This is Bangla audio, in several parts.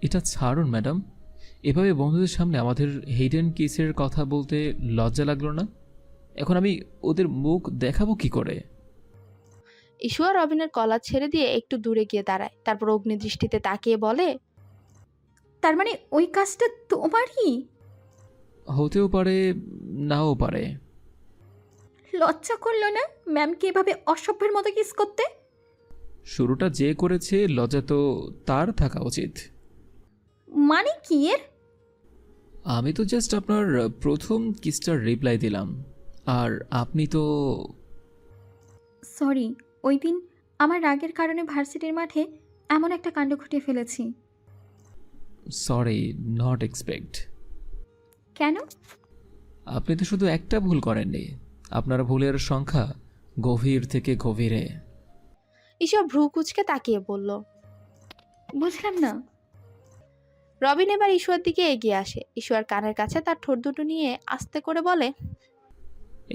এটা ছাড়ুন ম্যাডাম। এভাবে বন্ধুদের সামনে আমাদের হিডেন কিসের কথা বলতে লজ্জা লাগলো না? এখন আমি ওদের মুখ দেখাবো কি করে? ঈশিয়া রবিনের কলার ছেড়ে দিয়ে একটু দূরে গিয়ে দাঁড়ায়, তারপর অগ্নিদৃষ্টিতে তাকিয়ে বলে, তার মানে ওই কাজটা তোমারই? হতেও পারে, নাও পারে। লজ্জা করলো না ম্যামকে এভাবে অসভ্যের মতো কিস করতে? শুরুটা যে করেছে লজ্জা তো তার থাকা উচিত। মানে কি এর? আমি তো জাস্ট আপনার প্রথম কিসটার রিপ্লাই দিলাম, আর আপনি তো... সরি, ওই দিন আমার রাগের কারণে ভার্সিটির মাঠে এমন একটা কাণ্ড ঘটিয়ে ফেলেছি। Sorry, not expect. কেন? আপনি তো শুধু একটা ভুল করেননি, আপনার ভুলের সংখ্যা গভীর থেকে গভীরে। ঈশিয়া ভ্রু কুচকে তাকিয়ে বলল। বুঝলাম না। রবিন এবার ঈশিয়ার দিকে এগিয়ে আসে, ঈশিয়ার কানের কাছে তার ঠোঁট দুটো নিয়ে আস্তে করে বলে,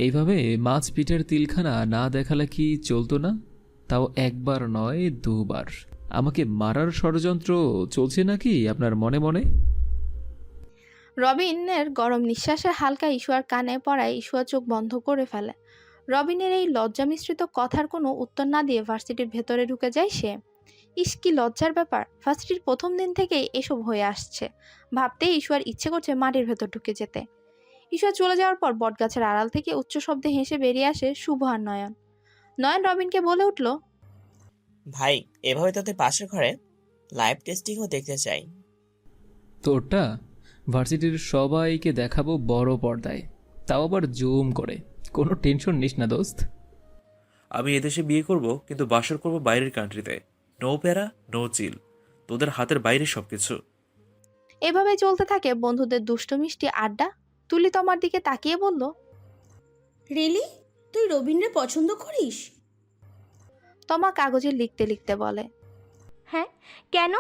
এইভাবে মাছ পিঠের তিলখানা না দেখালে কি চলতো না? তাও একবার নয়, দুবার। আমাকে মারার ষড়যন্ত্র চলছে নাকি আপনার মনে মনে? রবিনের গরম নিঃশ্বাসের হালকা ঈশিয়ার কানে পড়ায় ঈশিয়া চোখ বন্ধ করে ফেলে। রবিনের এই লজ্জা মিশ্রিত কথার কোনো উত্তর না দিয়ে ভার্সিটির ভেতরে ঢুকে যায় সে। ইস, কি লজ্জার ব্যাপার! ভার্সিটির প্রথম দিন থেকেই এসব হয়ে আসছে। ভাবতেই ঈশিয়ার ইচ্ছে করছে মাটির ভেতর ঢুকে যেতে। ঈশিয়া চলে যাওয়ার পর বটগাছের আড়াল থেকে উচ্চ শব্দে হেসে বেরিয়ে আসে শুভ আর নয়ন। নয়ন রবিনকে বলে উঠল, ভাই, এভাবে তোদের পাশের ঘরে লাইভ টেস্টিংও দেখতে চাই। তোরটা ভার্সিটির সবাইকে দেখাবো বড় পর্দায়, তাও আবার জুম করে। কোনো টেনশন নিস না দোস্ত। আমি এদেশে বিয়ে করব, কিন্তু বাসর করব বাইরের কান্ট্রিতে। নো প্যারা, নো চিল। তোদের হাতের বাইরে সবকিছু। এভাবে চলতে থাকে বন্ধুদের দুষ্ট মিষ্টি আড্ডা। তুলি তোমার দিকে তাকিয়ে বলল, রিলি, তুই রবীন্দ্র পছন্দ করিস? তমা কাগজে লিখতে লিখতে বলে, হ্যাঁ, কেন?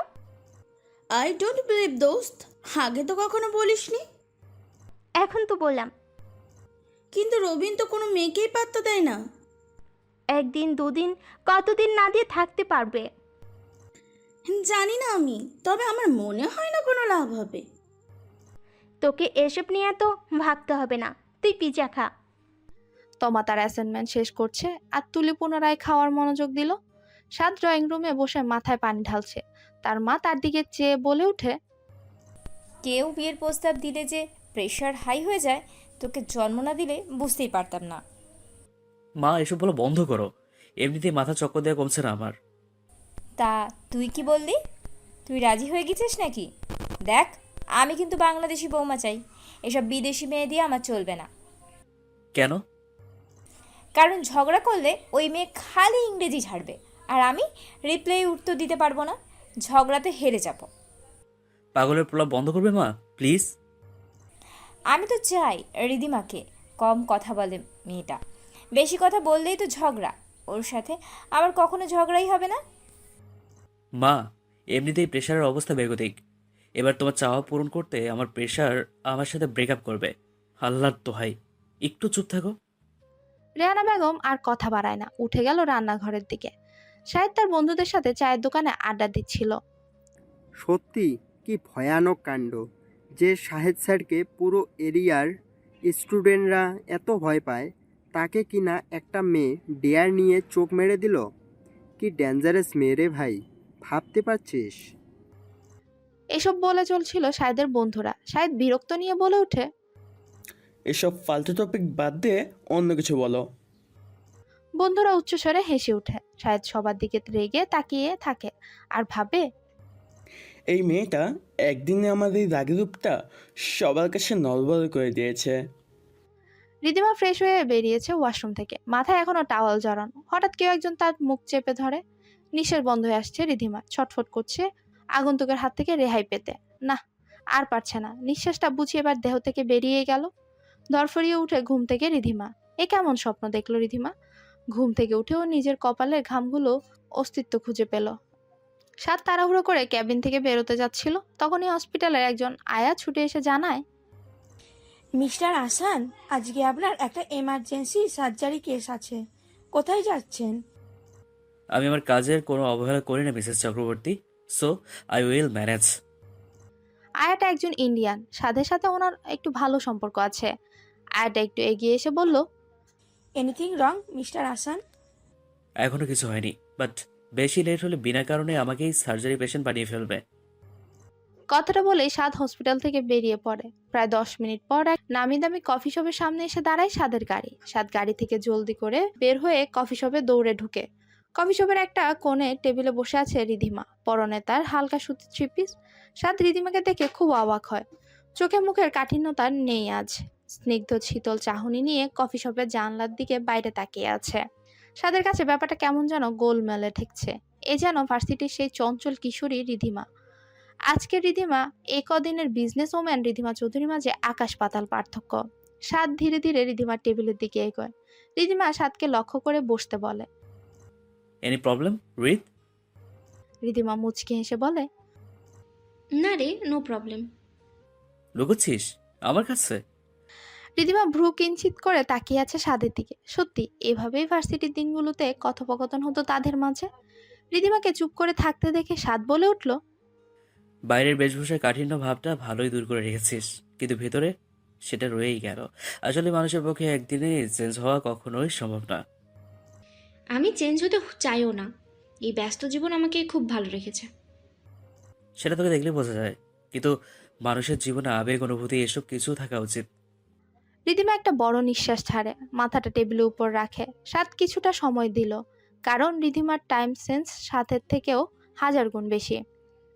আই ডোন্ট বিলিভ দোস্ত, আগে তো কখনো বলিসনি। এখন তো বললাম। কিন্তু রবিন তো কোনো মেয়েকেই পাত্তা দেয় না। একদিন দুদিন, কতদিন না দিয়ে থাকতে পারবে? জানি না আমি, তবে আমার মনে হয় না কোনো লাভ হবে। তোকে এসব নিয়ে তো ভাবতে হবে না, তুই পিজা খা। তমা তার অ্যাসাইনমেন্ট শেষ করছে আর তুলি পুনরায় খাওয়ার মনোযোগ দিল। সাত ড্রয়িং রুমে বসে মাথায় পানি ঢালছে। তার মা তার দিকে চেয়ে বলে ওঠে, কেউ বিয়ের প্রস্তাব দিলে যে প্রেশার হাই হয়ে যায়, তোকে জন্ম না দিলে বুঝতেই পারতাম না। মা, এসব বলো বন্ধ করো। এমনিতেই মাথা চক্কর দেওয়া কমছে না আমার। তা তুই কি বললি? তুই রাজি হয়ে গেছিস নাকি? দেখ, আমি কিন্তু বাংলাদেশি বৌমা চাই, এসব বিদেশি মেয়ে দিয়ে আমার চলবে না। কেন? কারণ ঝগড়া করলে ওই মেয়ে খালি ইংরেজি ছাড়বে, আর আমি রিপ্লাই উত্তর দিতে পারবো না, ঝগড়াতে হেরে যাব। পাগলের প্রলাপ বন্ধ করবে মা, প্লিজ। আমি তো চাই রিদিমাকে, কম কথা বলে মেয়েটা, বেশি কথা বললেই তো ঝগড়া, ওর সাথে আবার কখনো ঝগড়াই হবে না। মা, এমনিতেই প্রেশারের অবস্থা বেগতিক। এবার তোমার চাওয়া পূরণ করতে আমার প্রেশার আমার সাথে ব্রেকআপ করবে। আল্লাহর দোহাই, একটু চুপ থাকো। রেহানা বেগম আর কথা বাড়ায় না, উঠে গেল রান্নাঘরের দিকে। শাহেদ তার বন্ধুদের সাথে চায়ের দোকানে আড্ডা দিচ্ছিল। সত্যি কি ভয়ানক কাণ্ড যে শাহেদ স্যারকে পুরো এরিয়ার স্টুডেন্টরা এত ভয় পায়, তাকে কিনা একটা মেয়ে ডেয়ার নিয়ে চোখ মেরে দিল। কি ডেঞ্জারাস মেয়ে রে ভাই, ভাবতে পারছিস? এসব বলে চলছিল শাহেদের বন্ধুরা। শাহেদ বিরক্ত নিয়ে বলে ওঠে, এসব ফালতু টপিক বাদ দিয়ে অন্য কিছু বলো। বন্ধুরা উচ্চস্বরে হেসে ওঠে। শাহেদ সবার দিকে রেগে তাকিয়ে থাকে আর ভাবে, এই মেয়েটা একদিনে আমাদের এই রাগের রূপটা সবার কাছে নড়বড় করে দিয়েছে। রিদিমা ফ্রেশ হয়ে বেরিয়েছে ওয়াশরুম থেকে, মাথায় এখনো টাওয়াল জড়ানো। হঠাৎ কেউ একজন তার মুখ চেপে ধরে। নিঃশ্বাস বন্ধ হয়ে আসছে রিধিমা, ছটফট করছে আগন্তুকের হাত থেকে রেহাই পেতে। না, আর পারছে না। নিঃশ্বাসটা বুঝিয়ে এবার দেহ থেকে বেরিয়ে গেল। ধরফরিয়ে উঠে ঘুম থেকে রিধিমা। এ কেমন স্বপ্ন দেখলো রিধিমা? ঘুম থেকে উঠেও নিজের কপালের ঘামগুলো অস্তিত্ব খুঁজে পেল। সাত তাড়াহুড়ো করে ক্যাবিন থেকে বেরোতে যাচ্ছিল, তখনই হসপিটালের একজন আয়া ছুটে এসে জানায়, মিস্টার আসান, আজকে আপনার একটা এমার্জেন্সি সার্জারি কেস আছে। কোথায় যাচ্ছেন? আমি আমার কাজের কোনো অবহেলা করি না Mrs Chakraborty, so I will manage. আয়াটা একজন ইন্ডিয়ান, সাদের সাথে ওনার একটু ভালো সম্পর্ক আছে। আয়াটা একটু এগিয়ে এসে বলল, এনিথিং রং মিস্টার আসান? এখনো কিছু হয়নি, বাট বেশি লেট হলে বিনা কারণে আমাকেই সার্জারি পেশেন্ট বানিয়ে ফেলবে। কথাটা বলেই সাদ হসপিটাল থেকে বেরিয়ে পড়ে। প্রায় 10 মিনিট পর এক নামি দামি কফি শপের সামনে এসে দাঁড়ায় সাদের গাড়ি। সাদ গাড়ি থেকে জলদি করে বের হয়ে কফি শপে দৌড়ে ঢুকে। কফি শপের একটা কোণে টেবিলে বসে আছে রিধিমা, পরনে তার হালকা সুতির থ্রি পিস। সাদ রিধিমাকে দেখে খুব অবাক হয়। চোখে মুখের কাঠিন্যতা নেই আজ। স্নিগ্ধ শীতল চাহনি নিয়ে কফি শপের জানলার দিকে বাইরে তাকিয়ে আছে। সাদের কাছে ব্যাপারটা কেমন যেন গোলমেলে ঠেকছে। এ যেন ভার্সিটির সেই চঞ্চল কিশোরী রিধিমা। আজকের রিধিমা, এই কদিনের বিজনেস ওম্যান রিধিমা চৌধুরীর মাঝে আকাশ পাতাল পার্থক্য। সাদ ধীরে ধীরে রিধিমার টেবিলের দিকে এগোয়। রিধিমা সাদকে লক্ষ্য করে বসতে বলে। Any problem রিদ? রিধিমা মুচকি হেসে বলে, না রে, নো প্রবলেম। লুকোচ্ছিস আমার কাছে? রিধিমা ভ্রু কিঞ্চিত করে তাকিয়ে আছে সাদের দিকে। সত্যি এভাবেই ভার্সিটির দিনগুলোতে কথোপকথন হতো তাদের মাঝে। রিধিমাকে চুপ করে থাকতে দেখে সাদ বলে উঠল, বাইরের বেশভূষার কাঠিন্য ভাবটা ভালোই দূর করে রেখেছিস, কিন্তু ভেতরে সেটা রয়েই গেল। আসলে মানুষের পক্ষে একদিনে চেঞ্জ হওয়া কখনোই সম্ভব না। আমি চেঞ্জ হতে চাইও না। এই ব্যস্ত জীবন আমাকে খুব ভালো রেখেছে। সেটা তোকে দেখলে বোঝা যায়, কিন্তু মানুষের জীবনে আবেগ, অনুভূতি এসব কিছু থাকা উচিত। রিধিমা একটা বড় নিঃশ্বাস ছাড়ে, মাথাটা টেবিলের উপর রাখে। সাদ কিছুটা সময় দিল, কারণ রিধিমার টাইম সেন্স সাথের থেকেও 1000 গুণ বেশি।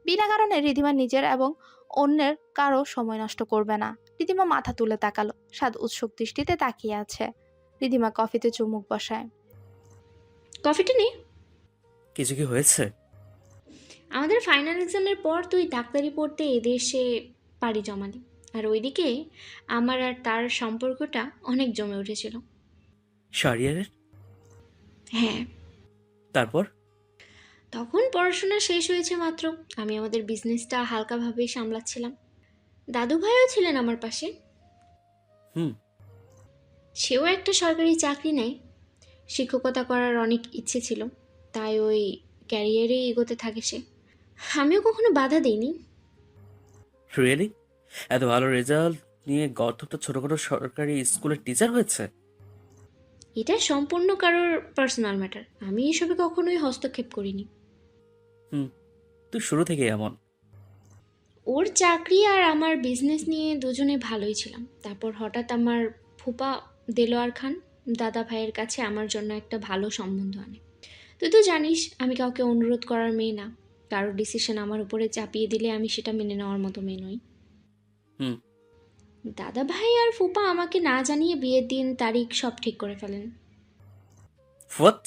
বিনা কারণে রিধিমা নিজের এবং অন্যের কারো সময় নষ্ট করবে না। রিধিমা মাথা তুলে তাকালো। সাদ উৎসুক দৃষ্টিতে তাকিয়ে আছে। রিধিমা কফিতে চুমুক বসায়। কফিটা নে। কিছু কি হয়েছে? আমাদের ফাইনাল এক্সামের পর তুই ডাক্তারি পড়তে এদেশে পাড়ি জমালি, আর ওইদিকে আমার আর তার সম্পর্কটা অনেক জমে উঠেছিল। শারিয়ারের? হ্যাঁ। তারপর? তখন পড়াশোনা শেষ হয়েছে মাত্র, আমি আমাদের বিজনেসটা হালকাভাবেই সামলাচ্ছিলাম। দাদু ভাইও ছিলেন আমার পাশে। হুম। সেও একটা সরকারি চাকরি নেয়। শিক্ষকতা করার অনেক ইচ্ছে ছিল, তাই ওই ক্যারিয়ারেই এগোতে থাকে সে। আমিও কখনো বাধা দিইনি। রিয়েলি? এত ভালো রেজাল্ট নিয়ে গর্ধবটা ছোটখাটো সরকারি স্কুলের টিচার হয়েছে? এটা সম্পূর্ণ কারোর পার্সোনাল ম্যাটার, আমি এসবে কখনোই হস্তক্ষেপ করিনি। তুই শুরু থেকে এমন। ওর চাকরি আর আমার বিজনেস নিয়ে দুজনে ভালোই ছিলাম। তারপর হঠাৎ আমার ফুপা দেলোয়ার খান দাদা ভাইয়ের কাছে আমার জন্য একটা ভালো সম্বন্ধ আনে। তুই তো জানিস আমি কাউকে অনুরোধ করার মেয়ে না। কারোর ডিসিশন আমার উপরে চাপিয়ে দিলে আমি সেটা মেনে নেওয়ার মতো মেয়ে নই। হুম। দাদা ভাই আর ফুপা আমাকে না জানিয়ে বিয়ের দিন তারিখ সব ঠিক করে ফেলেন। হোয়াট?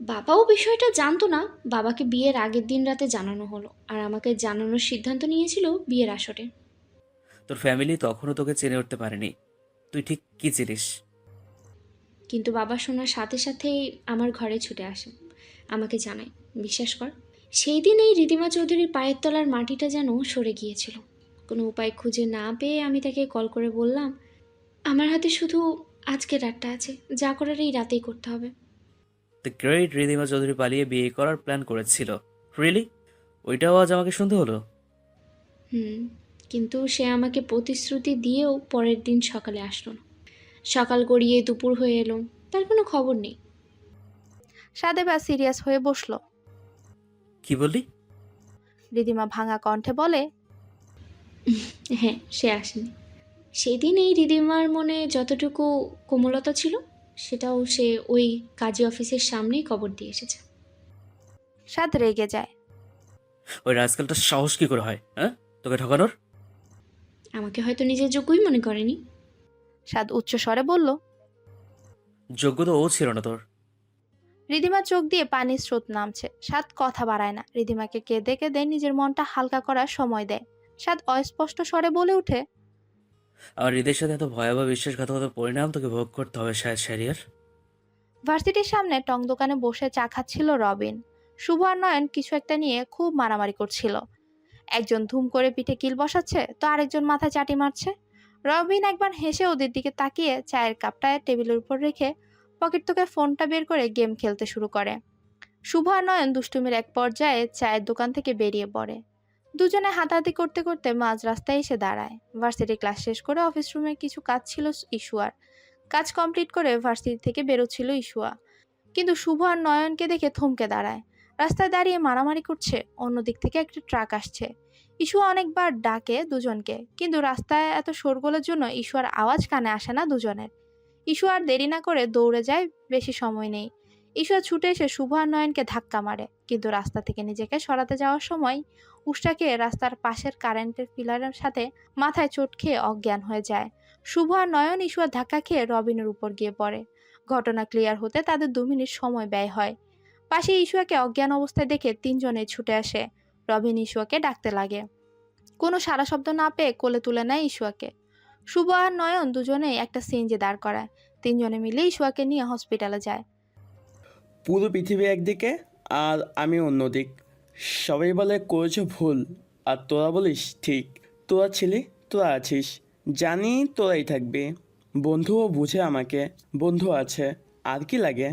বাবাও বিষয়টা জানতো না। বাবাকে বিয়ের আগের দিন রাতে জানানো হলো, আর আমাকে জানানোর সিদ্ধান্ত নিয়েছিল বিয়ের আসরে। তোর ফ্যামিলি তখনও তোকে চেনে উঠতে পারেনি, তুই ঠিক কি চিনিস? কিন্তু বাবা শোনার সাথে সাথেই আমার ঘরে ছুটে আসে, আমাকে জানায়। বিশ্বাস কর, সেই দিন এই রিধিমা চৌধুরীর পায়ের তলার মাটিটা যেন সরে গিয়েছিল। কোনো উপায় খুঁজে না পেয়ে আমি তাকে কল করে বললাম, আমার হাতে শুধু আজকের রাতটা আছে, যা করার এই রাতেই করতে হবে। দ্য গ্রেট রিদিমা চৌধুরী পালিয়ে বিয়ে করার প্ল্যান করেছিল? রিয়েলি? ওইটাও আজ আমাকে শুনতে হলো। কিন্তু সে আমাকে প্রতিশ্রুতি দিয়েও পরের দিন সকালে আসলো না। সকাল গড়িয়ে দুপুর হয়ে এলো, তার কোনো খবর নেই। সাদ এবার সিরিয়াস হয়ে বসলো। কি বললি? রিধিমা ভাঙা কণ্ঠে বলে, হ্যাঁ, সে আসেনি। সেদিন এই রিদিমার মনে যতটুকু কোমলতা ছিল সেটাও সে ওই কাজী অফিসের সামনেই কবর দিয়ে এসেছে। সাদ রেগে যায়। ওই রাজকালটা সাহস কি করে হয়, হ্যাঁ, তোকে ঠকানোর? আমাকে হয়তো নিজের যোগ্যই মনে করেনি। সাদ উচ্চ স্বরে বলল, যোগ্য তো ও ছিল না তোর। রিধিমার চোখ দিয়ে পানির স্রোত নামছে। সাদ কথা বাড়ায় না, রিধিমাকে কেঁদে কেঁদে নিজের মনটা হালকা করার সময় দেয়। সাদ অস্পষ্ট স্বরে বলে উঠে, আমার হৃদের সাথে এত ভয়াবহ বিশ্বাসঘাতকতার পরিণাম তোকে ভোগ করতে হবে শাহরিয়ার। ভার্সিটির সামনে টং দোকানে বসে চা খাচ্ছিল রবিন। শুভ আর নয়ন কিছু একটা নিয়ে খুব মারামারি করছিল। একজন ধুম করে পিঠে কিল বসাচ্ছে, তো আরেকজন মাথায় চাটি মারছে। রবিন একবার হেসে ওদের দিকে তাকিয়ে চায়ের কাপটা টেবিলের উপর রেখে পকেট থেকে ফোনটা বের করে গেম খেলতে শুরু করে। শুভ আর নয়ন দুষ্টুমির এক পর্যায়ে চায়ের দোকান থেকে বেরিয়ে পড়ে। দুজনে হাতাহাতি করতে করতে মাঝ রাস্তায় এসে দাঁড়ায়। ভার্সিটি ক্লাস শেষ করে অফিস রুমে কিছু কাজ ছিল ইশুয়ার। কাজ কমপ্লিট করে ভার্সিটি থেকে বেরোচ্ছিল ইশুয়া, কিন্তু শুভ আর নয়নকে দেখে থমকে দাঁড়ায়। রাস্তায় দাঁড়িয়ে মারামারি করছে। অন্যদিক থেকে একটা ট্রাক আসছে। ইশুয়া অনেকবার ডাকে দুজনকে, কিন্তু রাস্তায় এত শোরগোলের জন্য ইশুয়ার আওয়াজ কানে আসে না দুজনের। ইশুয়া আর দেরি না করে দৌড়ে যায়, বেশি সময় নেই। ইশুয়া ছুটে এসে শুভ আর নয়নকে ধাক্কা মারে, কিন্তু রাস্তা থেকে নিজেকে সরাতে যাওয়ার সময় উষ্টাকে রাস্তার পাশের কারেন্টের পিলারের সাথে মাথায় চোট খেয়ে অজ্ঞান হয়ে যায়। শুভ আর নয়ন ইশুয়ার ধাক্কা খেয়ে রবিনের উপর গিয়ে পড়ে। ঘটনা ক্লিয়ার হতে তাদের 2 মিনিট সময় ব্যয় হয়। পাশে ইশুয়াকে অজ্ঞান অবস্থায় দেখে তিনজনেই ছুটে আসে। রবিন ইশুয়াকে ডাকতে লাগে। কোনো সাড়া শব্দ না পেয়ে কোলে তুলে নেয় ইশুয়াকে। শুভ আর নয়ন দুজনেই একটা সিএনজি দাঁড় করায়। তিনজনে মিলে ইশুয়াকে নিয়ে হসপিটালে যায়। পুরো পৃথিবী একদিকে আর আমি অন্যদিক। সবাই বলে করেছো ভুল, আর তোরা বলিস ঠিক। তোরা ছিলি, তোরা আছিস, জানি তোরাই থাকবি। বন্ধুও বুঝে আমাকে, বন্ধু আছে, আর কি লাগে।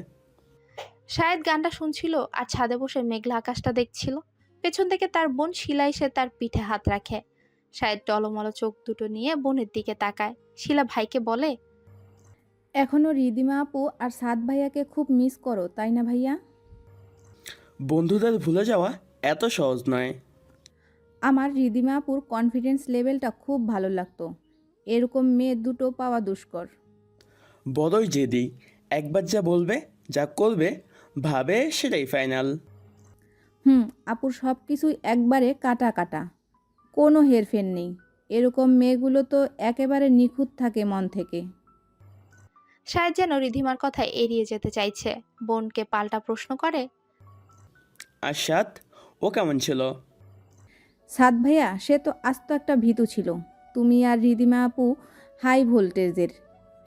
শাহেদ গানটা শুনছিল আর ছাদে বসে মেঘলা আকাশটা দেখছিল। পেছন থেকে তার বোন শিলা এসে তার পিঠে হাত রাখে। শাহেদ টলমলো চোখ দুটো নিয়ে বোনের দিকে তাকায়। শিলা ভাইকে বলে, এখনো রিদিমা আপু আর সাদ ভাইয়াকে খুব মিস করো, তাই না ভাইয়া? বন্ধুদের ভুলে যাওয়া এত সহজ নয়। আমার রিদিমা আপুর কনফিডেন্স লেভেলটা খুব ভালো লাগতো। এরকম মেয়ে দুটো পাওয়া দুষ্কর। বড়ই জেদি, একবার যা বলবে, যা করবে, ভাবে সেটাই ফাইনাল। আপুর সব কিছুই একবারে কাটা কাটা, কোনো হেরফের নেই। এরকম মেয়েগুলো তো একেবারে নিখুঁত থাকে মন থেকে। শাহেদ যেন রিধিমার কথা এড়িয়ে যেতে চাইছে। বোনকে পাল্টা প্রশ্ন করে, আর সাত, ও কেমন ছিল? সাদ ভাইয়া সে তো আস্ত একটা ভীতু ছিল। তুমি আর রিদিমা আপু হাই ভোল্টেজের,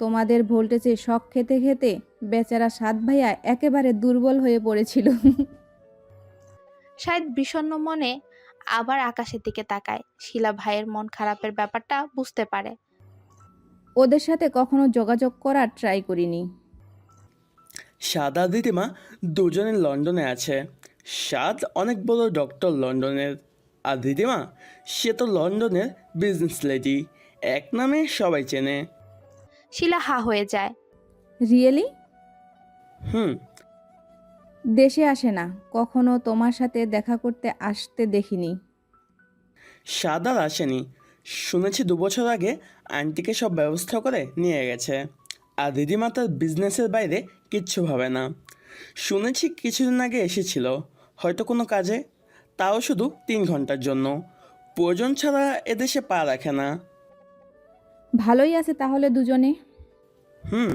তোমাদের ভোল্টেজে শক খেতে খেতে বেচারা সাদ ভাইয়া একেবারে দুর্বল হয়ে পড়েছিল। শাহেদ বিষণ্ণ মনে আবার আকাশের দিকে তাকায়। শিলা ভাইয়ের মন খারাপের ব্যাপারটা বুঝতে পারে। ওদের সাথে কখনো যোগাযোগ করার ট্রাই করিনি। সাদ আর দিদিমা দুজনে লন্ডনে আছে। সাদ অনেক বড় ডক্টর লন্ডনের, আর দিদিমা সে তো লন্ডনের বিজনেস লেডি, এক নামে সবাই চেনে। শিলা হা হয়ে যায়। রিয়েলি? হুম। দেশে আসে না, কখনো তোমার সাথে দেখা করতে আসতে দেখিনি। সাদ আর আসেনি, শুনেছি 2 বছর আগে আন্টিকে সব ব্যবস্থা করে নিয়ে গেছে। আর দিদিমা তার বিজনেসের বাইরে কিচ্ছু ভাবে না। শুনেছি কিছুদিন আগে এসেছিল, হয়তো কোনো কাজে, তাও শুধু 3 ঘন্টার জন্য। প্রয়োজন ছাড়া এদেশে পা রাখে না। ভালোই আছে তাহলে দুজনে। হুম।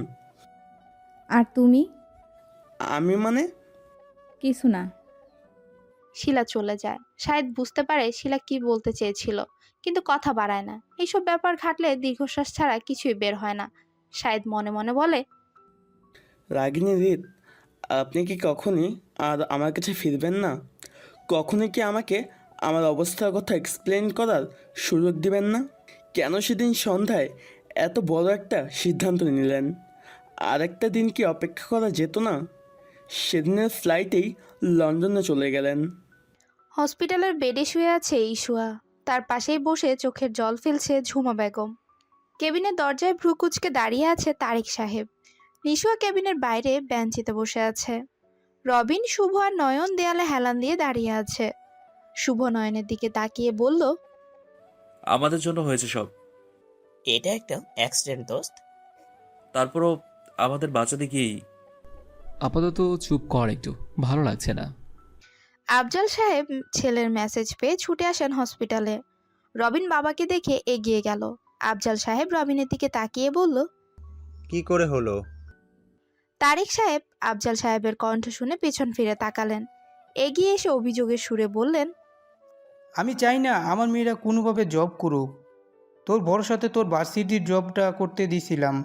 আর তুমি? আমি মানে? কিছু না। শিলা চলে যায়। শাহেদ বুঝতে পারে শিলা কি বলতে চেয়েছিল, কিন্তু কথা বাড়ায় না। এইসব ব্যাপার ঘাটলে দীর্ঘশ্বাস ছাড়া কিছুই বের হয় না। শাহেদ মনে মনে বলে, রাগিনী রিত, আপনি কি কখনই আর আমার কাছে ফিরবেন না? কখনই কি আমাকে আমার অবস্থার কথা এক্সপ্লেন করার সুযোগ দিবেন না? কেন সেদিন সন্ধ্যায় এত বড় একটা সিদ্ধান্ত নিলেন? আর একটা দিন কি অপেক্ষা করা যেত না? সেদিনের ফ্লাইটেই লন্ডনে চলে গেলেন। হসপিটালের বেডে শুয়ে আছে ইশুয়া। তার পাশেই বসে চোখের জল ফেলছে ঝুমা বেগম। কেবিনের দরজায় ভ্রু কুচকে দাঁড়িয়ে আছে তারিক সাহেব। নিশুয়া কেবিনের বাইরে বেঞ্চিতে বসে আছে। রবিন, শুভ আর নয়ন দেয়ালে হেলান দিয়ে দাঁড়িয়ে আছে। শুভ নয়নের দিকে তাকিয়ে বলল, আমাদের জন্য হয়েছে সব। এটা একটা অ্যাক্সিডেন্ট দোস্ত। তারপরও আমাদের বাঁচাতে গিয়েই। আপাতত চুপ কর একটু, ভালো লাগছে না। আফজাল সাহেব ছেলের মেসেজ পেয়ে ছুটে আসেন হসপিটালে। রবিন বাবাকে দেখে এগিয়ে গেল। আফজাল সাহেব রবিনের দিকে তাকিয়ে বলল, কি করে হলো? তারিক সাহেব আফজাল সাহেবের কণ্ঠ শুনে পেছন ফিরে তাকালেন। এগিয়ে এসে অভিযোগের সুরে বললেন, আমি চাই না আমার মেয়েরা কোনোভাবে জব করুক। তোর ভরসাতে তোর ভার্সিটির জবটা করতে দিয়েছিলাম।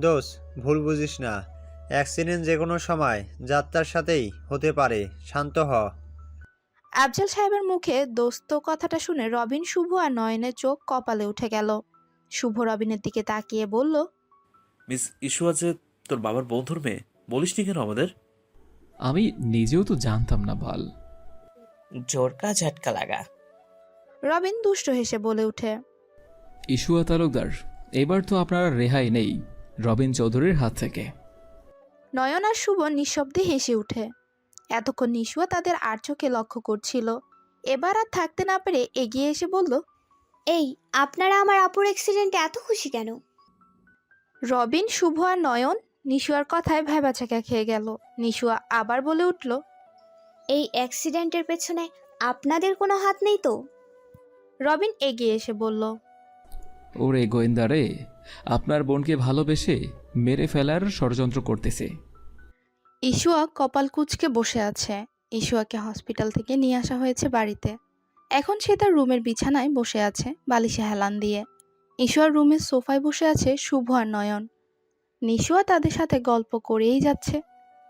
দোষ, ভুল বুঝিস না। অ্যাক্সিডেন্ট যে কোনো সময় যাত্রার সাথেই হতে পারে, শান্ত হ। আফজাল সাহেবের মুখে দোস্ত কথাটা শুনে রবিন, শুভ আর নয়নের চোখ কপালে উঠে গেল। শুভ রবিনের দিকে তাকিয়ে বলল, মিস ইশুয়া যে তোর বাবার বন্ধুর মেয়ে, বলিসনি কেন আমাদের? আমি নিজেও তো জানতাম না বাল। জোর কা ঝটকা লাগা। রবিন দুষ্ট হেসে বলে ওঠে, ইশুয়া তালুকদার, এবার তো আপনার রেহাই নেই রবিন চৌধুরীর হাত থেকে। নয়ন আর শুভ নিঃশব্দে হেসে ওঠে। এতক্ষণ নিশুয়া তাদের আর চোখে লক্ষ্য করছিল, এবার আর থাকতে না পেরে এগিয়ে এসে বলল, এই, আপনারা আমার আপুর অ্যাক্সিডেন্টে এত খুশি কেন? রবিন, শুভ আর নয়ন নিশুয়ার কথায় ভ্যাবাচাকা খেয়ে গেল। নিশুয়া আবার বলে উঠল, এই অ্যাক্সিডেন্টের পেছনে আপনাদের কোনো হাত নেই তো? রবিন এগিয়ে এসে বলল, ওরে গোয়েন্দারে, আপনার বোনকে ভালোবেসে মেরে ফেলার ষড়যন্ত্র করতেছে। ইশুয়া কপাল কুঁচকে বসে আছে। ইশুয়াকে হসপিটাল থেকে নিয়ে আসা হয়েছে বাড়িতে। এখন সে তার রুমের বিছানায় বসে আছে, বালিশে হেলান দিয়ে। ইশুয়ার রুমের সোফায় বসে আছে শুভ আর নয়ন। নিশুয়া তাদের সাথে গল্প করেই যাচ্ছে।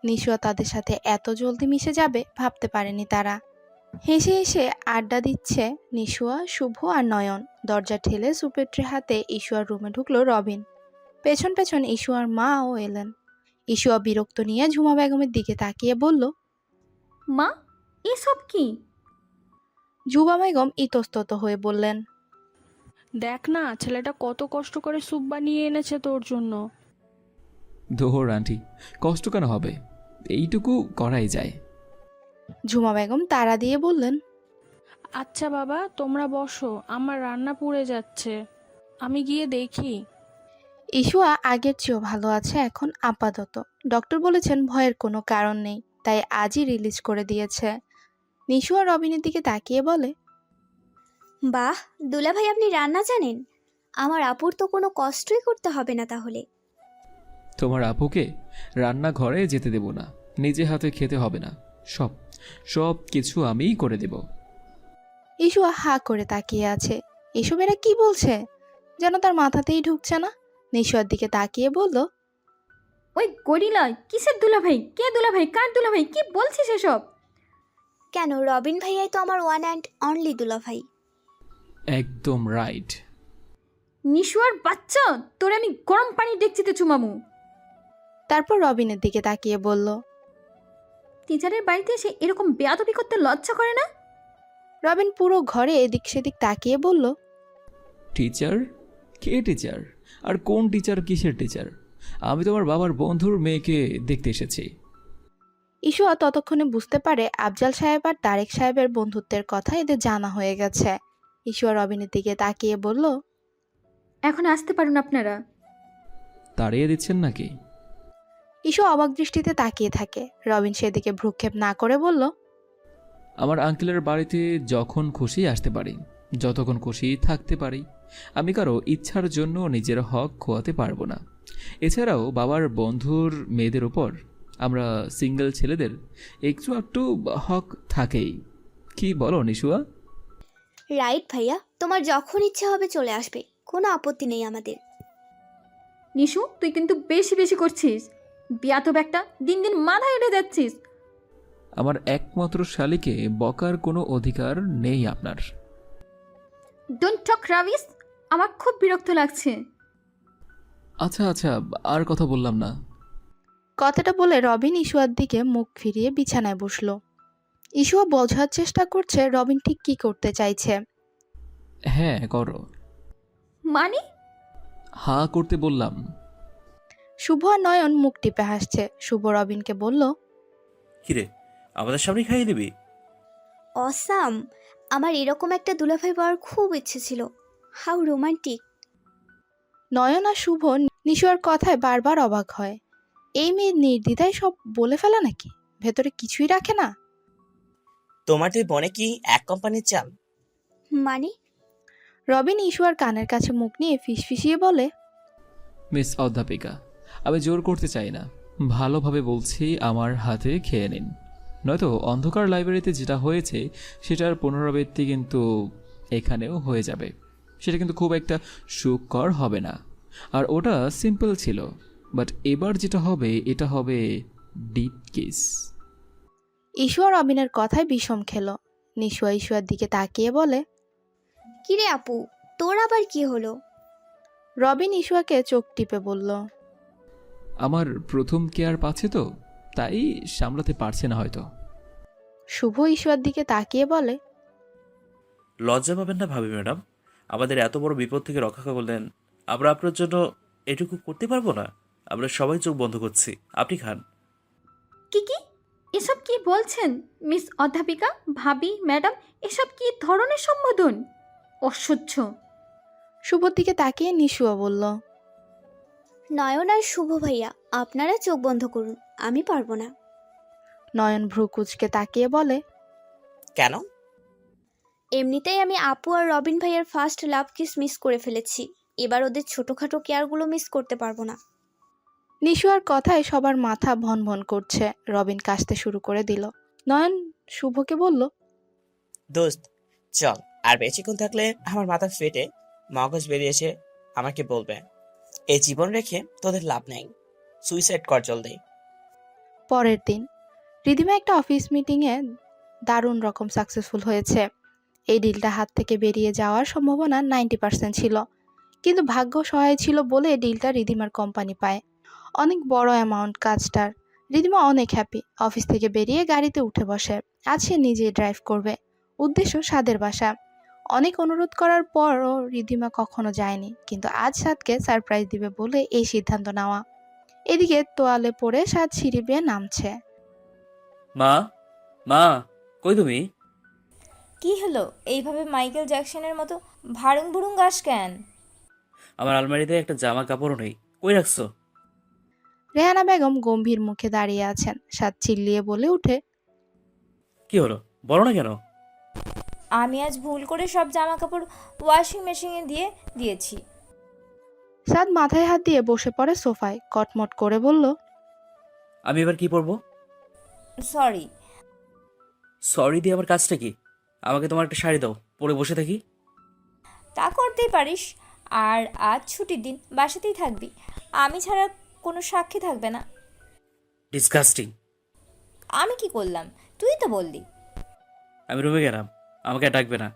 নিশুয়া তাদের সাথে এত জলদি মিশে যাবে ভাবতে পারেনি তারা। হেসে হেসে আড্ডা দিচ্ছে নিশুয়া, শুভ আর নয়ন। দরজা ঠেলে সুপের ট্রে হাতে ইশুয়ার রুমে ঢুকলো রবিন। পেছন পেছন ইশুয়ার মাও এলেন। ইশুয়া বিরক্ত নিয়ে ঝুমা বেগমের দিকে তাকিয়ে বলল, মা, এসব কি? ঝুমা বেগম ইতস্তত হয়ে বললেন, দেখ না, ছেলেটা কত কষ্ট করে স্যুপ বানিয়ে এনেছে তোর জন্য। দোহর আন্টি, কষ্ট কেন হবে, এইটুকু করাই যায়। ঝুমা বেগম তাড়া দিয়ে বললেন, আচ্ছা বাবা, তোমরা বসো, আমার রান্না পুড়ে যাচ্ছে, আমি গিয়ে দেখি। ইশুয়া আগের চেয়েও ভালো আছে এখন আপাতত। ডক্টর বলেছেন ভয়ের কোনো কারণ নেই, তাই আজই রিলিজ করে দিয়েছে। নিশুয়া রবিনের দিকে তাকিয়ে বলে, বাহ দুলাভাই, আপনি রান্না জানেন? আমার আপুর তো কোনো কষ্টই করতে হবে না তাহলে। তোমার আপুকে রান্নাঘরে যেতে দেব না, নিজে হাতে খেতে হবে না, সব সব কিছু আমিই করে দেব। ইশুয়া হা করে তাকিয়ে আছে। এসব এরা কি বলছে, যেন তার মাথাতেই ঢুকছে না। নিশুয়ার দিকে তাকিয়ে বলল, ওই গরিলা, কিসের দুলাভাই? কে দুলাভাই? কার দুলাভাই? কি বলছিস এসব? কেন, রবিন ভাইয়াই তো আমার ওয়ান অ্যান্ড অনলি দুলাভাই। একদম রাইট। নিশুয়ার বাচ্চা, তোরে আমি গরম পানি ডেকচিতে চুমামু। তারপর রবিনের দিকে তাকিয়ে বলল, টিচারের বাড়িতে এসে এরকম বেয়াদবি করতে লজ্জা করে না? রবিন পুরো ঘরে এদিক সেদিক তাকিয়ে বলল, টিচার? কে টিচার? আর কোন টিচার? কিসের টিচার? আমি তোমার বাবার বন্ধুর মেয়েকে দেখতে এসেছি। ইশুয়া ততক্ষণে বুঝতে পারে আফজাল সাহেব আর তারেক সাহেবের বন্ধুত্বের কথা এদের জানা হয়ে গেছে। ইশুয়া রবিনের দিকে তাকিয়ে বলল, এখন আসতে পারুন আপনারা। তাড়িয়ে দিচ্ছেন নাকি? ইশু অবাক দৃষ্টিতে তাকিয়ে থাকে। রবিন সেদিকে ভ্রুক্ষেপ না করে বলল, আমার আঙ্কেলের বাড়িতে যখন খুশি আসতে পারি, যতক্ষণ খুশি থাকতে পারি। আমি কারো ইচ্ছার জন্য নিজের হক খোয়াতে পারবো না। এছাড়াও বাবার বন্ধুর মেয়েদের উপর আমরা সিঙ্গেল ছেলেদের একটু হক থাকেই। কি বলো নিশুয়া? রাইট ভাইয়া, তোমার যখন ইচ্ছে হবে চলে আসবে, কোনো আপত্তি নেই আমাদের। নিশু, তুই কিন্তু বেশি বেশি করছিস। বিয়াতব একটা, দিন দিন মাথায় উঠে যাচ্ছিস। আমার একমাত্র শালীকে বকার কোনো অধিকার নেই আপনার। ডোন্ট টক রাবিস, আমার খুব বিরক্ত লাগছে। আচ্ছা আচ্ছা, আর কথা বললাম না। কথাটা বলে রবিন ইশুয়ার দিকে মুখ ফিরিয়ে বিছানায় বসল। ইশুয়া বোঝার চেষ্টা করছে রবিন ঠিক কি করতে চাইছে। হ্যাঁ করো। মানে? হা করতে বললাম। শুভ আর নয়ন মুখ টিপে হাসছে। শুভ রবিনকে বলল, কিরে, আমাদের সামনে খাইয়ে দিবি? অসাম, আমার এরকম একটা দুলাভাই পাওয়ার খুব ইচ্ছে ছিল। How romantic. নয়ন আর শুভ নিশুয়ার কথায় বারবার অবাক হয়। এই মেয়ে নির্দ্বিধায় সব বলে ফেলা নাকি? ভেতরে কিছুই রাখে না? তোমার দুই বোনে কি এক কোম্পানির চাল? মানে? রবিন ইশুয়ার কানের কাছে মুখ নিয়ে ফিসফিসিয়ে বলে, মিস অধ্যাপিকা, আমি জোর করতে চাই না, ভালোভাবে বলছি, আমার হাতে খেয়ে নিন। নয়তো অন্ধকার লাইব্রেরিতে যেটা হয়েছে সেটার পুনরাবৃত্তি কিন্তু এখানেও হয়ে যাবে। সেটা কিন্তু খুব একটা সুখকর হবে না। আর ওটা সিম্পল ছিল, বাট এবার যেটা হবে এটা হবে ডিপ কিস। ইশুয়া রবিনের কথায় বিষম খেল। নিশুয়া ইশুয়ার দিকে তাকিয়ে বলে, কিরে আপু, তোর আবার কি হলো? রবিন ইশুয়াকে চোখ টিপে বলল, আমার প্রথম কেয়ার পাচ্ছে তো, তাই সামলাতে পারছে না হয়তো। শুভ ইশুয়ার দিকে তাকিয়ে বলে, লজ্জা পাবেন না ভাবি ম্যাডাম? আমাদের এত বড় বিপদ থেকে রক্ষা করলেন, আমরা আপনার জন্য এটুকু করতে পারবো না? আমরা সবাই চোখ বন্ধ করছি, আপনি খান। কি এসব কি বলছেন মিস অধ্যাপিকা? ভাবি, ম্যাডাম, এসব কি ধরনের সম্বোধন? অসহ্য। শুভর দিকে তাকিয়ে নিশুয়া বলল, নয়ন আর শুভ ভাইয়া, আপনারা চোখ বন্ধ করুন, আমি পারবো না। নয়ন ভ্রু কুচকে তাকিয়ে বলে, কেন? এমনিতেই আমি আপু আর রবিন ভাইয়ার ফার্স্ট লাভ কিস মিস করে ফেলেছি, এবার ওদের ছোটখাটো কেয়ারগুলো মিস করতে পারবো না। নিশুয়ার কথায় সবার মাথা ভন ভন করছে। রবিন কাশতে শুরু করে দিল। নয়ন শুভকে বলল, দোস্ত চল, আর বেশিক্ষণ থাকলে আমার মাথা ফেটে মগজ বেরিয়ে এসে আমাকে বলবে এই জীবন রেখে তোদের লাভ নেই, সুইসাইড কর জলদি। পরের দিন রিদিমা একটা অফিস মিটিংয়ে দারুণ রকম সাকসেসফুল হয়েছে। এই ডিলটা হাত থেকে বেরিয়ে যাওয়ার সম্ভাবনা 90% ছিল, কিন্তু ভাগ্য সহায় ছিল বলে ডিলটা রিদিমার কোম্পানি পায়। অনেক বড় অ্যামাউন্ট কাজটার। রিদিমা অনেক হ্যাপি। অফিস থেকে বেরিয়ে গাড়িতে উঠে বসে। আজ সে নিজেই ড্রাইভ করবে। উদ্দেশ্য সাদের বাসা। অনেক অনুরোধ করার পরও রিদিমা কখনো যায়নি, কিন্তু আজ সাদকে সারপ্রাইজ দিবে বলে এই সিদ্ধান্ত নেওয়া। এদিকে তোয়ালে পড়ে সাদ সিঁড়ি বেয়ে নামছে। মা, মা, কই তুমি? কি হলো? এইভাবে মাইকেল জ্যাকসনের মতো ভাড়ুং ভুড়ুং গাছ কেন? আমার আলমারিতে একটা জামা কাপড়ও নেই, কই রাখছো? রেহানা বেগম গম্ভীর মুখে দাঁড়িয়ে আছেন। সাদ চিল্লিয়ে বলে উঠে, কি হলো, বলো না কেন? আমি আজ ভুল করে সব জামা কাপড় ওয়াশিং মেশিনে দিয়েছি। সাদ মাথায় হাত দিয়ে বসে পড়ে সোফায়। কটমট করে বলল, আমি এবার কি পরবো? সরি। সরি দিয়ে আমার কাজটা কি? আমাকে তোমার একটা শাড়ি দাও, পরে বসে থাকি। তা করতেই পারিস। আর আজ ছুটির দিন, বাসাতেই থাকবি। আমি ছাড়া কোনো সাক্ষী থাকবে না। ডিসগাস্টিং। আমি কি করলাম? তুই তো বললি। আমি রুমে গেলাম, আমাকে আর ডাকবে না।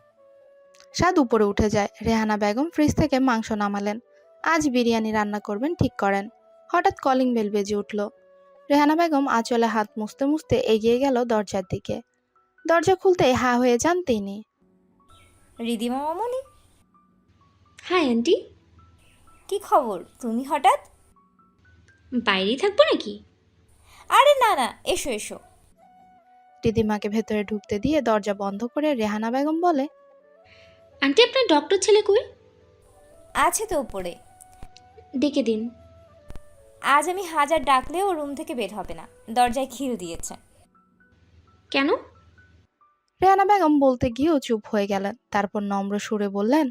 সাদ উপরে উঠে যায়। রেহানা বেগম ফ্রিজ থেকে মাংস নামালেন। আজ বিরিয়ানি রান্না করবেন ঠিক করেন। হঠাৎ কলিং বেল বেজে উঠল। রেহানা বেগম আঁচলে হাত মুছতে মুছতে এগিয়ে গেল দরজার দিকে। দরজা খুলতেই হা হয়ে যান তিনি। রিদিমা মামনি? Hi aunty. কি খবর? তুমি হঠাৎ? বাইরেই থাকবো নাকি? আরে না না, এসো এসো। রিদিমাকে ভেতরে ঢুকতে দিয়ে দরজা বন্ধ করে রেহানা বেগম বলে, আন্টি আপনার ডক্টর ছেলে কই? আছে তো উপরে। ডেকে দিন। আজ আমি হাজার ডাকলেও রুম থেকে বের হবে না, দরজায় খিল দিয়েছে। কেন? রেহানা বেগম বলতে গিয়েও চুপ হয়ে গেলেন। তারপর নম্র সুরে বললেন,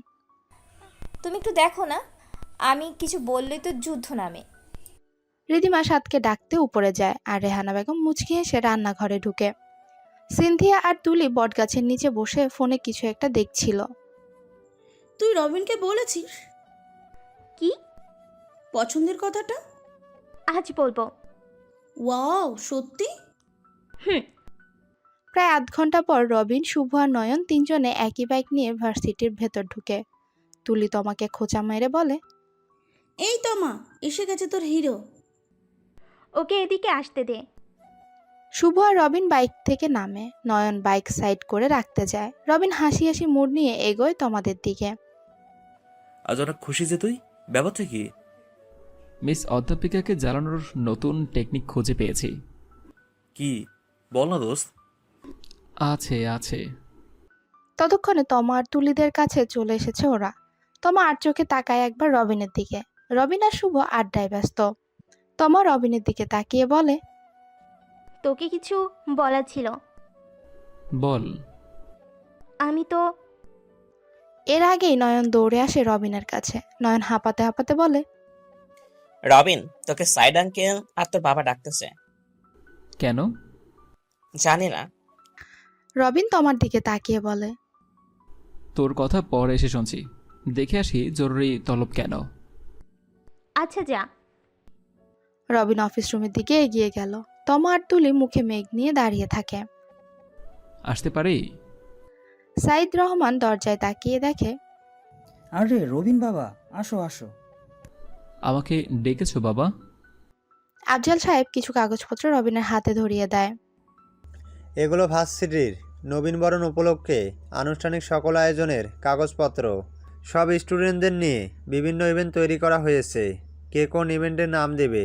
তুমি একটু দেখো না, আমি কিছু বললেই তো যুদ্ধ নামে। রিদিমা সাদকে ডাকতে উপরে যায়, আর রেহানা বেগম মুচকি হেসে রান্নাঘরে ঢুকে। সিনথিয়া আর তুলি বটগাছের নিচে বসে ফোনে কিছু একটা দেখছিল। তুই রবিনকে বলেছিস কি পছন্দের কথাটা? আজ বলবো। ওয়াও, সত্যি? প্রায় আধ ঘন্টা পর রবিন, শুভ আর নয়ন তিনজনে একই বাইক নিয়ে ভার্সিটির ভেতর ঢুকে। তুলি তোমাকে খোঁচা মেরে বলে, এই তো মা, এসে গেছে তোর হিরো। ওকে এদিকে আসতে দে। শুভ আর রবিন বাইক থেকে নামে। নয়ন বাইক সাইড করে রাখতে যায়। রবিন হাসি হাসি মুড নিয়ে এগোয় তোমাদের দিকে। আজ অনেক খুশি যে তুই, ব্যাপারটা কি? মিস অধ্যাপিকাকে জ্বালানোর নতুন টেকনিক খুঁজে পেয়েছি। কি বল না দোস্ত। আছে আছে। ততক্ষণে তমা আর তুলিদের কাছে চলে এসেছে ওরা। তমা আর চোখে তাকায় একবার রবিনের দিকে। রবিন আর শুভ আড্ডায় ব্যস্ত। তমা রবিনের দিকে তাকিয়ে বলে, তোকে কিছু বলার ছিল। বল। আমি তো। এর আগেই নয়ন দৌড়ে আসে রবিনের কাছে। নয়ন হাঁপাতে হাঁপাতে বলে, রবিন, তোকে সাইড আঙ্কেল আর তোর বাবা ডাকতেছে। কেন? জানি না। রবিন তমার দিকে তাকিয়ে বলে, তোর কথা পরে এসে শুনছি, দেখে আসি জরুরি তলব কেন। আচ্ছা যা। রবিন অফিস রুমের দিকে এগিয়ে গেল। তমা আর তুলি মুখে মেঘ নিয়ে দাঁড়িয়ে থাকে। আসতে পারি? সাইদ রহমান দরজায় তাকিয়ে দেখে, আরে রবিন বাবা, আসো আসো। আমাকে ডেকেছো বাবা? আফজাল সাহেব কিছু কাগজপত্র রবিনের হাতে ধরিয়ে দেয়। এগুলো ভার্সিটির নবীনবরণ উপলক্ষে আনুষ্ঠানিক সকল আয়োজনের কাগজপত্র সব স্টুডেন্টদের নিয়ে বিভিন্ন ইভেন্ট তৈরি করা হয়েছে। কে কোন ইভেন্টের নাম দেবে,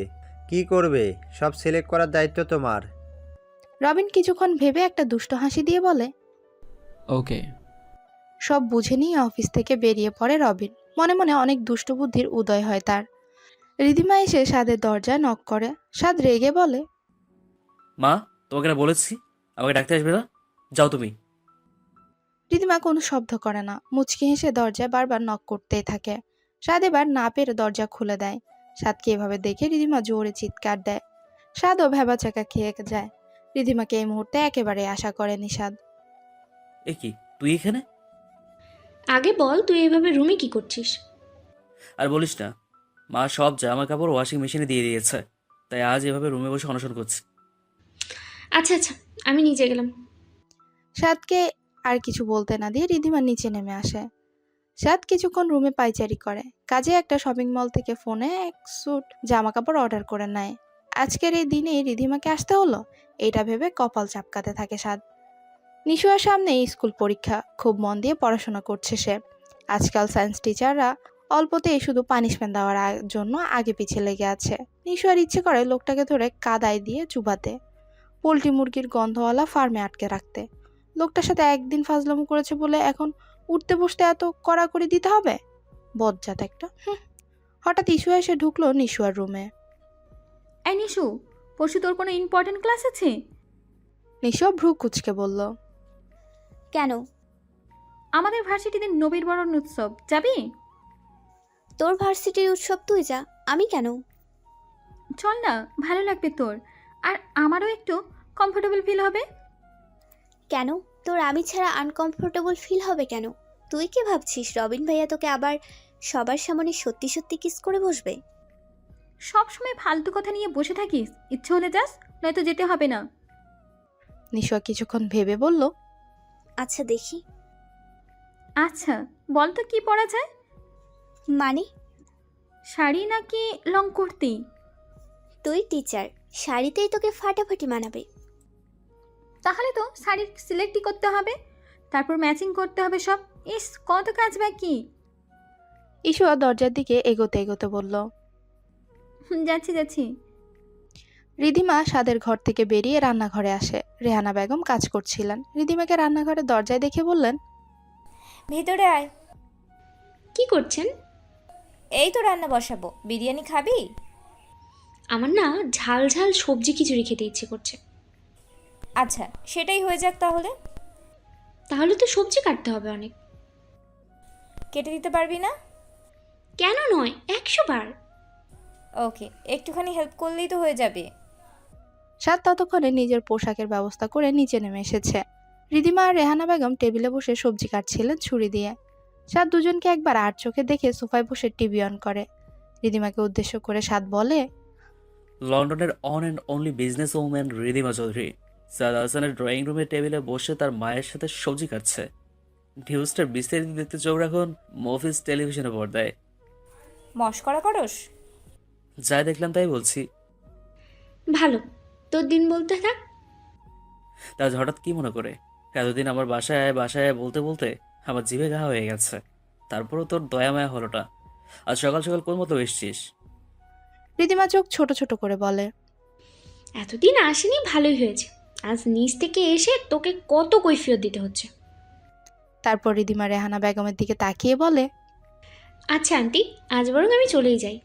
কি করবে, সব সিলেক্ট করার দায়িত্ব তোমার। রবিন কিছুক্ষণ ভেবে একটা দুষ্ট হাসি দিয়ে বলে, ওকে। সব বুঝে নিয়ে অফিস থেকে বেরিয়ে পড়ে রবিন। মনে মনে অনেক দুষ্ট বুদ্ধির উদয় হয় তার। রিধিমা এসে সাদের দরজায় নক করে। সাদ রেগে বলে, মা, তোমাকে না বলেছি আমাকে ডাকতে আসবে না, যাও তুমি। রিধিমা কোনো শব্দ করে না, মুচকি হেসে দরজায় বারবার নক করতেই থাকে। সাদ এবার না পেরে দরজা খুলে দেয়। সাদকে এভাবে দেখে রিধিমা জোরে চিৎকার দেয়। সাদও ভেবাচাকা খেয়ে যায়। রিধিমাকে এই মুহূর্তে একেবারে আশা করেনি সাদ। এ কি, তুই এখানে? আগে বল, তুই এভাবে রুমে কি করছিস? আর বলিস না, মা সব জামা কাপড় ওয়াশিং মেশিনে দিয়ে দিয়েছে, তাই আজ এভাবে রুমে বসে অনশন করছি। আচ্ছা আচ্ছা, আমি নিচে গেলাম। সাদকে আর কিছু বলতে না দিয়ে রিধিমা নিচে নেমে আসে। সাদ কিছুক্ষণ রুমে পাইচারি করে। কাজে একটা শপিং মল থেকে ফোনে এক স্যুট জামা কাপড় অর্ডার করে নেয়। আজকের এই দিনেই রিধিমাকে আসতে হলো, এইটা ভেবে কপাল চাপকাতে থাকে সাদ। নিশুয়ার সামনে স্কুল পরীক্ষা, খুব মন দিয়ে পড়াশোনা করছে সে। আজকাল সায়েন্স টিচাররা অল্পতেই শুধু পানিশমেন্ট দেওয়ার জন্য আগে পিছিয়ে লেগে আছে। নিশুয়ার ইচ্ছে করে লোকটাকে ধরে কাদায় দিয়ে চুবাতে, পোলট্রি মুরগির গন্ধওয়ালা ফার্মে আটকে রাখতে। লোকটার সাথে একদিন ফাজলামো করেছে বলে এখন উঠতে বসতে এত কড়াকড়ি দিতে হবে? বজ্জাত একটা। হঠাৎ ইস্যু এসে ঢুকলো নিশুয়ার রুমে। এই নিশু, পরশু তোর কোনো ইম্পর্টেন্ট ক্লাস আছে? নিশুয়া ভ্রু কুচকে বলল, কেন? আমাদের ভার্সিটিতে নবীনবরণ উৎসব, যাবি? তোর ভার্সিটির উৎসব তুই যা, আমি কেন? চল না, ভালো লাগবে তোর, আর আমারও একটু কমফোর্টেবল ফিল হবে। কেন তোর আমি ছাড়া আনকমফোর্টেবল ফিল হবে কেন? তুই কি ভাবছিস রবিন ভাইয়া তোকে আবার সবার সামনে সত্যি সত্যি কিস করে বসবে? সব সময় ফালতু কথা নিয়ে বসে থাকিস, ইচ্ছে হলে যাস, নয়তো যেতে হবে না। নিশুয়া কিছুক্ষণ ভেবে বলল, আচ্ছা দেখি। আচ্ছা বল তো, কি পরা যায়? মানে? শাড়ি নাকি লং কুর্তি? তুই টিচার, শাড়িতেই তোকে ফাটাফাটি মানাবে। তাহলে তো শাড়ির সিলেক্টই করতে হবে, তারপর ম্যাচিং করতে হবে সব। ইস, কত কাজ বাকি। ইশুয়া দরজার দিকে এগোতে এগোতে বলল, যাচ্ছি যাচ্ছি। রিধিমা সাদের ঘর থেকে বেরিয়ে রান্নাঘরে আসে। রেহানা বেগম কাজ করছিলেন। রিধিমাকে রান্নাঘরে দরজায় দেখে বললেন, ভিতরে আয়। কি করছেন? এই তো রান্না বসাবো, বিরিয়ানি খাবি? আমার না ঝাল ঝাল সবজি খিচুড়ি খেতে ইচ্ছে করছে। আচ্ছা, সেটাই হয়ে যাক তাহলে। তাহলে তো সবজি কাটতে হবে অনেক। কেটে দিতে পারবি না? কেন নয়, 100 বার। ওকে, একটুখানি হেল্প করলেই তো হয়ে যাবে। সাদ ততক্ষণে নিজের পোশাকের ব্যবস্থা করে নিচে নেমে এসেছে। রিধিমা আর রেহানা বেগম টেবিলে বসে সবজি কাটছিলেন ছুরি দিয়ে। সাদ দুজনকে একবার আর চোখে দেখে সোফায় বসে টিভি অন করে। রিধিমাকে উদ্দেশ্য করে সাদ বলে, লন্ডনের one and only business woman Ridhima Chowdhury Saad হাসানের ড্রয়িং রুমের টেবিলে বসে তার মায়ের সাথে সবজি কাটছে। নিউজটার বিস্তারিত দেখতে চোখ রাখুন মুভিজ টেলিভিশনে পর্দায়। মস্করা করস? যাই দেখলাম তাই বলছি। ভালো, তোর দিন বলতে থাক। তা হঠাৎ কি মনে করে? এতদিন আমার বাসায় বাসায় বলতে বলতে আমার জিভে ঘা হয়ে গেছে, তারপরও তোর দয়া মায়া হলোটা। আজ সকাল সকাল কোন মতো এসছিস? রিধিমা চোখ ছোট ছোট করে বলে, এতদিন আসেনি, ভালোই হয়েছে। আজ নিচ থেকে এসে তোকে কত কৈফিয়ত দিতে হচ্ছে। তারপর রিধিমা রেহানা বেগমের দিকে তাকিয়ে বলে, আচ্ছা আন্টি, আজ বরং আমি চলেই যাই।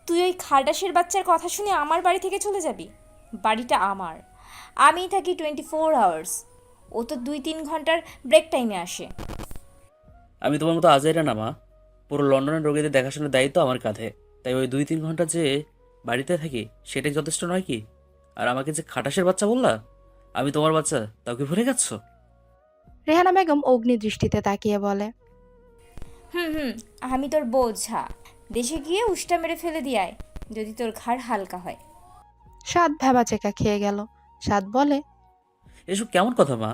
তুই ওই খাটাসের বাচ্চার কথা শুনে আমার বাড়ি থেকে চলে যাবি? বাড়িটা আমার, আমিই থাকি 24 আওয়ার্স। ও তো 2-3 ঘন্টার ব্রেক টাইমে আসে। আমি তোমার মতো আজাইরা না মা, পুরো লন্ডনের রোগীদের দেখাশোনার দায়িত্ব আমার কাঁধে। তাই ওই 2-3 ঘন্টা যে বাড়িতে থাকি সেটাই যথেষ্ট নয় কি? আর আমাকে যে খাটাসের বাচ্চা বললা, আমি তোমার বাচ্চা, তাও কি ভুলে গেছ? রেহানা বেগম অগ্নি দৃষ্টিতে তাকিয়ে বলে, আমি তোর বোঝা, দেশে গিয়ে উষ্টা মেরে ফেলে দিয়ায় যদি তোর ঘাড় হালকা হয়। সাদ ভেবাচেকা খেয়ে গেল। সাদ বলে, এসব কেমন কথা মা?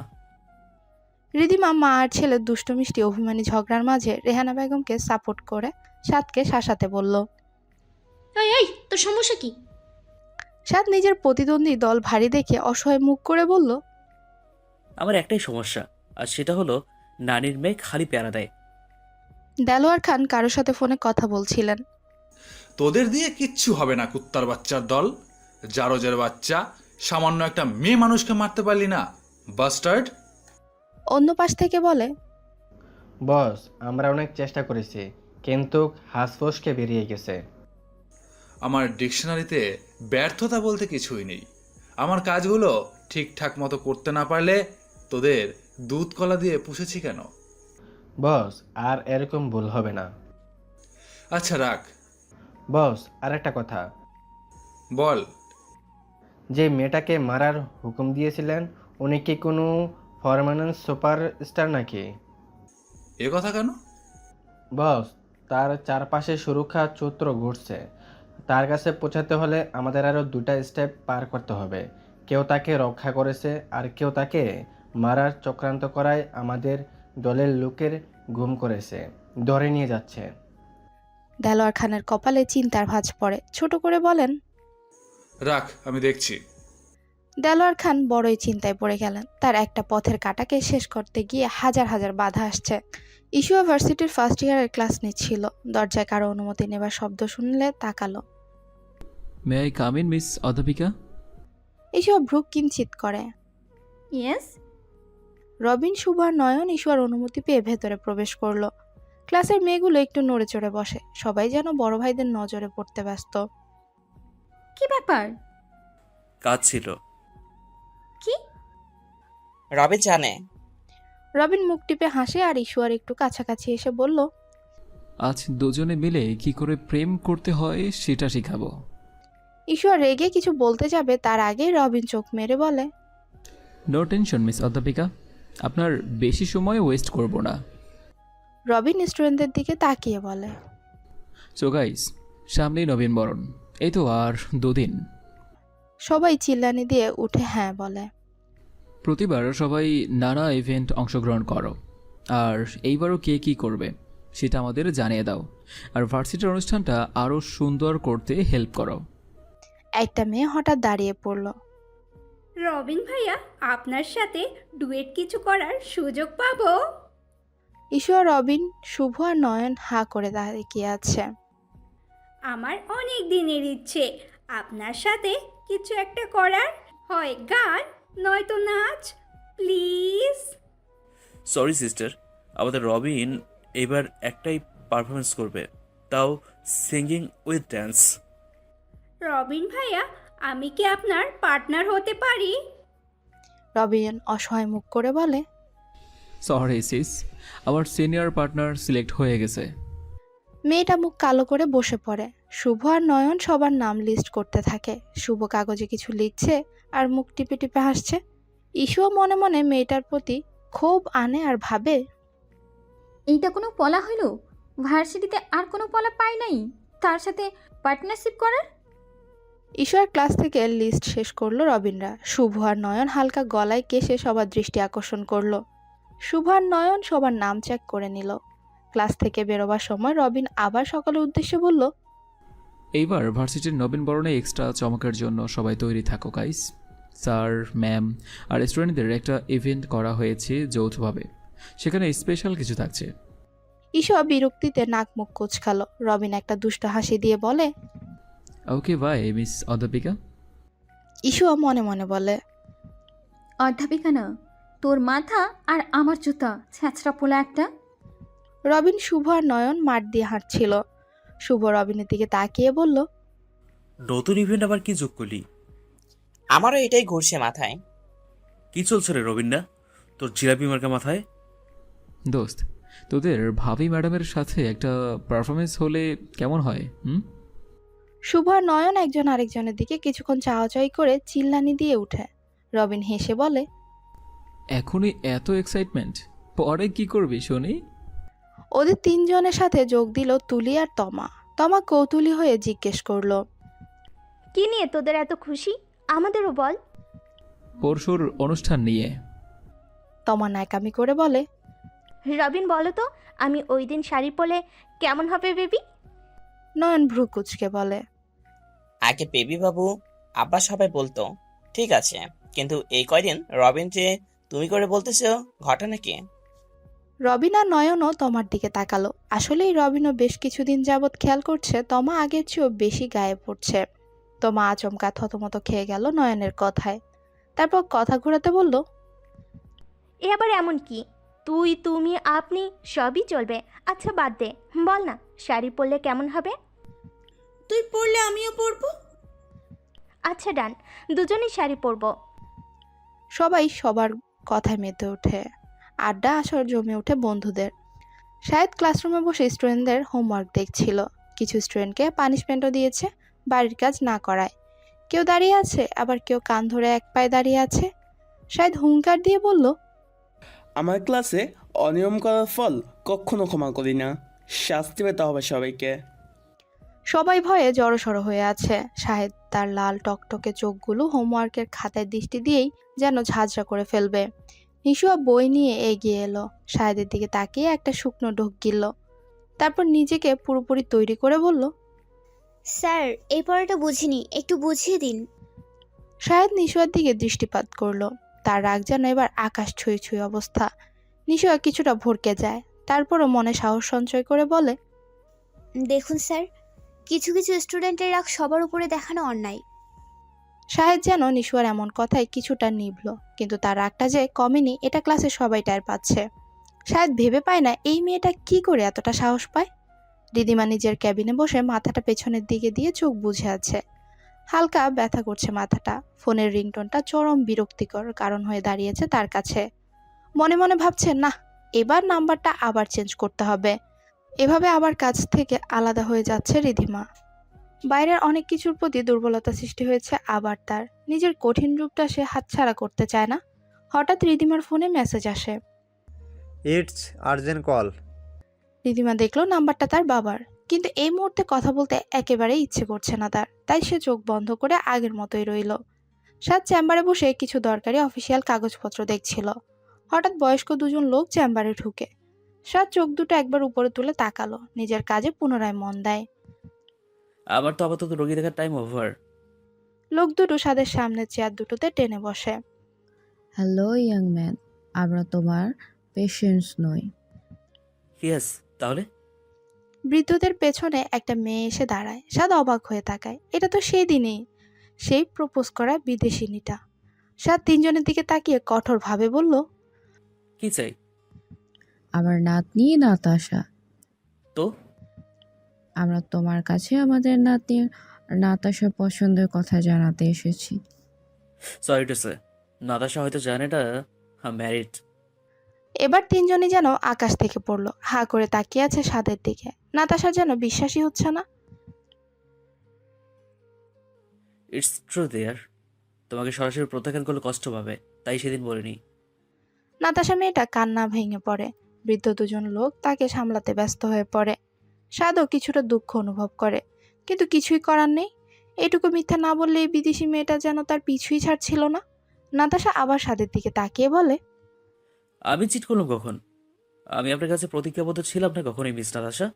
রিধিমা মা আর ছেলের দুষ্ট মিষ্টি অভিমানী ঝগড়ার মাঝে রেহানা বেগমকে সাপোর্ট করে সাদকে শাসাতে বলল। এই তোর সমস্যা কি? সাদ নিজের প্রতিদ্বন্দ্বী দল ভারী দেখে অসহায় মুখ করে বলল, আমার একটাই সমস্যা, আর সেটা হলো নানির মেয়ে খালি প্যারা দেয়। দেলোয়ার খান কারোর সাথে ফোনে কথা বলছিলেন। তোদের দিয়ে কিচ্ছু হবে না কুত্তার বাচ্চার দল, জারজের বাচ্চা। সামান্য একটা মেয়ে মানুষকে মারতে পারলি না, বাস্টার্ড। অন্য পাশ থেকে বলে, বস, আমরা অনেক চেষ্টা করেছি, কিন্তু হাঁসফোসকে বেরিয়ে গেছে। আমার ডিকশনারিতে ব্যর্থতা বলতে কিছুই নেই। আমার কাজগুলো ঠিকঠাক মতো করতে না পারলে তোদের দুধ কলা দিয়ে পুষেছি কেন? বস, আর এরকম ভুল হবে না। আচ্ছা রাখ। বস, আর একটা কথা। বল। যে মেয়েটাকে মারার হুকুম দিয়েছিলেন, উনি কি কোনো পার্মানেন্ট সুপারস্টার নাকি? এ কথা কেন? বস, তার চারপাশে সুরক্ষা চক্র ঘুরছে। তার কাছে পৌঁছাতে হলে আমাদের আরও 2টা স্টেপ পার করতে হবে। কেউ তাকে রক্ষা করেছে, আর কেউ তাকে মারার চক্রান্ত করায় আমাদের দলের লোকের গুম করেছে, ধরে নিয়ে যাচ্ছে। দেলোয়ার খানের কপালে চিন্তার ভাঁজ পড়ে। ছোট করে বলেন, রাখ, আমি দেখছি। দেলোয়ার খান বড়ই চিন্তায় পড়ে গেলেন। তার একটা পথের কাটাকে শেষ করতে গিয়ে হাজার হাজার বাধা আসছে। ইস্যুয়া ভার্সিটির ফার্স্ট ইয়ারের ক্লাস নিচ্ছিল। দরজায় কারো অনুমতি নেবার শব্দ শুনলে তাকালো। May I come in miss অধ্যাপিকা? ইস্যুয়া ভ্রু কিঞ্চিত করে। ইয়েস। রবিন, শুভ আর নয়ন ইস্যুয়ার অনুমতি পেয়ে ভেতরে প্রবেশ করলো। ক্লাসের মেয়েগুলো একটু নড়ে চড়ে বসে। সবাই যেন বড় ভাইদের নজরে পড়তে ব্যস্ত। কি ব্যাপার? কাজ ছিল। কি? রবিন জানে। রবিন মুখ টিপে হাসে আর ইস্যুয়ার একটু কাছাকাছি এসে বলল, আজ দুজনে মিলে কি করে প্রেম করতে হয় সেটা শেখাবো। ইস্যুয়ার রেগে কিছু বলতে যাবে তার আগে রবিন চোখ মেরে বলে, নো টেনশন মিস অধ্যাপিকা, আপনার বেশি সময় ওয়েস্ট করব না। রবিন স্টুডেন্টদের দিকে তাকিয়ে বলে, সো গাইস, সামনেই নবীন বরণ, এই তো আর 2 দিন। সবাই চিল্লানি দিয়ে উঠে হ্যাঁ বলে। প্রতিবার সবাই নানা ইভেন্ট অংশগ্রহণ করো, আর এইবারও কে কী করবে সেটা আমাদের জানিয়ে দাও, আর ভার্সিটির অনুষ্ঠানটা আরও সুন্দর করতে হেল্প করো। একটা মেয়ে হঠাৎ দাঁড়িয়ে পড়ল। রবিন ভাইয়া, আপনার সাথে ডুয়েট কিছু করার সুযোগ পাবো? ইস্যুয়া, রবিন, শুভ আর নয়ন হাঁ করে দাঁড়িয়ে আছে। আমার অনেক দিনের ইচ্ছে আপনার সাথে কিছু একটা করার, হয় গান নয়তো নাচ, প্লিজ। সরি সিস্টার, আমাদের রবিন এবার একটাই পারফরমেন্স করবে, তাও সিঙ্গিং উইথ ড্যান্স। রবিন ভাইয়া, আমি কি আপনার পার্টনার হতে পারি? রবিন অসহায় মুখ করে বলে, সরি সিস, আমার সিনিয়র পার্টনার সিলেক্ট হয়ে গেছে। মেয়েটা মুখ কালো করে বসে পড়ে। শুভ আর নয়ন সবার নাম লিস্ট করতে থাকে। শুভ কাগজে কিছু লিখছে আর মুখ টিপে টিপে হাসছে। ইস্যুও মনে মনে মেয়েটার প্রতি ক্ষোভ আনে আর ভাবে, এইটা কোনো পলা হইল? ভার্সিটিতে আর কোনো পলা পাই নাই তার সাথে পার্টনারশিপ করার। ইস্যুয়ার ক্লাস থেকে লিস্ট শেষ করলো রবিনরা। শুভ আর নয়ন হালকা গলায় কেশে সবার দৃষ্টি আকর্ষণ করলো। শুভ আর নয়ন সবার নাম চেক করে নিল। ক্লাস থেকে বেরোবার সময় রবিন আবার সকলের উদ্দেশ্যে বলল, এইবার ভার্সিটির নবীন বরণে এক্সট্রা চমকের জন্য সবাই তৈরি থাকো গাইস। স্যার, ম্যাম আর স্টুডেন্টদের একটা ইভেন্ট করা হয়েছে যৌথভাবে, সেখানে স্পেশাল কিছু থাকছে। ইস্যুয়া বিরক্তিতে নাক মুখ কোঁচকালো। রবিন একটা দুষ্ট হাসি দিয়ে বলে, ওকে বাই মিস অধ্যাপিকা। ইস্যুয়া মনে মনে বলে, অধ্যাপিকা না, তোর মাথা আর আমার জুতা, ছ্যাঁচড়া পোলা একটা। রবিন, শুভ আর নয়ন মাঠ দিয়ে হাঁটছিল। শুভ রবিনের দিকে তাকিয়ে বলল, নতুন ইভেন্ট আবার কি যোগ করলি? আমারও এটাই ঘুরছে মাথায়। কি চলছে রে রবিন না, তোর জিলাপি মার্কা মাথায়? দোস্ত, তোদের ভাবি ম্যাডামের সাথে একটা পারফরমেন্স হলে কেমন হয়? শুভ আর নয়ন একজন আরেকজনের দিকে কিছুক্ষণ চাওয়াচাই করে চিল্লানি দিয়ে উঠে। রবিন হেসে বলে, এখনই এত এক্সাইটমেন্ট, পরে কি করবি শুনি? ওদের 3 জনের সাথে যোগ দিল তুলি আর তমা। তমা কৌতূহলী হয়ে জিজ্ঞেস করলো, কি নিয়ে তোদের এত খুশি? আমাদেরও বল। পরশুর অনুষ্ঠান নিয়ে। তমা নাকামি করে বলে, রবিন বলো তো, আমি ওই দিন শাড়ি পরলে কেমন হবে বেবি? নয়ন ভ্রু কুচকে বলে, আগে বেবি বাবু আব্বা সবাই বলতো ঠিক আছে, কিন্তু এই কয়দিন রবিন যে তুমি করে বলতেছো, ঘটনা কি? রবিন আর নয়নও তোমার দিকে তাকালো। আসলেই রবিনও বেশ কিছুদিন যাবৎ খেয়াল করছে তমা আগের চেয়েও বেশি গায়ে পড়ছে। তোমা আচমকা থতমত খেয়ে গেল নয়নের কথায়। তারপর কথা ঘোরাতে বলল, এ আবার এমন কি? তুই, তুমি, আপনি সবই চলবে। আচ্ছা বাদ দে, বল না শাড়ি পরলে কেমন হবে? তুই পরলে আমিও পরবো। আচ্ছা ডান, দুজনেই শাড়ি পরবো। সবাই সবার কথায় মেতে ওঠে। আড্ডা আসর জমে ওঠে বন্ধুদের। শায়দ ক্লাসরুমে বসে স্টুডেন্টদের হোমওয়ার্ক দেখছিল। কিছু স্টুডেন্টকে পানিশমেন্টও দিয়েছে বাড়ির কাজ না করায়। কেউ দাঁড়িয়ে আছে, আবার কেউ কান ধরে এক পায়ে দাঁড়িয়ে আছে। শায়দ হুঙ্কার দিয়ে বলল, আমার ক্লাসে অনিয়ম করার ফল কখনো ক্ষমা করি না, শাস্তি পেতে হবে সবাইকে। সবাই ভয়ে জড়সড় হয়ে আছে। শাহেদ তার লাল টকটকে চোখগুলো হোমওয়ার্কের খাতায় দৃষ্টি দিয়েই যেন ঝাঁঝরা করে ফেলবে। নিশুয়া বই নিয়ে এগিয়ে এলো, শাহেদের দিকে তাকিয়ে একটা শুকনো ঢোক গিলল। তারপর নিজেকে পুরোপুরি তৈরি করে বলল, স্যার এই পড়াটা বুঝিনি, একটু বুঝিয়ে দিন। শাহেদ নিশুয়ার দিকে দৃষ্টিপাত করলো। তার রাগ যেন এবার আকাশ ছুঁই ছুঁই অবস্থা। নিশুয়া কিছুটা ভরকে যায়, তারপরও মনে সাহস সঞ্চয় করে বলে, দেখুন স্যার, কিছু কিছু স্টুডেন্টের রাগ সবার উপরে দেখানো অন্যায়। শাহেদ যেন নিশুয়ার এমন কথায় কিছুটা নিভল, কিন্তু তার রাগটা যে কমেনি এটা ক্লাসে সবাই টের পাচ্ছে। শাহেদ ভেবে পায় না এই মেয়েটা কি করে এতটা সাহস পায়। রিদিমা নিজের ক্যাবিনে বসে মাথাটা পেছনের দিকে দিয়ে চোখ বুজে আছে। হালকা ব্যথা করছে মাথাটা। ফোনের রিংটোনটা চরম বিরক্তিকর কারণ হয়ে দাঁড়িয়েছে তার কাছে। মনে মনে ভাবছে, না, এবার নাম্বারটা আবার চেঞ্জ করতে হবে। এভাবে আবার কাজ থেকে আলাদা হয়ে যাচ্ছে রিদিমা। বাইরের অনেক কিছুর প্রতি দুর্বলতা সৃষ্টি হয়েছে আবার তার। নিজের কঠিন রূপটা সে হাতছাড়া করতে চায় না। হঠাৎ রিদিমার ফোনে মেসেজ আসে। It's urgent call. রিদিমা দেখলো নাম্বারটা তার বাবার, কিন্তু এই মুহূর্তে কথা বলতে একেবারেই ইচ্ছে করছে না তার। তাই সে চোখ বন্ধ করে আগের মতোই রইল। সাত চেম্বারে বসে কিছু দরকারি অফিসিয়াল কাগজপত্র দেখছিল। হঠাৎ বয়স্ক দুজন লোক চেম্বারে ঢুকে। সাত চোখ দুটো একবার উপরে তুলে তাকালো, নিজের কাজে পুনরায় মন দেয়। আমার তো আপাতত রোগী দেখার টাইম ওভার। লোক দুটো সাদের সামনের চেয়ার দুটোতে টেনে বসে। হ্যালো ইয়াং ম্যান, আমরা তোমার পেশেন্টস নই। ইয়েস, তাহলে? বৃদ্ধদের পেছনে একটা মেয়ে এসে দাঁড়ায়। সাদ অবাক হয়ে তাকায়। এটা তো সেই দিনেই সেই প্রপোজ করা বিদেশিনীটা। সাদ তিনজনের দিকে তাকিয়ে কঠোরভাবে বলল, কি চাই? আমার নাতনি নাতাশা। তো আমরা তোমার কাছে আমাদের নাতনির নাতাশা পছন্দের কথা জানাতে এসেছি। সরি টু সে, নাতাশা হয়তো জানে না ম্যারিড। এবার তিনজনই যেন আকাশ থেকে পড়লো। হা করে তাকিয়ে আছে সাদের দিকে। নাতাশা যেন বিশ্বাসই হচ্ছে না। ইটস ট্রু দেয়ার। তোমাকে সরাসরি প্রত্যাখ্যান করলে কষ্ট পাবে, তাই সেদিন বলিনি। নাতাশা মেয়েটা কান্না ভেঙে পড়ে। বৃদ্ধ দুজন লোক তাকে সামলাতে ব্যস্ত হয়ে পড়ে। সাদও কিছুটা দুঃখ অনুভব করে, কিন্তু কিছুই করার নেই। এটুকু মিথ্যা না বললে এই বিদেশি মেয়েটা যেন তার পিছুই ছাড়ছিল না। নাতাশা আবার সাদের দিকে তাকিয়ে বলে, আমি চিট করলাম কখন? আমি আপনার কাছে প্রতিজ্ঞাবদ্ধ ছিলাম না কখনোই, মিস নাতাশা।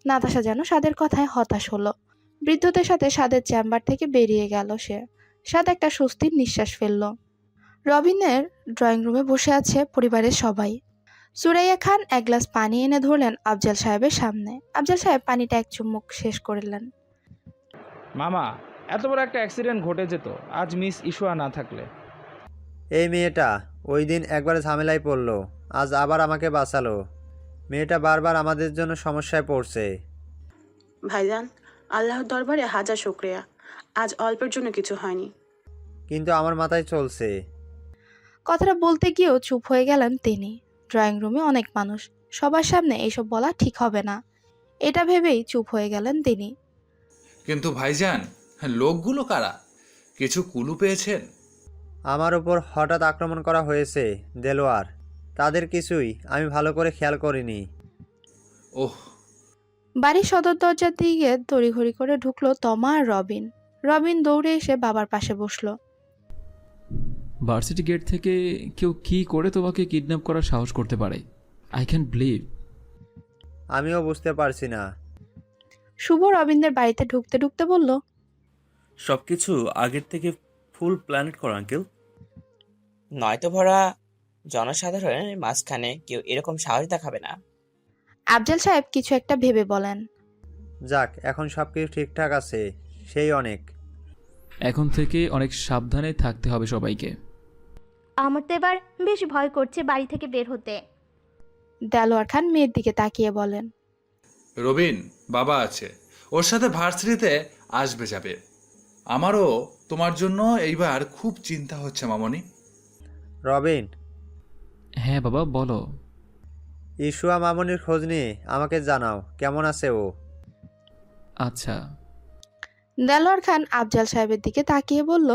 নাতাশা যেন সাদের কথায় হতাশ হলো। বৃদ্ধদের সাথে সাদের চেম্বার থেকে বেরিয়ে গেল সে। সাদ একটা স্বস্তির নিঃশ্বাস ফেলল। রবিনের ড্রয়িং রুমে বসে আছে পরিবারের সবাই। সুরাইয়া খান এক গ্লাস পানি এনে ধরলেন আফজাল সাহেবের সামনে। আফজাল সাহেব পানিটা এক চুমুক শেষ করলেন। মামা, এত বড় একটা অ্যাক্সিডেন্ট ঘটে যেত আজ মিস ইশুয়া না থাকলে। এই মেয়েটা ওই দিন একবারে ঝামেলায় পড়লো, আজ আবার আমাকে বাঁচালো। মেয়েটা বারবার আমাদের জন্য সমস্যায় পড়ছে। ভাইজান, আল্লাহর দরবারে হাজার শুকরিয়া, আজ অল্পের জন্য কিছু হয়নি। কিন্তু আমার মাথায় চলছে। কথাটা বলতে গিয়েও চুপ হয়ে গেলেন তিনি। ড্রয়িং রুমে অনেক মানুষ, সবার সামনে এইসব বলা ঠিক হবে না, এটা ভেবেই চুপ হয়ে গেলেন তিনি। কিন্তু ভাইজান, লোকগুলো কারা? কিছু কুলু পেয়েছেন? আমার উপর হঠাৎ আক্রমণ করা হয়েছে দেলোয়ার, তাদের কিছুই আমি ভালো করে খেয়াল করিনি। ওহ। বাড়ির সদর দরজার দিকে তড়িঘড়ি করে ঢুকলো তমা আর রবিন। রবিন দৌড়ে এসে বাবার পাশে বসলো। ভার্সিটি গেট থেকে কেউ কি করে তোমাকে কিডন্যাপ করার সাহস করতে পারে? I can believe. আমিও বুঝতে পারছি না। শুভ রবিনদের বাড়িতে ঢুকতে ঢুকতে বলল, সবকিছু আগের থেকে ফুল প্ল্যানেট করা আঙ্কেল। নয়তো ভরা জনসাধারণের মাঝখানে কেউ এরকম সাহস দেখাবে না। আফজাল সাহেব কিছু একটা ভেবে বলেন, যাক, এখন সব কিছু ঠিকঠাক আছে, সেই অনেক। এখন থেকে অনেক সাবধানে থাকতে হবে সবাইকে। আমার তো এবার বেশ ভয় করছে বাড়ি থেকে বের হতে। দেলোয়ার খান মেয়ের দিকে তাকিয়ে বলেন, রবিন বাবা আছে, ওর সাথে ভার্সিটিতে আসবে যাবে। আমারও তোমার জন্য এইবার খুব চিন্তা হচ্ছে মামনি। রবিন, হ্যাঁ বাবা বলো। ইশুয়া মামনির খোঁজ নিয়ে আমাকে জানাও, কেমন আছে ও। আচ্ছা। দেলোয়ার খান আফজাল সাহেবের দিকে তাকিয়ে বলল,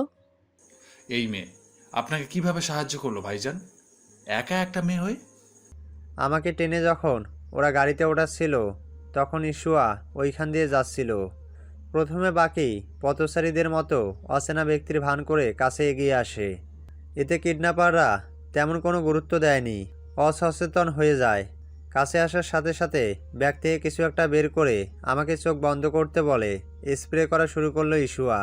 এই মেয়ে আপনাকে কিভাবে সাহায্য করলো ভাইজান, একা একটা মেয়ে হয়ে? আমাকে টেনে যখন ওরা গাড়িতে ওঠাচ্ছিল তখন ইশুয়া ওইখান দিয়ে যাচ্ছিল। প্রথমে বাকি পথচারীদের মতো অচেনা ব্যক্তির ভান করে কাছে এগিয়ে আসে। এতে কিডন্যাপাররা তেমন কোনো গুরুত্ব দেয়নি, অসচেতন হয়ে যায়। কাছে আসার সাথে সাথে ব্যাগ থেকে কিছু একটা বের করে আমাকে চোখ বন্ধ করতে বলে। স্প্রে করা শুরু করলো ইশুয়া।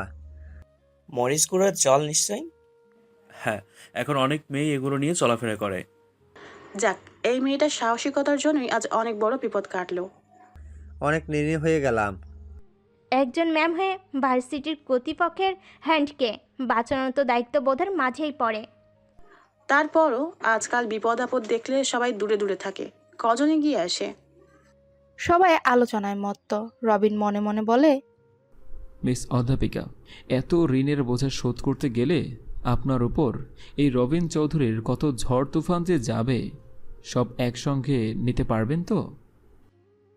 মরিচ গুঁড়োর জল নিশ্চয়ই। হ্যাঁ, এখন অনেক মেয়ে এগুলো নিয়ে চলাফেরা করে। যাক, এই মেয়েটার সাহসিকতার জন্যই আজ অনেক বড় বিপদ কাটলো। অনেক নির্ণয় হয়ে গেলাম। একজন ম্যাম হয়ে ভার্সিটির কর্তৃপক্ষের হ্যান্ডকে বাঁচানো তো দায়িত্ববোধের মাঝেই পড়ে। তারপরও আজকাল বিপদ আপদ দেখলে সবাই দূরে দূরে থাকে, কজনে গিয়ে আসে। সবাই আলোচনায় মত্ত। রবিন মনে মনে বলে, মিস অধ্যাপিকা, এত ঋণের বোঝা শোধ করতে গেলে আপনার উপর এই রবিন চৌধুরীর কত ঝড় তুফান যে যাবে, সব একসঙ্গে নিতে পারবেন তো?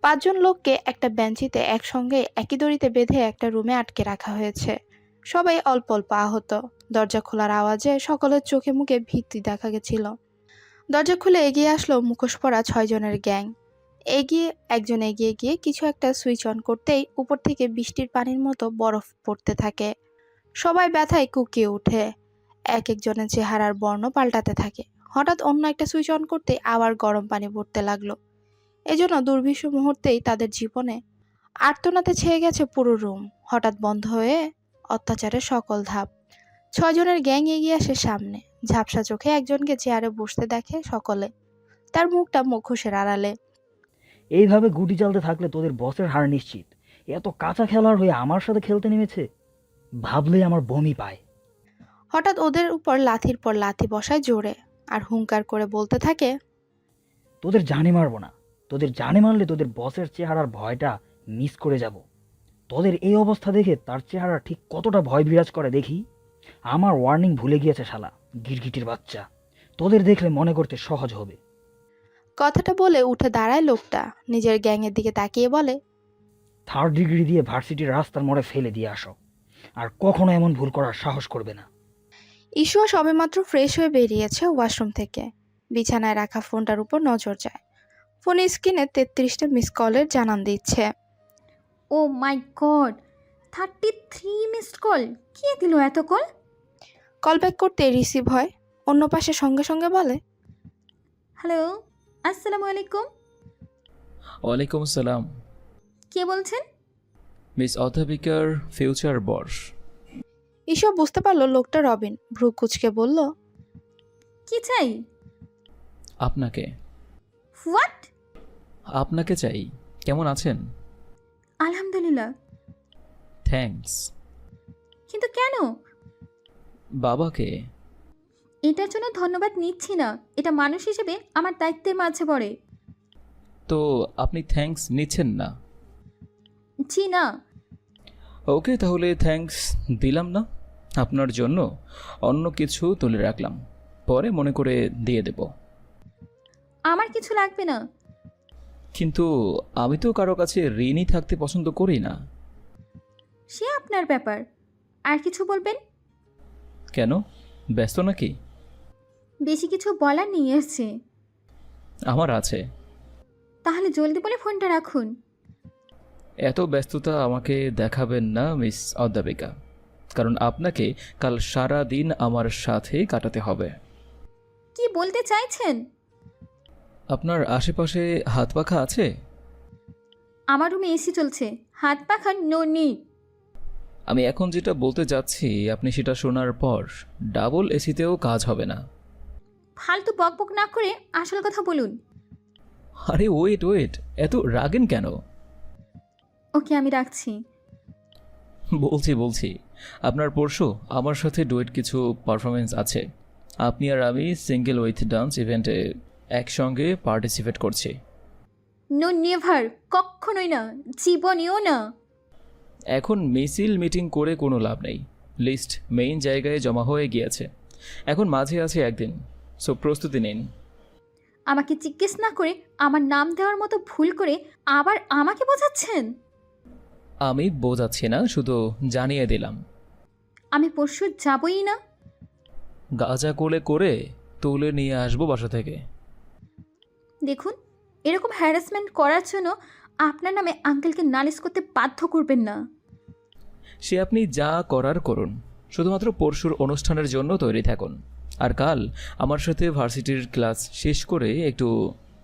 5 জন লোককে একটা বেঞ্চিতে একসঙ্গে একই দড়িতে বেঁধে একটা রুমে আটকে রাখা হয়েছে। সবাই অল্প অল্প আহত। দরজা খোলার আওয়াজে সকলের চোখে মুখে ভীতি দেখা গেছিল। দরজা খুলে এগিয়ে আসলো মুখোশ পরা 6 জনের গ্যাং। একজন এগিয়ে গিয়ে কিছু একটা সুইচ অন করতেই উপর থেকে বৃষ্টির পানির মতো বরফ পড়তে থাকে। সবাই ব্যথায় কুকিয়ে ওঠে। একজনের চেহারার বর্ণ পাল্টাতে থাকে। হঠাৎ অন্য একটা সুইচ অন করতেই আবার গরম পানি পড়তে লাগলো। এজন্য দুর্বিষ মুহূর্তেই তাদের জীবনে আর্তনাতে ছেয়ে গেছে পুরো রুম। হঠাৎ বন্ধ হয়ে অত্যাচারের সকল ধাপ। 6 জনের গ্যাং এগিয়ে আসে সামনে। ঝাপসা চোখে একজনকে চেয়ারে বসতে দেখে সকলে। তার মুখটা মুখোশের আড়ালে। এইভাবে গুটি চালতে থাকলে তোদের বসের হার নিশ্চিত। এত কাঁচা খেলোয়াড় হয়ে আমার সাথে খেলতে নেমেছে, ভাবলেই আমার বমি পায়। হঠাৎ ওদের উপর লাথির পর লাথি বসায় জোরে, আর হুঙ্কার করে বলতে থাকে, তোদের জানে মারবো না, তোদের জানে মারলে তোদের বসের চেহারার ভয়টা মিস করে যাব। তোদের এই অবস্থা দেখে তার চেহারা ঠিক কতটা ভয় বিরাজ করে দেখি। আমার ওয়ার্নিং ভুলে গিয়েছে শালা, গিরগিটির বাচ্চা। তোদের দেখলে মনে করতে সহজ হবে। কথাটা বলে উঠে দাঁড়ায় লোকটা। নিজের গ্যাংয়ের দিকে তাকিয়ে বলে, 3rd ডিগ্রি দিয়ে ভার্সিটির রাস্তার মোড়ে ফেলে দিয়ে আসো, আর কখনো এমন ভুল করার সাহস করবে না। ইশুয়া সবেমাত্র ফ্রেশ হয়ে বেরিয়েছে ওয়াশরুম থেকে। বিছানায় রাখা ফোনটার উপর নজর যায়। ফোনের স্ক্রিনে 33টা মিস কলের জানান দিচ্ছে। ও মাই গড, 33 মিসড কল! কে দিল এত কল? কল ব্যাক করতে রিসিভ হয়। অন্য পাশে সঙ্গে সঙ্গে বলে, হ্যালো, আসসালামু আলাইকুম। ওয়ালাইকুম আসসালাম। কে বলছেন? মিস অধ্যাপিকার ফিউচার বস। ইশুয়া বুঝতে পারলো লোকটা রবিন। ভ্রু কুচকে বলল, কি চাই? আপনাকে। হোয়াট? আপনাকে চাই। কেমন আছেন? আলহামদুলিল্লাহ। থ্যাঙ্কস। কিন্তু কেন? বাবাকে। এটার জন্য ধন্যবাদ নিচ্ছি না, এটা মানুষ হিসেবে আমার দায়িত্বের মাঝে পড়ে। তো আপনি থ্যাঙ্কস নিচ্ছেন না? জি না। ওকে, তাহলে থ্যাঙ্কস দিলাম না। আপনার জন্য অন্য কিছু তুলে রাখলাম, পরে মনে করে দিয়ে দেব। আমার কিছু লাগবে না। কিন্তু আমি তো কারো কাছে ঋণই থাকতে পছন্দ করি না। সে আপনার ব্যাপার। আর কিছু বলবেন? কেন, ব্যস্ত নাকি? বেশি কিছু বলার নেই এসছে। আমার আছে। তাহলে জলদি বলে ফোনটা রাখুন। এত ব্যস্ততা আমাকে দেখাবেন না মিস অধ্যাপিকা, কারণ আপনাকে কাল সারা দিন আমার সাথে কাটাতে হবে। কি বলতে চাইছেন? আপনার আশেপাশে হাত পাখা আছে? আমার রুমে এসি চলছে, হাত পাখা নো নিড। আমি এখন যেটা বলতে যাচ্ছি আপনি সেটা শোনার পর ডাবল এসিতেও কাজ হবে না। ফালতু বকবক না করে আসল কথা বলুন। আরে ওয়েট ওয়েট, এত রাগেন কেন? ওকে, আমি রাখছি। বলছি আপনার পরশু আমার সাথে ডুয়েট কিছু পারফরমেন্স আছে। আপনি আর আমি সিঙ্গেল উইথ ডান্স ইভেন্টে একসঙ্গে পার্টিসিপেট করছি। নো, নেভার, কখনোই না, জীবনেও না। এখন মিছিল মিটিং করে কোনো লাভ নেই। লিস্ট মেইন জায়গায় জমা হয়ে গিয়েছে, এখন মাঝে আছে একদিন, সো প্রস্তুতি নিন। আমাকে জিজ্ঞেস না করে আমার নাম দেওয়ার মতো ভুল করে আবার আমাকে বোঝাচ্ছেন? আমি বোঝাচ্ছি না, শুধু জানিয়ে দিলাম। আমি পরশু যাবই না। গাঁজা কোলে করে তুলে নিয়ে আসবো বাসা থেকে। দেখুন, এরকম হ্যারাসমেন্ট করার জন্য আপনার নামে আঙ্কেলকে নালিশ করতে বাধ্য করবেন না। সে আপনি যা করার করুন, শুধুমাত্র পরশুর অনুষ্ঠানের জন্য তৈরি থাকুন। আর কাল আমার সাথে ভার্সিটির ক্লাস শেষ করে একটু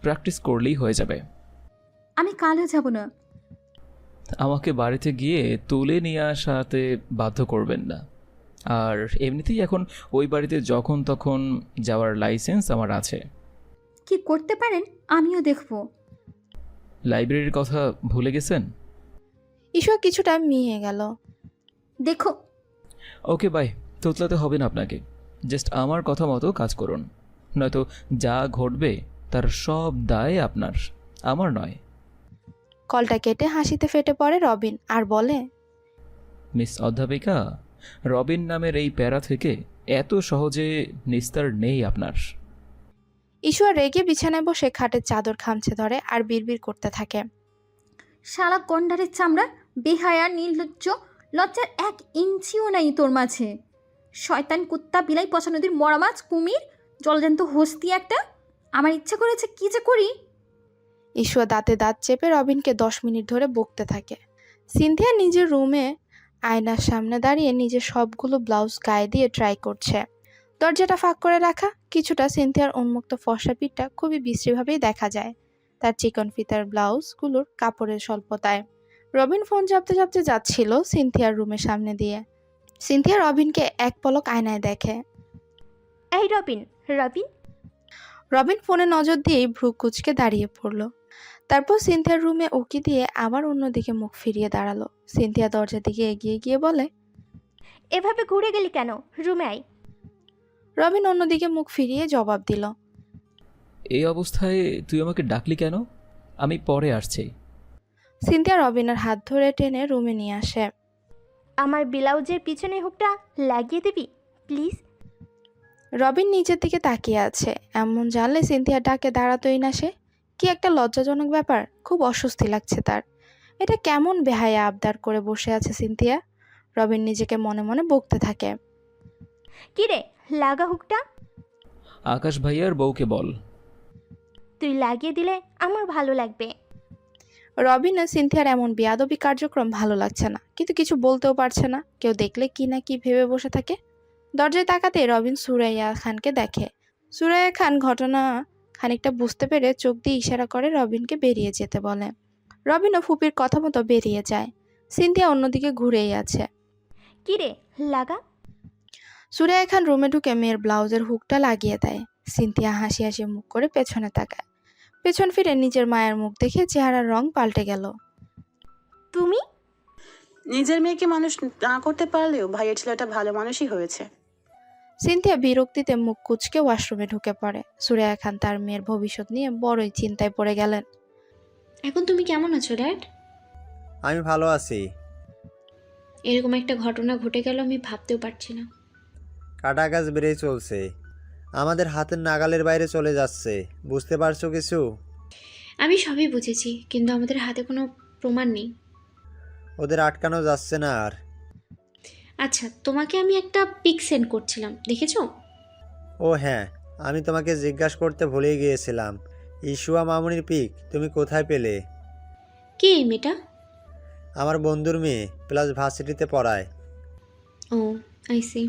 প্র্যাকটিস করলেই হয়ে যাবে। আমি কালও যাব না। আমাকে বাড়িতে গিয়ে তুলে নিয়ে আসাতে বাধ্য করবেন না। আর এমনিতেই এখন ওই বাড়িতে যখন তখন যাওয়ার লাইসেন্স আমার আছে। কি করতে পারেন আমিও দেখব। লাইব্রেরির কথা ভুলে গেছেন? ঈশা কিছুটা মিয়ে গেল। দেখো। ওকে বাই, তোতলাতে হবে না আপনাকে, জাস্ট আমার কথা মতো কাজ করুন, নয়তো যা ঘটবে তার সব দায় আপনার, আমার নয়। কলটা কেটে হাসিতে ফেটে পড়ে রবিন আর বলে, মিস অধ্যাপিকা, রবিন নামের এই প্যারা থেকে এত সহজে নিস্তার নেই আপনার। ঈশা রেগে বিছানায় বসে খাটের চাদর খামচে ধরে আর বিড়বিড় করতে থাকে। শালা গন্ডারের চামড়া, বেহায়া, নির্লজ্জ, লজ্জার 1 ইঞ্চিও নাই তোর মাঝে। শয়তান, কুত্তা, বিলাই, পচা নদীর মরা মাছ, কুমির, জলজান্ত হস্তি একটা। আমার ইচ্ছা করেছে কি যে করি। ঈশা দাঁতে দাঁত চেপে রবিনকে 10 মিনিট ধরে বকতে থাকে। সিনথিয়া নিজের রুমে আয়নার সামনে দাঁড়িয়ে নিজের সবগুলো ব্লাউজ গায়ে দিয়ে ট্রাই করছে। দরজাটা ফাঁক করে রাখা, কিছুটা সিনথিয়ার উন্মুক্ত ফর্সা পিঠটা খুবই বিশ্রীভাবেই দেখা যায় তার চিকন ফিতার ব্লাউজগুলোর কাপড়ের স্বল্পতায়। রবিন ফোন চাপতে চাপতে যাচ্ছিল সিনথিয়ার রুমের সামনে দিয়ে। সিনথিয়া রবিনকে এক পলক আয়নায় দেখে। এই রবিন। রবিন ফোনে নজর দিয়েই ভ্রু কুচকে দাঁড়িয়ে পড়ল। তারপর সিনথিয়ার রুমে উকি দিয়ে আবার অন্যদিকে মুখ ফিরিয়ে দাঁড়ালো। সিনথিয়া দরজার দিকে এগিয়ে গিয়ে বলে, এভাবে ঘুরে গেলি কেন? রুমে আয়। রবিন অন্যদিকে মুখ ফিরিয়ে জবাব দিল, এই অবস্থায় তুই আমাকে ডাকলি কেন? আমি পরে আসছি। সিনথিয়া রবিনের হাত ধরে টেনে রুমে নিয়ে আসে। আমার ব্লাউজের পিছনে হুকটা লাগিয়ে দিবি প্লিজ। রবিন নিচের দিকে তাকিয়ে আছে। এমন জানলে সিনথিয়া ডাকে দাঁড়াতোই না সে। কি একটা লজ্জাজনক ব্যাপার, খুব অস্বস্তি লাগছে তার। এটা কেমন বেহায়া আবদার করে বসে আছে সিনথিয়া। রবিন নিজেকে মনে মনে বকতে থাকে। কি রে, লাগা হুকটা। আকাশ ভাইয়ার বউকে বল। তুই লাগিয়ে দিলে আমার ভালো লাগবে। রবিনের সিনথিয়ার এমন বেয়াদবি কার্যক্রম ভালো লাগছে না, কিন্তু কিছু বলতেও পারছে না। কেউ দেখলে কি না কি ভেবে বসে থাকে। দরজায় তাকাতে রবিন সুরাইয়া খানকে দেখে। সুরাইয়া খান ঘটনা খানিকটা বুঝতে পেরে চোখ দিয়ে ইশারা করে রবিনকে বেরিয়ে যেতে বলে। রবিনও ফুপির কথা মতো বেরিয়ে যায়। সিনথিয়া অন্যদিকে ঘুরেই আছে। কি রে, লাগা। সুরাইয়া খান রুমে ঢুকে মেয়ের ব্লাউজের হুকটা লাগিয়ে দেয়। সিনথিয়া হাসি হাসি মুখ করে পেছনে তাকায়। পেছন ফিরে নিজের মায়ের মুখ দেখে চেহারার রং পাল্টে গেল। তুমি? নিজের মেয়েকে মানুষ না করতে পারলেও ভাইয়ের ছেলেটা ভালো মানুষই হয়েছে। সিনথিয়া বিরক্তিতে মুখ কুচকে ওয়াশরুমে ঢুকে পড়ে। সুরাইয়া খান তার মেয়ের ভবিষ্যৎ নিয়ে বড়ই চিন্তায় পড়ে গেলেন। এখন তুমি কেমন আছো ড্যাড? আমি ভালো আছি। এরকম একটা ঘটনা ঘটে গেল আমি ভাবতেও পারছি না। কাটা গাছ বেড়েই চলছে, আমাদের হাতের নাগালের বাইরে চলে যাচ্ছে। বুঝতে পারছো কিছু? আমি সবই বুঝেছি, কিন্তু আমাদের হাতে কোনো প্রমাণ নেই। ওদের আটকানো যাচ্ছে না আর। আচ্ছা, তোমাকে আমি একটা পিক সেন্ড করছিলাম, দেখেছো? ও হ্যাঁ, আমি তোমাকে জিজ্ঞাসা করতে ভুলেই গিয়েছিলাম। ইশুয়া মামুনির পিক তুমি কোথায় পেলে? কে এই মেয়েটা? আমার বন্ধুর মেয়ে, প্লাস ভার্সিটিতে পড়ায়। Oh, I see.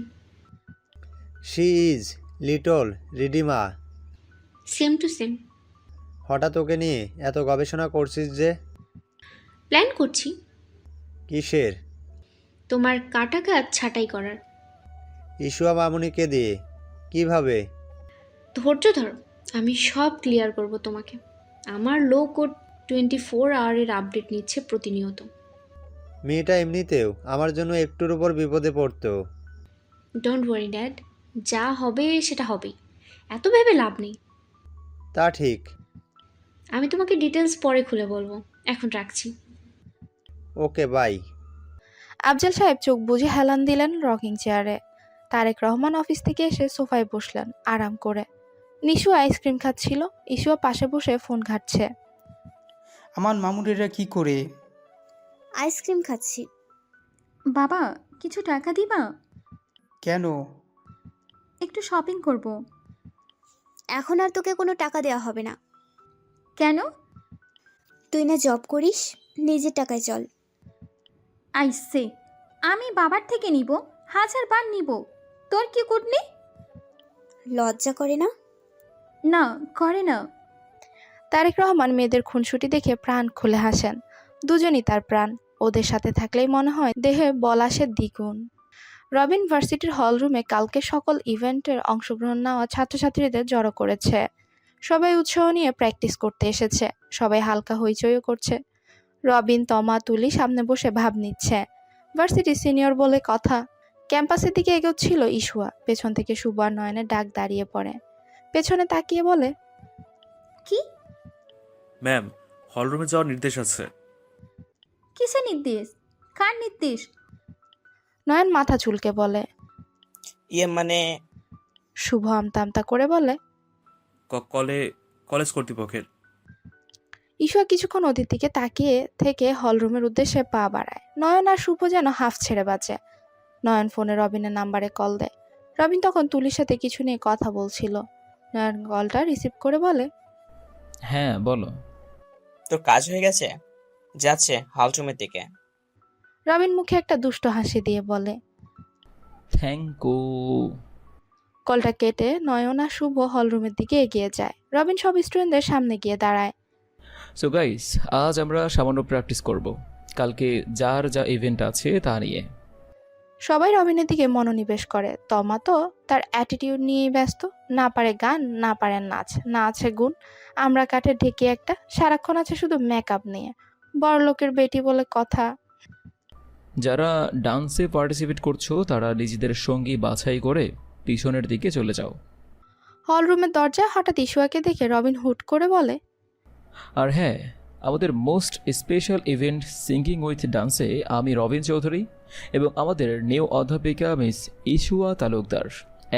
She is little Ridhima. Same to same. হঠাৎ ওকে নিয়ে এত গবেষণা করছিস যে? প্ল্যান করছি। কিসের? তোমার কাটা গাছ ছাঁটাই করার। ইশুয়া মামুনিকে দিয়ে? কিভাবে? ধৈর্য ধরো, আমি সব ক্লিয়ার করব তোমাকে। আমার লো কোড 24 আওয়ারের আপডেট নিচ্ছে প্রতিনিয়ত। মেয়েটা এমনিতেও আমার জন্য একটুর উপর বিপদে পড়তো। ডোন্ট ওয়ারি ড্যাড, যা হবে সেটা হবেই, এত ভেবে লাভ নেই। তা ঠিক। আমি তোমাকে ডিটেলস পরে খুলে বলবো, এখন রাখছি। Okay bye. আফজাল সাহেব চোখ বুজে হেলান দিলেন রকিং চেয়ারে। তারেক রহমান অফিস থেকে এসে সোফায় বসলেন আরাম করে। নিশু আইসক্রিম খাচ্ছিল, ইসুয়া পাশে বসে ফোন ঘাটছে। আমার মামুরেরা কি করে? আইসক্রিম খাচ্ছি। বাবা কিছু টাকা দিবা? কেন? একটু শপিং করব। এখন আর তোকে কোনো টাকা দেওয়া হবে না। কেন? তুই না জব করিস, নিজের টাকায় চল। আইসে আমি বাবার থেকে নিব, 1000 বার নিব। তোর কি কুটনি? লজ্জা করে না? না করে না। তারেক রহমান মেয়েদের খুনসুটি দেখে প্রাণ খুলে হাসেন। দুজনই তার প্রাণ, ওদের সাথে থাকলেই মনে হয় দেহে বল আসে দ্বিগুণ। রবিন ভার্সিটির হলরুমে কালকে সকল ইভেন্টের অংশগ্রহণ নেওয়া ছাত্রছাত্রীদের জড়ো করেছে। সবাই উৎসাহ নিয়ে প্র্যাকটিস করতে এসেছে, সবাই হালকা হইচইও করছে। রবিন, তমা, তুলি সামনে বসে ভাব নিচ্ছে। ভার্সিটি সিনিয়র বলে কথা। ক্যাম্পাসের দিকে এগোচ্ছিল ইসুয়া, পেছন থেকে শুভ আর নয়নের ডাক দাঁড়িয়ে পড়ে। পেছনে তাকিয়ে বলে, কি? ম্যাম, হলরুমে যাওয়ার নির্দেশ আছে। কিসের নির্দেশ? কার নির্দেশ? নয়ন মাথা চুলকে বলে। মানে শুভ আমতা আমতা করে বলে, কলেজ কর্তৃপক্ষের। ইসুয়া কিছুক্ষণ ওদের দিকে তাকিয়ে থেকে হলরুমের উদ্দেশ্যে পা বাড়ায়। নয়ন আর শুভ যেন হাফ ছেড়ে বাঁচে। নয়ন ফোনে রবিনের নাম্বারে কল দেয়। রবিন তখন তুলির সাথে কিছু নিয়ে কথা বলছিল। নয়ন কলটা রিসিভ করে বলে, হ্যাঁ বলো। তোর কাজ হয়ে গেছে? যাচ্ছে হলরুমের দিকে। রবিন মুখে একটা দুষ্ট হাসি দিয়ে বলে, থ্যাংক ইউ। কলটা কেটে নয়ন আর শুভ হলরুমের দিকে এগিয়ে যায়। রবিন সব স্টুডেন্টদের সামনে গিয়ে দাঁড়ায়। সো গাইস, আজ আমরা সামান্য প্র্যাকটিস করব, কালকে যার যা ইভেন্ট আছে তা নিয়ে। সবাই রবিনের দিকে মনোনিবেশ করে। তমা তো তার অ্যাটিটিউড নিয়েই ব্যস্ত। না পারে গান, না পারে নাচ, না আছে গুণ। আমরা কাঠে ঢেকে একটা, সারাক্ষণ আছে শুধু মেকআপ নিয়ে। বড়লোকের বেটি বলে কথা। যারা ডান্সে পার্টিসিপেট করছো তারা নিজেদের সঙ্গী বাছাই করে পিছনের দিকে চলে যাও। হলরুমের দরজায় হঠাৎ ইসুয়াকে দেখে রবিন হুট করে বলে, আর হ্যাঁ, আমাদের most special event singing with ডান্সে আমি রবিন চৌধুরী এবং আমাদের নিউ অধ্যাপিকা মিস ইসুয়া তালুকদার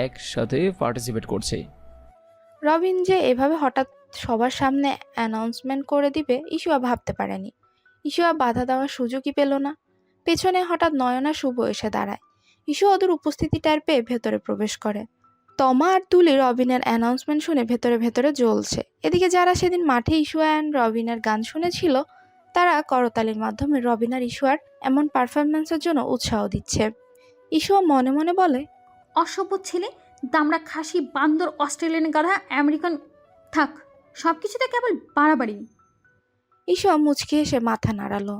একসাথে পার্টিসিপেট করছে। রবিন যে এভাবে হঠাৎ সবার সামনে অ্যানাউন্সমেন্ট করে দিবে ইসুয়া ভাবতে পারেনি। ইসুয়া বাধা দেওয়ার সুযোগই পেল না। পেছনে হঠাৎ নয়না শুভ এসে দাঁড়ায়। ইসুয়া ওদের উপস্থিতি টের পেয়ে ভেতরে প্রবেশ করে। তমা আর তুলি রবিনের অ্যানাউন্সমেন্ট শুনে ভেতরে ভেতরে জ্বলছে। এদিকে যারা সেদিন মাঠে ইসুয়া অ্যান্ড রবিনের গান শুনেছিল তারা করতালির মাধ্যমে রবিন আর ইসুয়ার এমন পারফরমেন্সের জন্য উৎসাহ দিচ্ছে। ইসুয়া মনে মনে বলে, অসভ্য ছেলে, দামড়া, খাসি, বান্দর, অস্ট্রেলিয়ান গাধা, আমেরিকান, থাক সব কিছুতে কেবল বাড়াবাড়ি। ইসুয়া মুচকি এসে মাথা নাড়ালো।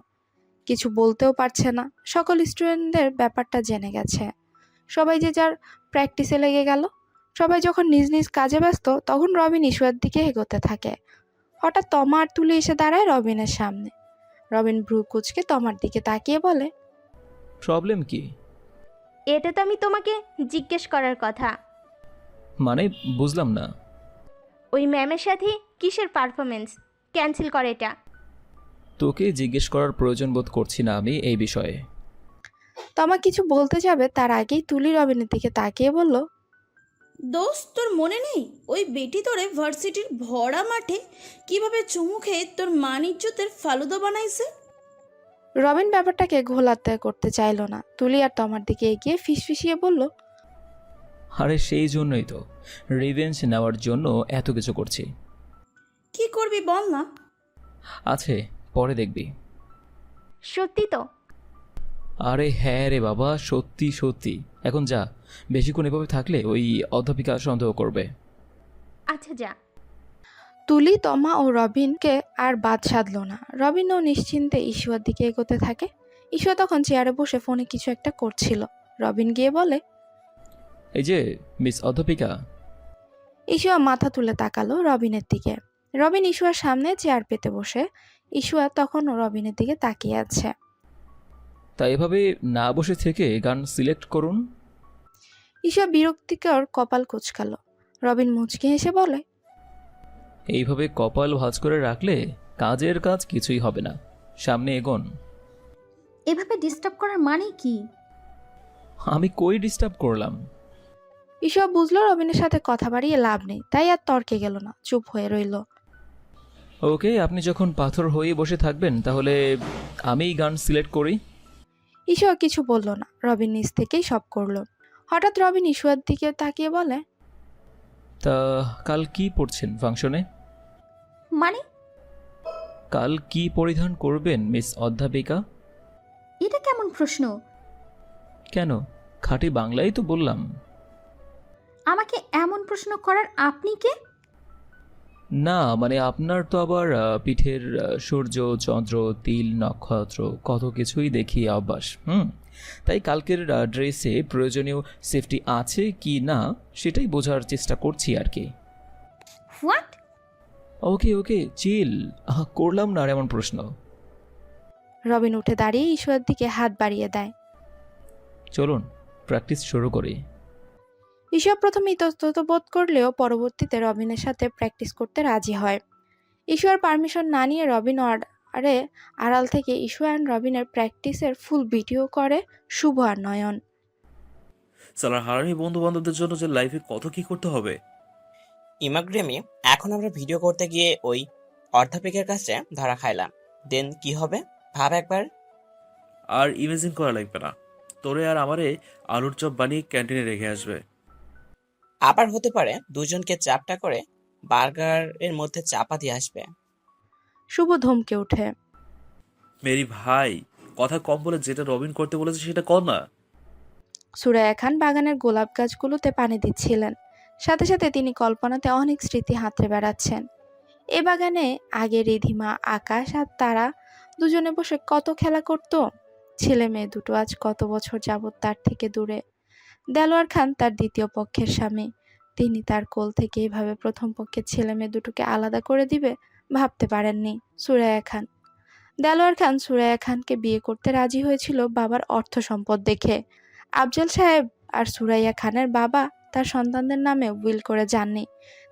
কিছু বলতেও পারছে না। সকল স্টুডেন্টদের ব্যাপারটা জেনে গেছে। সবাই যে যার প্র্যাকটিসে লেগে গেল। সবাই যখন নিজ নিজ কাজে ব্যস্ত তখন রবিন ইসুয়ার দিকে এগোতে থাকে। হঠাৎ তমা আর তুলি এসে দাঁড়ায় রবিনের সামনে। রবিন ভ্রু কুচকে তমার দিকে তাকিয়ে বলে, প্রবলেম কি? এটা তো আমি তোমাকে জিজ্ঞেস করার কথা। মানে বুঝলাম না। ওই ম্যামের সাথে কিসের পারফরমেন্স? ক্যান্সেল করে এটা। তোকে জিজ্ঞেস করার প্রয়োজন বোধ করছি না আমি এই বিষয়ে। তমা কিছু বলতে যাবে তার আগেই তুলি রবিনের দিকে তাকিয়ে বলল, দোস্ত তোর মনে নেই ওই বেটি তোরে ভার্সিটির ভরা মাঠে কিভাবে চুমু খেয়ে তোর মান ইজ্জতের ফালুদা বানাইছে? রবিন ব্যাপারটাকে ঘোলাতে করতে চাইল না। তুলি আর তমার দিকে এগিয়ে ফিসফিসিয়ে বলল, আরে সেই জন্যই তো, রিভেঞ্জ নেওয়ার জন্য এত কিছু করছি। কি করবি বল না? আছে, পরে দেখবি। সত্যি তো? আরে হ্যাঁ রে বাবা, সত্যি সত্যি। এখন যা, বেশিক্ষণ এভাবে থাকলে ওই অধ্যাপিকা সন্দেহ করবে। আচ্ছা যা। তুলি, তমা ও রবিনকে আর বাদ সাধল না। রবিনও নিশ্চিন্তে ইসুয়ার দিকে এগোতে থাকে। ইসুয়া তখন চেয়ারে বসে ফোনে কিছু একটা করছিল। রবিন গিয়ে বলে, এই যে মিস অধ্যাপিকা। ইশুয়া মাথা তুলে তাকালো রবিনের দিকে। রবিন ইশুয়ার সামনে চেয়ার পেতে বসে। ইশুয়া তখনও রবিনের দিকে তাকিয়ে আছে। তা এভাবে না বসে থেকে গান সিলেক্ট করুন। ইশুয়া বিরক্তিকর কপাল কুঁচকালো। রবিন মুচকি হেসে বলে, এইভাবে কপাল ভাঁজ করে রাখলে কাজের কাজ কিছুই হবে না। সামনে এগোন। এভাবে ডিস্টার্ব করার মানে কি? আমি কই ডিস্টার্ব করলাম? ইশুয়া বুঝলো রবিনের সাথে কথা বাড়িয়ে লাভ নেই, তাই আর তর্কে গেল না, চুপ হয়ে রইল। ওকে, আপনি যখন পাথর হয়ে বসে থাকবেন তাহলে আমিই গান সিলেক্ট করি। ইশুয়া কিছু বলল না, রবিন নিজ থেকেই সব করলো। হঠাৎ রবিন ইশুয়ার দিকে তাকিয়ে বলে, তা কাল কি পড়ছেন ফাংশনে? মানে? কাল কি পরিধান করবেন মিস অধ্যাপিকা? এটা কেমন প্রশ্ন? কেন, খাঁটি বাংলাই তো বললাম। আমাকে এমন প্রশ্ন করার আপনি কে? না মানে আপনার তো আবার পিঠের সূর্য, চন্দ্র, তিল, নক্ষত্র কত কিছুই দেখি অভ্যাস। তাই কালকের ড্রেসে প্রয়োজনীয় সেফটি আছে কি না সেটাই বোঝার চেষ্টা করছি আর কি। হোয়াট? ওকে ওকে চিল, করলাম না আর এমন প্রশ্ন। রবিন উঠে দাঁড়িয়ে ইশুয়ার দিকে হাত বাড়িয়ে দেয়। চলুন প্র্যাকটিস শুরু করি। ইশুয়া প্রথমে ইতস্তত বোধ করলেও পরবর্তীতে রবিনের সাথে প্র্যাকটিস করতে রাজি হয়। ইশুয়ার পারমিশন না নিয়ে রবিন আড়াল থেকে ইশুয়া অ্যান্ড রবিনের প্র্যাকটিসের ফুল ভিডিও করে শুভ আর নয়ন। সালার হারানি বন্ধু বান্ধবদের জন্য যে লাইফে কত কি করতে হবে। ইমাগ্রেমি এখন আমরা ভিডিও করতে গিয়ে ওই অধ্যাপিকের কাছে ধরা খাইলাম, দেন কি হবে ভাব একবার। আর ইমেজিন করা লাগবে না, তোরে আর আমারে আলুর চপ বানিয়ে ক্যান্টিনে রেখে আসবে। আবার হতে পারে দুজনকে চাপটা করে বার্গারের মধ্যে চাপা দিয়ে আসবে। শুভ ধমকে ওঠে। মেরি ভাই, কথা কম বলে যেটা রবিন করতে বলেছে সেটা কর না। সুরাইয়া খান বাগানের গোলাপ গাছগুলোতে পানি দিচ্ছিলেন। সাথে সাথে তিনি কল্পনাতে অনেক স্মৃতি হাতড়ে বেড়াচ্ছেন। এ বাগানে আগে রিধিমা, আকাশ আর তারা দুজনে বসে কত খেলা করত। ছেলে মেয়ে দুটো আজ কত বছর যাবৎ তার থেকে দূরে। দেলোয়ার খান তার দ্বিতীয় পক্ষের স্বামী, তিনি তার কোল থেকে এইভাবে প্রথম পক্ষের ছেলে মেয়ে দুটোকে আলাদা করে দিবে ভাবতে পারেননি সুরাইয়া খান। দেলোয়ার খান সুরাইয়া খানকে বিয়ে করতে রাজি হয়েছিল বাবার অর্থ সম্পদ দেখে। আফজাল সাহেব আর সুরাইয়া খানের বাবা তার সন্তানদের নামে উইল করে যাননি।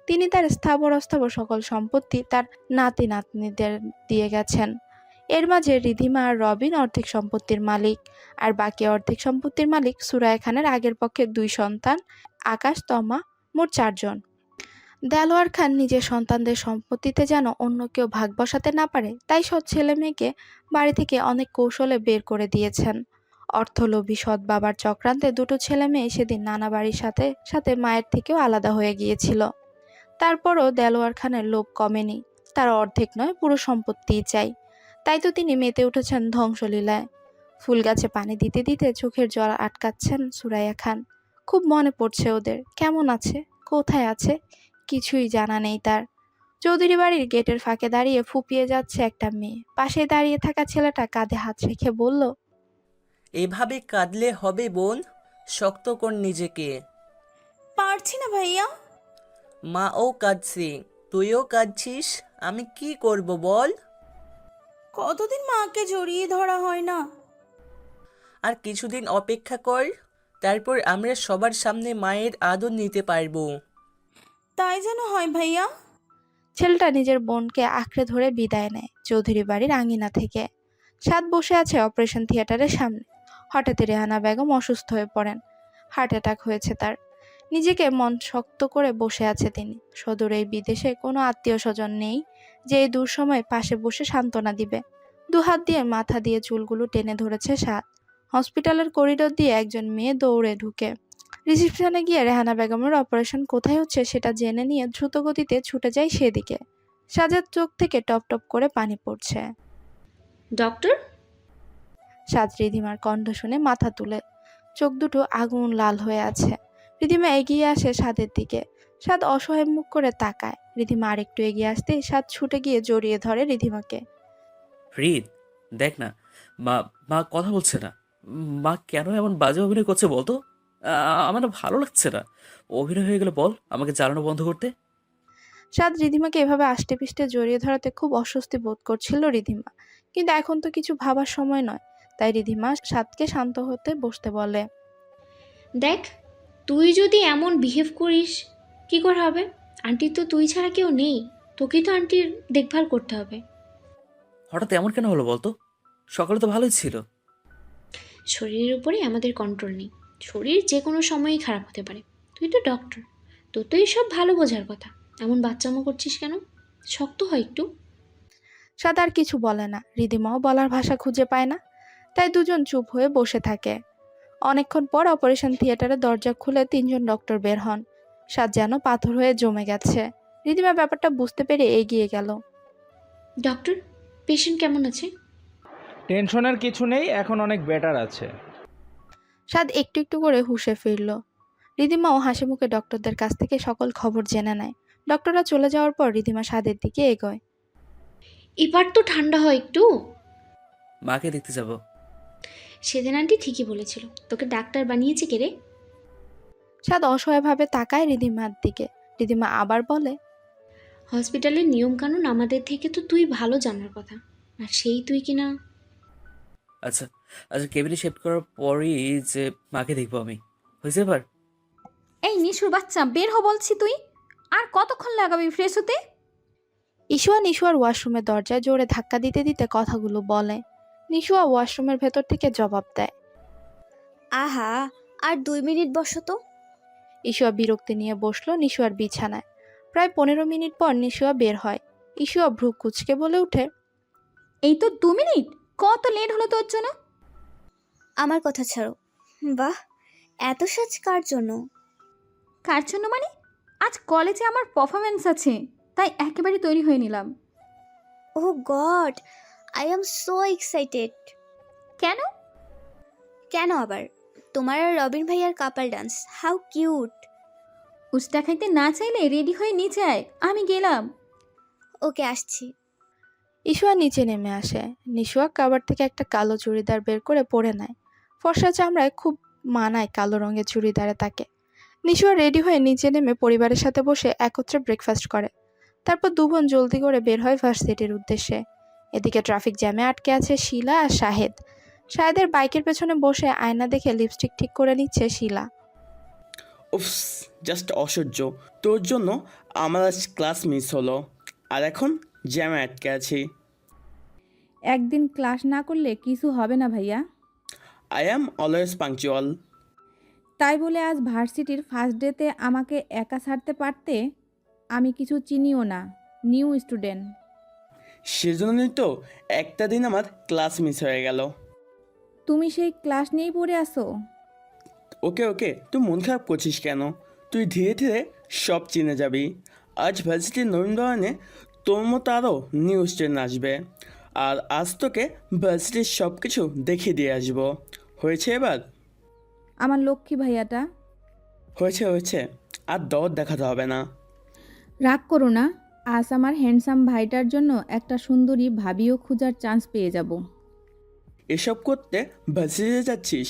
তিনি তার স্থাবর অস্থাবর সকল সম্পত্তি তার নাতি নাতনিদের দিয়ে গেছেন। এর মাঝে রিধিমা আর রবিন অর্ধেক সম্পত্তির মালিক, আর বাকি অর্ধেক সম্পত্তির মালিক সুরাইয়া খানের আগের পক্ষের 2 সন্তান আকাশ, তমা, মোট 4 জন। দেলোয়ার খান নিজের সন্তানদের সম্পত্তিতে যেন অন্য কেউ ভাগ বসাতে না পারে, তাই সৎ ছেলে মেয়েকে বাড়ি থেকে অনেক কৌশলে বের করে দিয়েছেন। অর্থলোভী সৎ বাবার চক্রান্তে দুটো ছেলে মেয়ে সেদিন নানা বাড়ির সাথে সাথে মায়ের থেকেও আলাদা হয়ে গিয়েছিল। তারপরও দেলোয়ার খানের লোভ কমেনি, তার অর্ধেক নয় পুরো সম্পত্তিই চাই। তাই তো তিনি মেতে উঠেছেন ধ্বংসলীলায়। ফুল গাছে পানি দিতে দিতে চোখের জল আটকাচ্ছেন সুরাইয়া খান। খুব মনে পড়ছে ওদের, কেমন আছে, কোথায় আছে, কিছুই জানা নেই তার। চৌধুরী বাড়ির গেটের ফাঁকে দাঁড়িয়ে ফুপিয়ে যাচ্ছে একটা মেয়ে। পাশে দাঁড়িয়ে থাকা ছেলেটা কাঁধে হাত রেখে বলল, এভাবে কাঁদলে হবে বোন, শক্ত কর নিজেকে। পারছি না ভাইয়া। মাও কাঁদছে, তুইও কাঁদছিস, আমি কি করব বল। কতদিন মাকে জড়িয়ে ধরা হয় না। আর কিছুদিন অপেক্ষা কর, তারপর আমরা সবার সামনে মায়ের আদর নিতে পারবো। তাই যেন হয় ভাইয়া। ছেলেটা নিজের বোনকে আঁকড়ে ধরে বিদায় নেয় চৌধুরী বাড়ির আঙিনা থেকে। সাদ বসে আছে অপারেশন থিয়েটারের সামনে। হঠাৎই রেহানা বেগম অসুস্থ হয়ে পড়েন, হার্ট অ্যাটাক হয়েছে তার। নিজেকে মন শক্ত করে বসে আছে তিনি। সদূর এই বিদেশে কোনো আত্মীয় স্বজন নেই যে এই দুঃসময় পাশে বসে সান্ত্বনা দিবে। 2 হাত দিয়ে মাথা দিয়ে চুলগুলো টেনে ধরেছে সাদ। হসপিটালের করিডোর দিয়ে একজন মেয়ে দৌড়ে ঢুকে রিসেপশনে গিয়ে রেহানা বেগমের অপারেশন কোথায় হচ্ছে সেটা জেনে নিয়ে দ্রুত গতিতে ছুটে যায় সেদিকে। সাদের চোখ থেকে টপ টপ করে পানি পড়ছে। ডক্টর? সাদ রিধিমার কণ্ঠ শুনে মাথা তুলে, চোখ দুটো আগুন লাল হয়ে আছে। রিধিমা এগিয়ে আসে সাদের দিকে। সাদ অসহায় মুখ করে তাকায়। রিধিমা আরেকটু এগিয়ে আসতেই সাদ ছুটে গিয়ে জড়িয়ে ধরে রিধিমাকে। রিদ, দেখ না, মা মা কথা বলছে না। মা কেন এমন বাজে অভিনয় করছে বলতো? আমার না ভালো লাগছে না। অভিনয় হয়ে গেলে বল আমাকে জ্বালানো বন্ধ করতে। সাদ রিধিমাকে এভাবে আষ্টে পিষ্টে জড়িয়ে ধরাতে খুব অস্বস্তি বোধ করছিল রিধিমা, কিন্তু এখন তো কিছু ভাবার সময় নয়। তাই রিধিমা সাদকে শান্ত হতে বসতে বলে। দেখ, তুই যদি এমন বিহেভ করিস কি করে হবে? আন্টির তো তুই ছাড়া কেউ নেই, তোকেই তো আন্টির দেখভাল করতে হবে। হঠাৎ এমন কেন হলো বলতো? সকালে তো ভালোই ছিল। শরীরের উপরে আমাদের কন্ট্রোল নেই, শরীর যে কোনো সময়ই খারাপ হতে পারে। তুই তো ডক্টর, তোর তো এইসব ভালো বোঝার কথা। এমন বাচ্চামো করছিস কেন? শক্ত হয় একটু। সাদ আর কিছু বলে না, রিধিমাও বলার ভাষা খুঁজে পায় না, তাই দুজন চুপ হয়ে বসে থাকে। অনেকক্ষণ পর অপারেশন থিয়েটারে দরজা খুলে 3জন ডক্টর বের হন। সাদ যেন পাথর হয়ে জমে গেছে। রিধিমা ব্যাপারটা বুঝতে পেরে এগিয়ে গেল। ডক্টর, পেশেন্ট কেমন আছে? টেনশনের কিছু নেই, এখন অনেক বেটার আছে। সাদ একটু একটু করে হুঁশে ফিরল। রিধিমাও হাসি মুখে ডক্টরদের কাছ থেকে সকল খবর জেনে নেয়। ডক্টররা চলে যাওয়ার পর রিধিমা সাদের দিকে এগোয়। এবার তো ঠান্ডা হয় একটু। মাকে দেখতে যাব। সেদিন আন্টি ঠিকই বলেছিল, তোকে ডাক্তার বানিয়েছে কে রে? সাদ অসহায়ভাবে তাকায় রিধিমার দিকে। রিধিমা আবার বলে, হসপিটালের নিয়মকানুন আমাদের থেকে তো তুই ভালো জানার কথা, আর সেই তুই কিনা। আচ্ছা আচ্ছা, কেবিনে শিফট করার পরই যে মাকে দেখবো আমি। হয়েছে এবার? এই নিশুর বাচ্চা, বের হ বলছি। তুই আর কতক্ষণ লাগাবি ফ্রেশ হতে? নিশুয়ার ওয়াশরুমের দরজায় জোরে ধাক্কা দিতে দিতে কথাগুলো বলে। নিশুয়া ওয়াশরুমের ভেতর থেকে জবাব দেয়, আহা, আর 2 মিনিট বসো তো। ইশুয়া বিরক্তি নিয়ে বসলো নিশুয়ার বিছানায়। প্রায় 15 মিনিট পর নিশুয়া বের হয়। ইশুয়া ভ্রু কুচকে বলে উঠে, এই তো 2 মিনিট? কত লেট হলো তোর জন্য? আমার কথা ছাড়ো। বাহ, এত সাজ কার জন্য? কার জন্য মানে? আজ কলেজে আমার পারফরমেন্স আছে, তাই একেবারে তৈরি হয়ে নিলাম। Oh god, I am so excited. কেন? কেন আবার? তোমার আর রবিন ভাইয়ার কাপল ডান্স, হাউ কিউট। উস্তা খাইতে না চাইলে রেডি হয়ে নিচে আয়, আমি গেলাম। ওকে, আসছি। ইশুয়া নিচে নেমে আসে। নিশুয়া কাবার থেকে একটা কালো চুড়িদার বের করে পরে নেয়। ফর্সা চামড়ায় খুব মানায় কালো রঙের চুড়িদারে তাকে। নিশুয়া রেডি হয়ে নিচে নেমে পরিবারের সাথে বসে একত্রে ব্রেকফাস্ট করে। তারপর দুবোন জলদি করে বের হয় ভার্সিটির উদ্দেশ্যে। এদিকে ট্রাফিক জ্যামে আটকে আছে শিলা আর শাহেদ। শাহেদের বাইকের পেছনে বসে আয়না দেখে লিপস্টিক ঠিক করে নিচ্ছে শিলা। উফস, জাস্ট অসহ্য। তোর জন্য আমার আজ ক্লাস মিস হলো, আর এখন জ্যামে আটকে আছি। একদিন ক্লাস না করলে কিছু হবে না ভাইয়া। I am always punctual. তাই বলে আজ ভার্সিটির ফার্স্ট ডেতে আমাকে একা ছাড়তে পারতে? আমি কিছু চিনিও না, নিউ স্টুডেন্ট। সেজন্যই তো একটা দিন আমার ক্লাস মিস হয়ে গেল। তুমি সেই ক্লাস নিয়েই পড়ে আসো? ওকে ওকে, তুই মন খারাপ করছিস কেন? তুই ধীরে ধীরে সব চিনে যাবি। আজ ভার্সিটির নবীন ভবনে তোর মতো আরও নিউ স্টুডেন্ট আসবে, আর আজ তোকে ভার্সিটির সব কিছু দেখিয়ে দিয়ে আসবো। হয়েছে এবার? আমার লক্ষ্মী ভাইয়াটা। হয়েছে হয়েছে, আর দর দেখাতে হবে না। রাগ করো না, আজ আমার হ্যান্ডসাম ভাইটার জন্য একটা সুন্দরী ভাবিও খোঁজার চান্স পেয়ে যাব। এসব করতে ভার্সিটিতে যাচ্ছিস?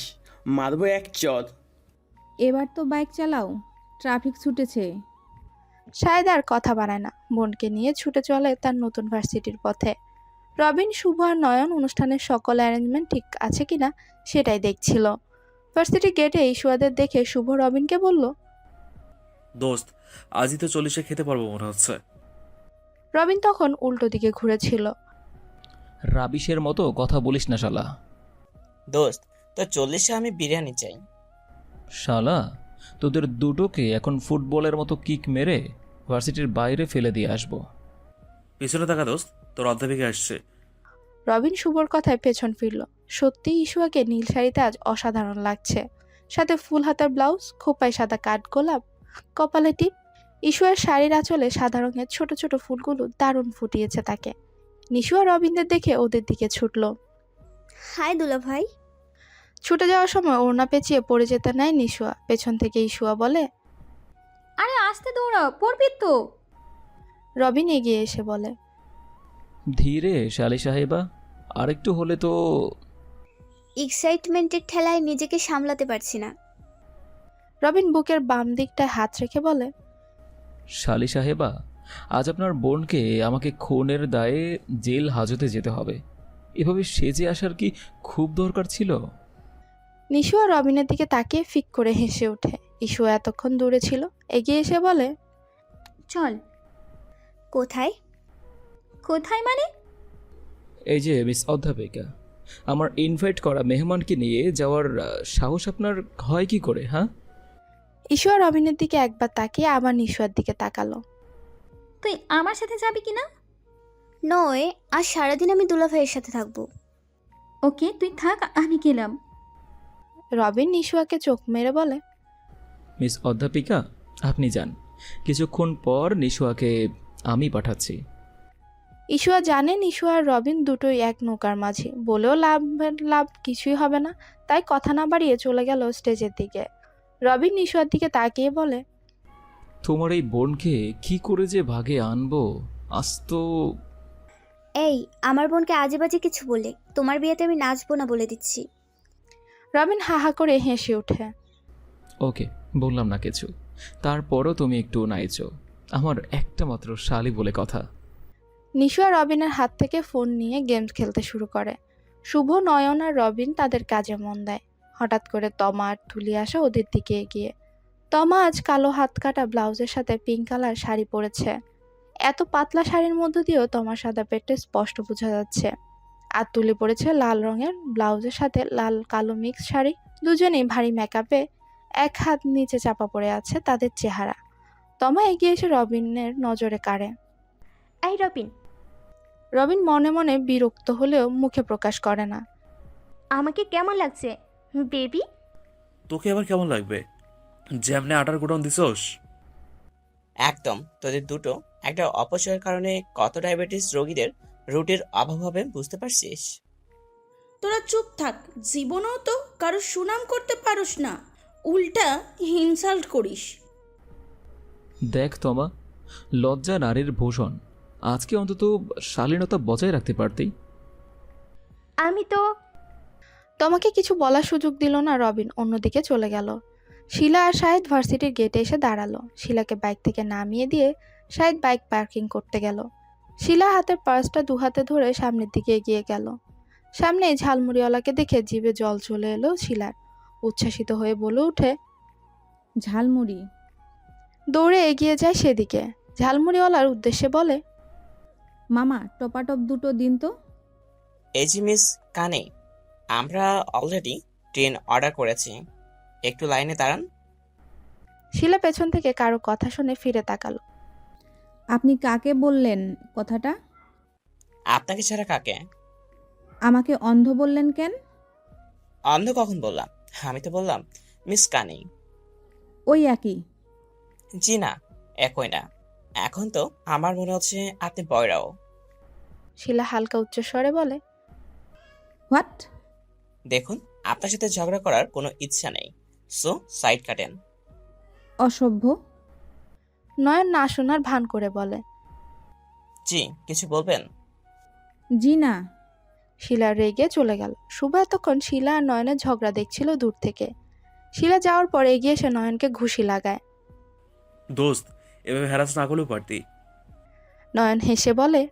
মারবো এক চর। এবার তো বাইক চালাও, ট্রাফিক ছুটেছে। শাহেদ আর কথা বাড়ায় না, বোনকে নিয়ে ছুটে চলে তার নতুন ভার্সিটির পথে। রবিন, শুভ আর নয়ন অনুষ্ঠানের সকল অ্যারেঞ্জমেন্ট ঠিক আছে কিনা সেটাই দেখছিল। ভার্সিটি গেটে ইশুয়াদের দেখে শুভ রবিনকে বলল, দোস্ত, আজই তো 40-এ খেতে পারবো মনে হচ্ছে। রবিন তখন উল্টো দিকে ঘুরেছিল। রাবিশের মতো কথা বলিস না শালা। দোস্ত, তো 40-এ আমি বিরিয়ানি চাই। শালা, তোদের দুটোকে এখন ফুটবলের মতো কিক মেরে ভার্সিটির বাইরে ফেলে দিয়ে আসবো। পিছনে থাকা দোস্ত, তোর অধ্যাপিকা আসছে। রবিন শুভর কথায় পেছন ফিরল। সত্যি ইশুয়াকে নীল শাড়িতে আজ অসাধারণ লাগছে, সাথে ফুল হাতার ব্লাউজ, খোপায় সাদা কাঠগোলাপ, কপালে টিপ। ইশুয়ার শাড়ির আঁচলে সাদা রঙের ছোট ছোট ফুলগুলো দারুণ ফুটিয়েছে তাকে। নিশুয়া রবিনদের দেখে ওদের দিকে ছুটল। হাই দুলা ভাই। ছুটে যাওয়ার সময় ওড়না পেঁচিয়ে পড়ে যেতে নেয় নিশুয়া। পেছন থেকে ইশুয়া বলে, আরে আস্তে দৌড়াও, পড়বি তো। রবিন এগিয়ে এসে বলে, ধীরে শালি সাহেবা, আরেকটু হলে তো। এক্সাইটমেন্টের ঠেলায় নিজেকে সামলাতে পারছি না। রবিন বুকের বাম দিকটায় হাত রেখে বলে, শালি সাহেবা, আজ আপনার বোনকে আমাকে খুনের দায়ে জেল হাজতে যেতে হবে। এভাবে সেজে আসার কি খুব দরকার ছিল? নিশু রবিনের দিকে তাকিয়ে ফিক করে হেসে ওঠে। ইস্যু এতক্ষণ দূরে ছিল, এগিয়ে এসে বলে, চল। কোথায়? কোথায় মানে? এই যে মিস অধ্যাপিকা, আমার ইনভাইট করা মেহমানকে নিয়ে যাওয়ার সাহস আপনার হয় কি করে, হ্যাঁ? ইস্যু রবিনের দিকে একবার তাকিয়ে আবার নিশুয়ার দিকে তাকালো। তুই আমার সাথে যাবি কি না? নয়, আজ সারাদিন আমি দুলাভাইয়ের সাথে থাকবো। ওকে, তুই থাক, আমি গেলাম। রবিন নিশুয়াকে চোখ মেরে বলে, মিস অধ্যাপিকা, আপনি যান। কিছুক্ষণ পর নিশুয়াকে আমি পাঠাচ্ছি। ইশুয়া জানে নিশু আর রবিন দুটোই এক নৌকার মাঝি, বলেও লাভ কিছুই হবে না, তাই কথা না বাড়িয়ে চলে গেল স্টেজের দিকে। রবিন নিশুয়ার দিকে তাকিয়ে বলে, তোমার এই বোনকে কি করে যে ভাগে আনবো, আজ তো। এই, আমার বোনকে আজে বাজে কিছু বলে তোমার বিয়েতে আমি নাচবো না বলে দিচ্ছি। রবিন হাহা করে হেসে ওঠে। ওকে, বললাম না কিছু, তারপরও তুমি একটু নাইচো। আমার একটা মাত্র শালি বলে কথা। নিশুয়া রবিনের হাত থেকে ফোন নিয়ে গেম খেলতে শুরু করে। শুভ, নয়ন আর রবিন তাদের কাজে মন দেয়। হঠাৎ করে তমা আর তুলি আসে ওদের দিকে এগিয়ে। তমা আজ কালো হাত কাটা ব্লাউজের সাথে পিঙ্ক কালার শাড়ি পরেছে। এত পাতলা শাড়ির মধ্য দিয়েও তমার সাদা পেটে স্পষ্ট বোঝা যাচ্ছে। আর তুলি পরেছে লাল রঙের ব্লাউজের সাথে লাল কালো মিক্স শাড়ি। দুজনেই ভারী মেকআপে, এক হাত নিচে চাপা পড়ে আছে তাদের চেহারা। তমা এগিয়ে এসে রবিনের নজরে কাড়ে। এই রবিন। রবিন মনে মনে বিরক্ত হলেও মুখে প্রকাশ করে না। আমাকে কেমন লাগছে বেবি? তোকে আবার কেমন লাগবে? যেমনে আটার গোডাউন দিছোস। একদম, তোদের দুটো একটা অপচয়ের কারণে কত ডায়াবেটিস রোগীদের রুটির অভাব হবে বুঝতে পারছিস? তোরা চুপ থাক, জীবনেও তো কারো সুনাম করতে পারোস না, উল্টা ইনসাল্ট করিস। দেখ তমা, লজ্জা নারীর ভূষণ। আজকে অন্তত শালীনতা বজায় রাখতে পারতেই। আমি তো। তোমাকে কিছু বলার সুযোগ দিল না রবিন, অন্যদিকে চলে গেল। শিলা আর শাহেদ ভার্সিটির গেটে এসে দাঁড়ালো। শিলাকে বাইক থেকে নামিয়ে দিয়ে শাহেদ বাইক পার্কিং করতে গেল। শিলা হাতের পার্সটা দু হাতে ধরে সামনের দিকে এগিয়ে গেল। সামনে ঝালমুড়িওয়ালাকে দেখে জিভে জল চলে এলো শিলার। উচ্ছ্বাসিত হয়ে বলে ওঠে, ঝালমুড়ি। দৌড়ে এগিয়ে যায় সেদিকে। ঝালমুড়িওয়ালার উদ্দেশ্যে বলে, মামা, টপাটপ দুটো দিন তো। এই যে মিস কানে, আমরা অলরেডি ট্রেন অর্ডার করেছি, একটু লাইনে দাঁড়ান। শিলা পেছন থেকে কারো কথা শুনে ফিরে তাকালো। আপনি কাকে বললেন কথাটা? আপনাকে ছাড়া কাকে? আমাকে অন্ধ বললেন কেন? অন্ধ কখন বললাম? আমি তো বললাম মিস কানে। ওই একই। জি না, একই না। এখন তো আমার মনে হচ্ছে আপনি বয়রাও। শিলা হালকা উচ্চস্বরে বলে, হোয়াট? দেখুন, আপনার সাথে ঝগড়া করার কোনো ইচ্ছা নেই, সো সাইড কাটেন। অসভ্য। নয়ন না শোনার ভান করে বলে, জি, কিছু বলবেন? জি না। শিলা রেগে চলে গেল। শুভ এতক্ষণ শিলা আর নয়নের ঝগড়া দেখছিল দূর থেকে। শিলা যাওয়ার পর এগিয়ে এসে নয়নকে ঘুষি লাগায়। দোস্ত, এভাবে হ্যারাস না করলেও পারতি। নয়ন হেসে বলে,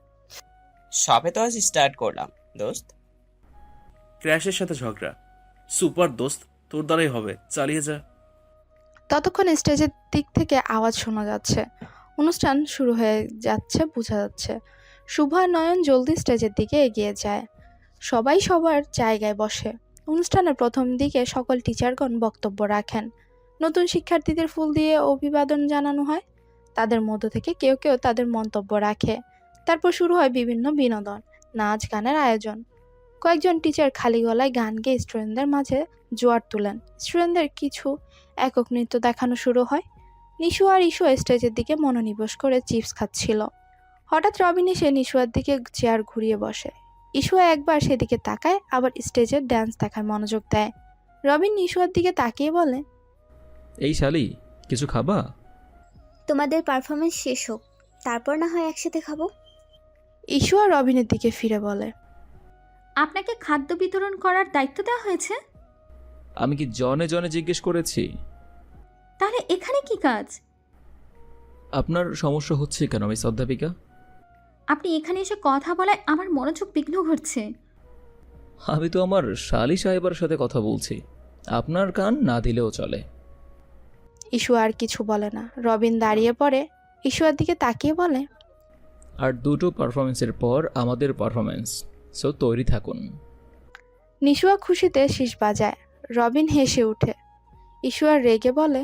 সবে তো আজ স্টার্ট করলাম দোস্ত। ক্র্যাশের সাথে ঝগড়া। সুপার দোস্ত, তোর দ্বারাই হবে, চালিয়ে যা। ততক্ষণ স্টেজের দিক থেকে আওয়াজ শোনা যাচ্ছে। অনুষ্ঠান শুরু হয়ে যাচ্ছে বোঝা যাচ্ছে। শুভ আর নয়ন জলদি স্টেজের দিকে এগিয়ে যায়। সবাই সবার জায়গায় বসে। অনুষ্ঠানের প্রথম দিকে সকল টিচারগণ বক্তব্য রাখেন। নতুন শিক্ষার্থীদের ফুল দিয়ে অভিবাদন জানানো হয়। তাদের মধ্য থেকে কেউ কেউ তাদের মন্তব্য রাখে। তারপর শুরু হয় বিভিন্ন বিনোদন, নাচ গানের আয়োজন। কয়েকজন টিচার খালি গলায় গান গেয়ে স্টুডেন্টদের মাঝে জোয়ার তুলেন। স্টুডেন্টদের কিছু একক নৃত্য দেখানো শুরু হয়। নিশু আর ইশু স্টেজের দিকে মনোনিবেশ করে চিপস খাচ্ছিল। হঠাৎ রবিন এসে নিশুয়ার দিকে চেয়ার ঘুরিয়ে বসে। ইশুয়া একবার সেদিকে তাকায়, আবার স্টেজের ড্যান্স দেখায় মনোযোগ দেয়। রবিন নিশুয়ার দিকে তাকিয়ে বলে, এই শালি, কিছু খাবা? তোমাদের পারফরমেন্স শেষ হোক, তারপর না হয় একসাথে খাবো। ইশুয়া রবিনের দিকে ফিরে বলে, আপনাকে খাদ্য বিতরণ করার দায়িত্ব দেওয়া হয়েছে? আমি কি জনে জনে জিজ্ঞেস করেছি? তাহলে এখানে কি কাজ? আপনার সমস্যা হচ্ছে কেন মিস অধ্যাপিকা? আপনি এখানে এসে কথা বলায় আমার মনোযোগ বিঘ্ন ঘটছে। আমি তো আমার শালি সাহেবার সাথে কথা বলছি, আপনার কান না দিলেও চলে। ইস্যু আর কিছু বলে না। রবিন দাঁড়িয়ে পড়ে, ইস্যুয়ার দিকে তাকিয়ে বলে, আর দুটো পারফরমেন্সের পর আমাদের পারফরমেন্স, সো তৈরি থাকুন। নিশুয়া খুশিতে শীষ বাজায়। রবিন হেসে ওঠে। ইস্যুয়ার রেগে বলে,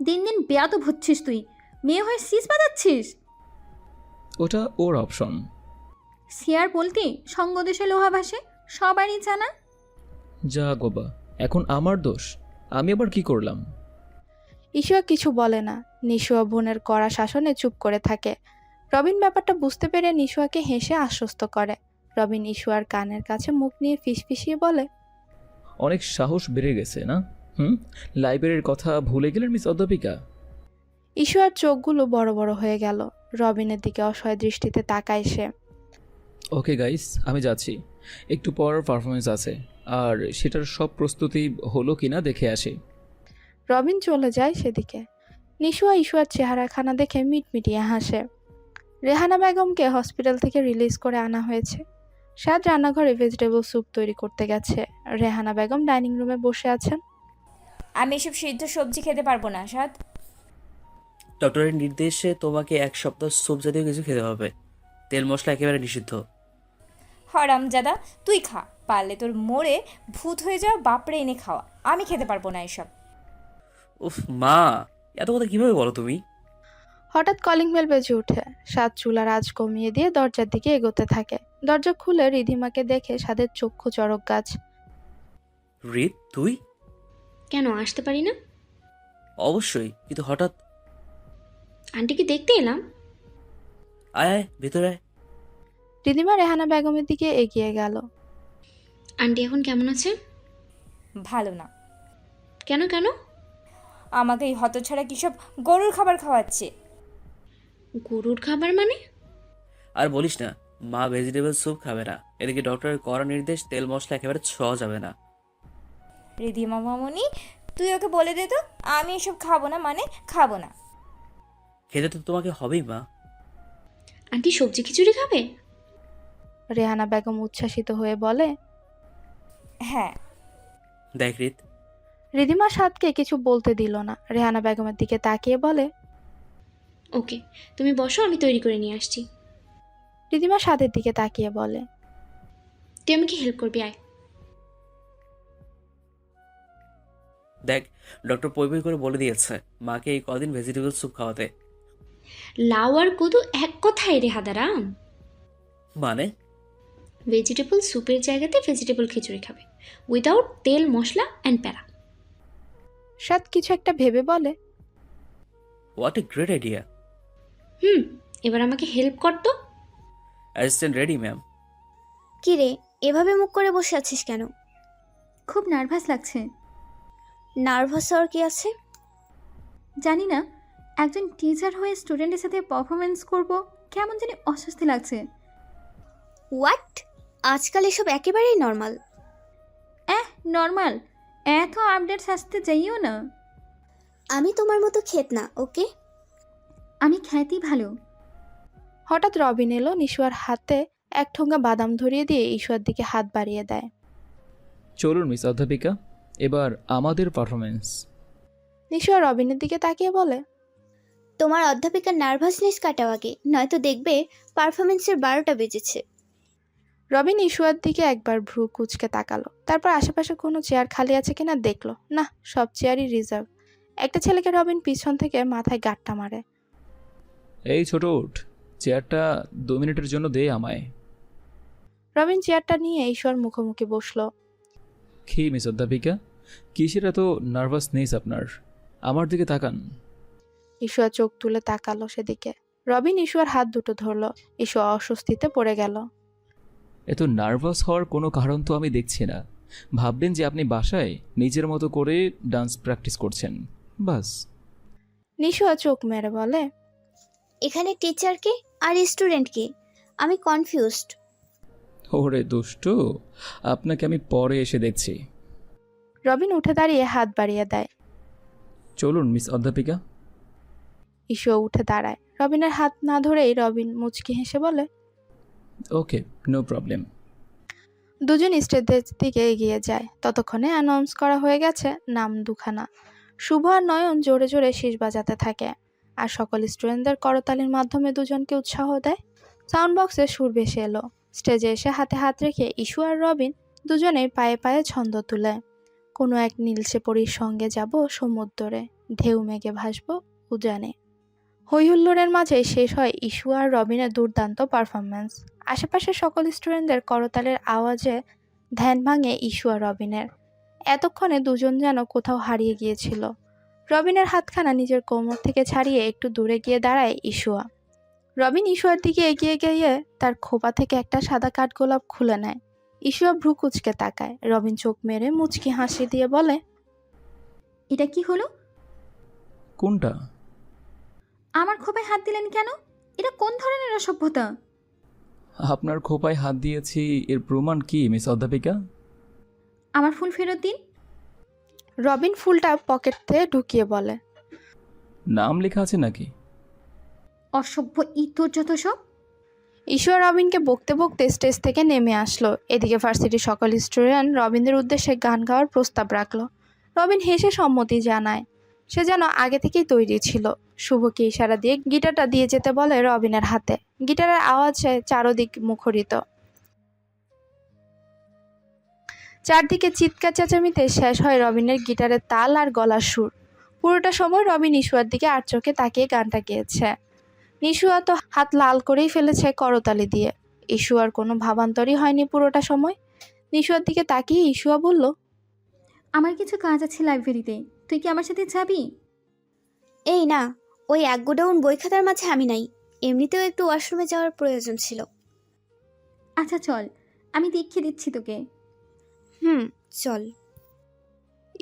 দিন দিন বেয়াদব হচ্ছিস তুই, মেয়ে হয়ে শীষ বাজাচ্ছিস। ওটা ওর অপশন। সিয়ার বলতি সঙ্গ দেশে লোহা ভাসে, সবারই জানা। যা গোবা, এখন আমার দোষ, আমি আবার কি করলাম? ইস্যুয়া কিছু বলে না। নিশুয়া বোনের কড়া শাসনে চুপ করে থাকে। রবিন ব্যাপারটা বুঝতে পেরে নিশুয়াকে হেসে আশ্বস্ত করে। রবিন ইস্যুয়ার কানের কাছে মুখ নিয়ে ফিসফিসিয়ে বলে, অনেক সাহস বেড়ে গেছে না? লাইব্রেরির কথা ভুলে গেলেন মিস অধ্যাপিকা? ইস্যুয়ার চোখগুলো বড় বড় হয়ে গেল। রবিনের দিকে অসহায় দৃষ্টিতে তাকায় সে। ওকে গাইস, আমি যাচ্ছি, একটু পর পারফরমেন্স আছে, আর সেটার সব প্রস্তুতি হলো কিনা দেখে আসি। রবিন চলে যায় সেদিকে। নিশুয়া ইস্যুয়ার চেহারাখানা দেখে মিটমিটিয়ে হাসে। রেহানা বেগমকে হসপিটাল থেকে রিলিজ করে আনা হয়েছে। সাদ রান্নাঘরে ভেজিটেবল স্যুপ তৈরি করতে গেছে। রেহানা বেগম ডাইনিং রুমে বসে আছেন। আমি এসব সিদ্ধ সবজি খেতে পারবো না সাদ। ডক্টরের নির্দেশে তোমাকে 1 সপ্তাহ স্যুপ জাতীয় কিছু খেতে হবে। তেল মশলা একেবারে নিষিদ্ধ। হরামজাদা, তুই খা, পারলে তোর মোড়ে ভূত হয়ে যাওয়া বাপরে এনে খাওয়া। আমি খেতে পারবো না এসব। উফ মা, এত কথা কিভাবে বলো তুমি? হঠাৎ কলিং বেল বেজে ওঠে। সাদ চুলার আঁচ কমিয়ে দিয়ে দরজার দিকে এগোতে থাকে। দরজা খুলে রিধিমাকে দেখে সাদের চক্ষু চড়ক গাছ। রিত, তুই? কেন আসতে পারি না? অবশ্যই, কিন্তু হঠাৎ। আন্টিকে দেখতে এলাম। আয় আয় ভেতরে আয়। রিধিমা রেহানা বেগমের দিকে এগিয়ে গেল। আন্টি এখন কেমন আছে? ভালো না। কেন কেন? আমাকে এই হতছাড়া কি সব গরুর খাবার খাওয়াচ্ছে। গরুর খাবার মানে? আর বলিস না, মা ভেজিটেবল স্যুপ খাবে না। এদিকে ডক্টরের কড়া নির্দেশ, তেল মশলা একেবারে ছোঁয়া যাবে না। রিধিমা মামনি, তুই ওকে বলে দে তো, আমি এসব খাবো না মানে খাবো না। খেতে তো তোমাকে হবেই মা। আন্টি সবজি খিচুড়ি খাবে? রেহানা বেগম উচ্ছ্বাসিত হয়ে বলে। হ্যাঁ। দেখ রিত। রিধিমা সাদকে কিছু বলতে দিল না। রেহানা বেগমের দিকে তাকিয়ে বলে, ওকে, তুমি বসো, আমি তৈরি করে নিয়ে আসছি। রিধিমা সাদের দিকে তাকিয়ে বলে, তুই আমাকে হেল্প করবি, আয়। দেখ, ডক্টর পই পই করে বলে দিয়েছে মাকে এই কদিন ভেজিটেবল স্যুপ খাওয়াতে। লাউ আর কদু এক কথায় রে হাদারাম। মানে? ভেজিটেবল স্যুপের জায়গাতে ভেজিটেবল খিচুড়ি খাবে, উইদাউট তেল মশলা অ্যান্ড প্যারা। সাদ কিছু একটা ভেবে বলে, হোয়াট এ গ্রেট আইডিয়া। এবার আমাকে হেল্প কর তো। Assistant ready ma'am. কি রে, এভাবে মুখ করে বসে আছিস কেন? খুব নার্ভাস লাগছে। নার্ভাস হওয়ার কি আছে? জানি না, একজন টিচার হয়ে স্টুডেন্টের সাথে পারফরমেন্স করব, কেমন জানি অস্বস্তি লাগছে। হোয়াট? আজকাল এসব একেবারেই নর্মাল। নর্মাল? এত আপডেটস আসতে যাইও না। আমি তোমার মতো খেত না, ওকে? আমি খ্যাতি ভালো। হঠাৎ রবিন এলো। নিশুয়ার হাতে এক ঠোঙ্গা বাদাম ধরিয়ে দিয়ে ইস্যুয়ার দিকে হাত বাড়িয়ে দেয়। চলুন মিস অধ্যাপিকা, এবার আমাদের পারফরমেন্স। নিশুয়া রবিনের দিকে তাকিয়ে বলে, তোমার অধ্যাপিকার নার্ভাসনেস কাটাও আগে, নয়তো দেখবে পারফরমেন্সের 12টা বেজেছে। রবিন ইস্যুয়ার দিকে একবার ভ্রু কুচকে তাকালো। তারপর আশেপাশে কোনো চেয়ার খালি আছে কিনা দেখলো। না, সব চেয়ারই রিজার্ভ। একটা ছেলেকে রবিন পিছন থেকে মাথায় গাঁটটা মারে। এই ছোট উঠ, চেয়ারটা 2 মিনিটের জন্য দে আমায়। রবিন চেয়ারটা নিয়ে ঈশ্বর মুখোমুখি বসলো। কি মিস অধ্যাপিকা, কিসের এত নার্ভাসনেস আপনার? আমার দিকে তাকান। ঈশ্বর চোখ তুলে তাকালো সেদিকে। রবিন ঈশ্বর হাত দুটো ধরলো। ঈশ্বর অস্বস্তিতে পড়ে গেল। এত নার্ভাস হওয়ার কোনো কারণ তো আমি দেখছি না। ভাববেন যে আপনি বাসায় নিজের মতো করে ডান্স প্র্যাকটিস করছেন, বাস। নিশুয়া চোখ মেরে বলে, এখানে টিচার কে আর স্টুডেন্ট কে? আমি কনফিউজড। ওরে দুষ্টু, আপনাকে আমি পরে এসে দেখছি। রবিন উঠে দাঁড়িয়ে হাত বাড়িয়ে দেয়। চলুন মিস অধ্যাপিকা। ইসুয়া উঠে দাঁড়ায়। রবিনের হাত না ধরেই রবিন মুচকি হেসে বলে, ওকে, নো প্রবলেম। দুজন স্টেজের দিকে এগিয়ে যায়। ততক্ষণে অ্যানাউন্স করা হয়ে গেছে নাম দুখানা। শুভ আর নয়ন জোরে জোরে শীষ বাজাতে থাকে আর সকল স্টুডেন্টদের করতালির মাধ্যমে দুজনকে উৎসাহ দেয়। সাউন্ড বক্সে সুর ভেসে এলো। স্টেজে এসে হাতে হাত রেখে ইস্যু আর রবিন দুজনেই পায়ে পায়ে ছন্দ তুলে। কোনো এক নীলসে পরীর সঙ্গে যাব সমুদ্রে, ঢেউ মেঘে ভাসবো উজানে। হই হুল্লোড়ের মাঝেই শেষ হয় ইস্যু আর রবিনের দুর্দান্ত পারফরমেন্স। আশেপাশের সকল স্টুডেন্টদের করতালের আওয়াজে ধ্যান ভাঙে ইস্যু আর রবিনের। এতক্ষণে দুজন যেন কোথাও হারিয়ে গিয়েছিল। রবিনের হাতখানা নিজের কোমর থেকে ছাড়িয়ে একটু দূরে গিয়ে দাঁড়ায় ইস্যুয়া। রবিন ইস্যুয়ার দিকে এগিয়ে গিয়ে তার খোপা থেকে একটা সাদা কাঠগোলাপ খুলে নেয়। ইস্যুয়া ভ্রু কুচকে তাকায়। রবিন চোখ মেরে মুচকি হাসি দিয়ে বলে, এটা কি হলো? কোনটা? আমার খোপায় হাত দিলেন কেন? এটা কোন ধরনের অসভ্যতা? আপনার খোপায় হাত দিয়েছি এর প্রমাণ কি মিস অধ্যাপিকা? আমার ফুল ফেরত দিন। রবিন ফুলটা পকেটে ঢুকিয়ে বলে, নাম লেখা আছে নাকি? অসভ্য ইতর যত সব। ইস্যু আর রবিনকে বকতে বকতে স্টেজ থেকে নেমে আসলো। এদিকে ভার্সিটির সকল স্টুডেন্ট রবিনদের উদ্দেশ্যে গান গাওয়ার প্রস্তাব রাখলো। রবিন হেসে সম্মতি জানায়। সে যেন আগে থেকেই তৈরি ছিল। শুভকে ইশারা দিয়ে গিটারটা দিয়ে যেতে বলে রবিনের হাতে। গিটারের আওয়াজে চারদিক মুখরিত। চারদিকে চিৎকার চেঁচামেচিতে শেষ হয় রবিনের গিটারের তাল আর গলার সুর। পুরোটা সময় রবিন ইস্যুয়ার দিকে আর চোখে তাকিয়ে গানটা গেয়েছে। নিশুয়া তো হাত লাল করেই ফেলেছে করতালি দিয়ে। ইস্যুয়ার কোনো ভাবান্তরই হয়নি পুরোটা সময়। নিশুয়ার দিকে তাকিয়ে ইস্যুয়া বলল, আমার কিছু কাজ আছে লাইব্রেরিতে, তুই কি আমার সাথে যাবি? এই না, ওই এক গোডাউন বই খাতার মাঝে আমি নাই। এমনিতেও একটু ওয়াশরুমে যাওয়ার প্রয়োজন ছিল। আচ্ছা চল, আমি দেখিয়ে দিচ্ছি তোকে। চল।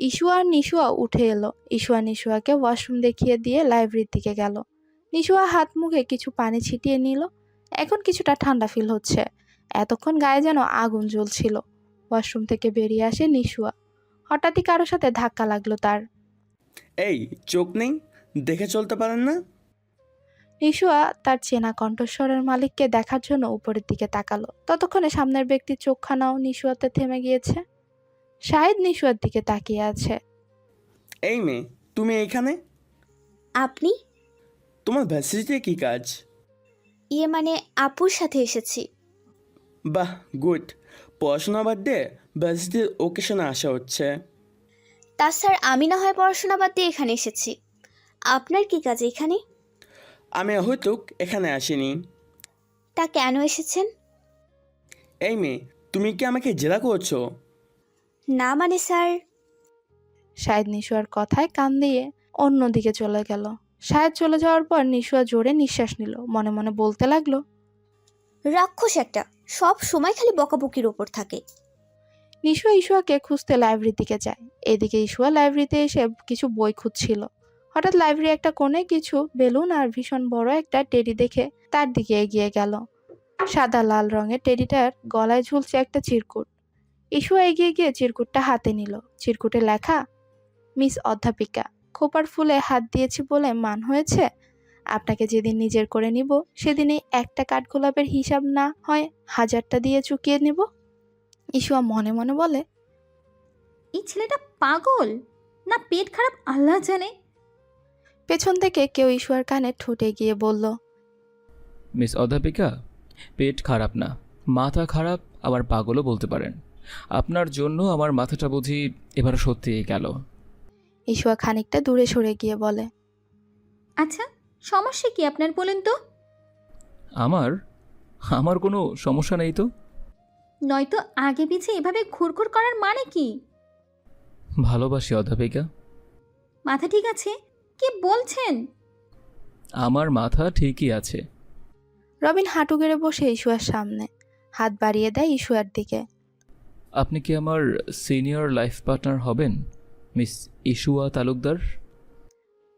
ইস্যুয়া আর নিশুয়া উঠে এলো। ইস্যুয়া নিশুয়াকে ওয়াশরুম দেখিয়ে দিয়ে লাইব্রেরির দিকে গেল। নিশুয়া হাত মুখে কিছু পানি ছিটিয়ে নিল। এখন কিছুটা ঠান্ডা ফিল হচ্ছে। এতক্ষণ গায়ে যেন আগুন জ্বলছিল। ওয়াশরুম থেকে বেরিয়ে আসে নিশুয়া। হঠাৎই কারোর সাথে ধাক্কা লাগলো তার। এই চোখ নেই, দেখে চলতে পারেন না? নিশুয়া তার চেনা কণ্ঠস্বরের মালিককে দেখার জন্য উপরের দিকে তাকালো। ততক্ষণে সামনের ব্যক্তির চোখখানাও নিশুয়াতে থেমে গিয়েছে। শাহিদ নিশুয়ার দিকে তাকিয়ে আছে। এই মেয়ে, তুমি এইখানে? আপনি? তোমার ভার্সিটিতে কি কাজ? ইয়ে মানে আপুর সাথে এসেছি। বাহ, গুড। পড়াশোনা বাদ দিয়ে ভার্সিটির ওকেশনে আসা হচ্ছে। তা স্যার, আমি না হয় পড়াশোনা বাদ দিয়ে এখানে এসেছি। আপনার কি কাজ এখানে? আমি হয়তো এখানে আসিনি। তা কেন এসেছেন? এই মেয়ে, তুমি কি আমাকে জেরা করছো? না মানে স্যার। শাহিদ নিশুয়ার কথায় কান দিয়ে অন্যদিকে চলে গেল। শাহিদ চলে যাওয়ার পর নিশুয়া জোরে নিঃশ্বাস নিল। মনে মনে বলতে লাগলো, রাক্ষস একটা, সব সময় খালি বকাবকির ওপর থাকে। নিশুয়া ইশুয়াকে খুঁজতে লাইব্রেরির দিকে যায়। এদিকে ইশুয়া লাইব্রেরিতে এসে কিছু বই খুঁজছিল। হঠাৎ লাইব্রেরি একটা কোণে কিছু বেলুন আর ভীষণ বড় একটা টেডি দেখে তার দিকে এগিয়ে গেল। সাদা লাল রঙের টেডিটার গলায় ঝুলছে একটা চিরকুট। ইশুয়া এগিয়ে গিয়ে চিরকুটটা হাতে নিল। চিরকুটে লেখা, মিস অধ্যাপিকা, খোপার ফুলে হাত দিয়েছি বলে মান হয়েছে। আপনাকে যেদিন নিজের করে নিব সেদিনই একটা কাঠগোলাপের হিসাব না হয় 1000টা দিয়ে চুকিয়ে নেব। ইশুয়া মনে মনে বলে, এই ছেলেটা পাগল না পেট খারাপ আল্লাহ জানে। পেছন থেকে কেউ ইশুয়ার কানে ঠোঁটে গিয়ে বলল, মিস অধ্যাপিকা, পেট খারাপ না, মাথা খারাপ, আবার পাগলও বলতে পারেন। আপনার জন্য আমার মাথাটা বুঝি এবার সত্যিই গেল। ইশুয়া খানিকটা দূরে সরে গিয়ে বলে, আচ্ছা সমস্যা কি আপনার বলেন তো? আমার কোনো সমস্যা নেই তো। নয়তো আগে পিছে এভাবে ঘুরঘুর করার মানে কি? ভালোবাসি অধ্যাপিকা। মাথা ঠিক আছে? কি বলছেন? আমার মাথা ঠিকই আছে। রবিন হাঁটু গেড়ে বসে ইশুয়ার সামনে হাত বাড়িয়ে দেয় ইশুয়ার দিকে। আপনি কি আমার সিনিয়র লাইফ পার্টনার হবেন মিস ইশুয়া তালুকদার?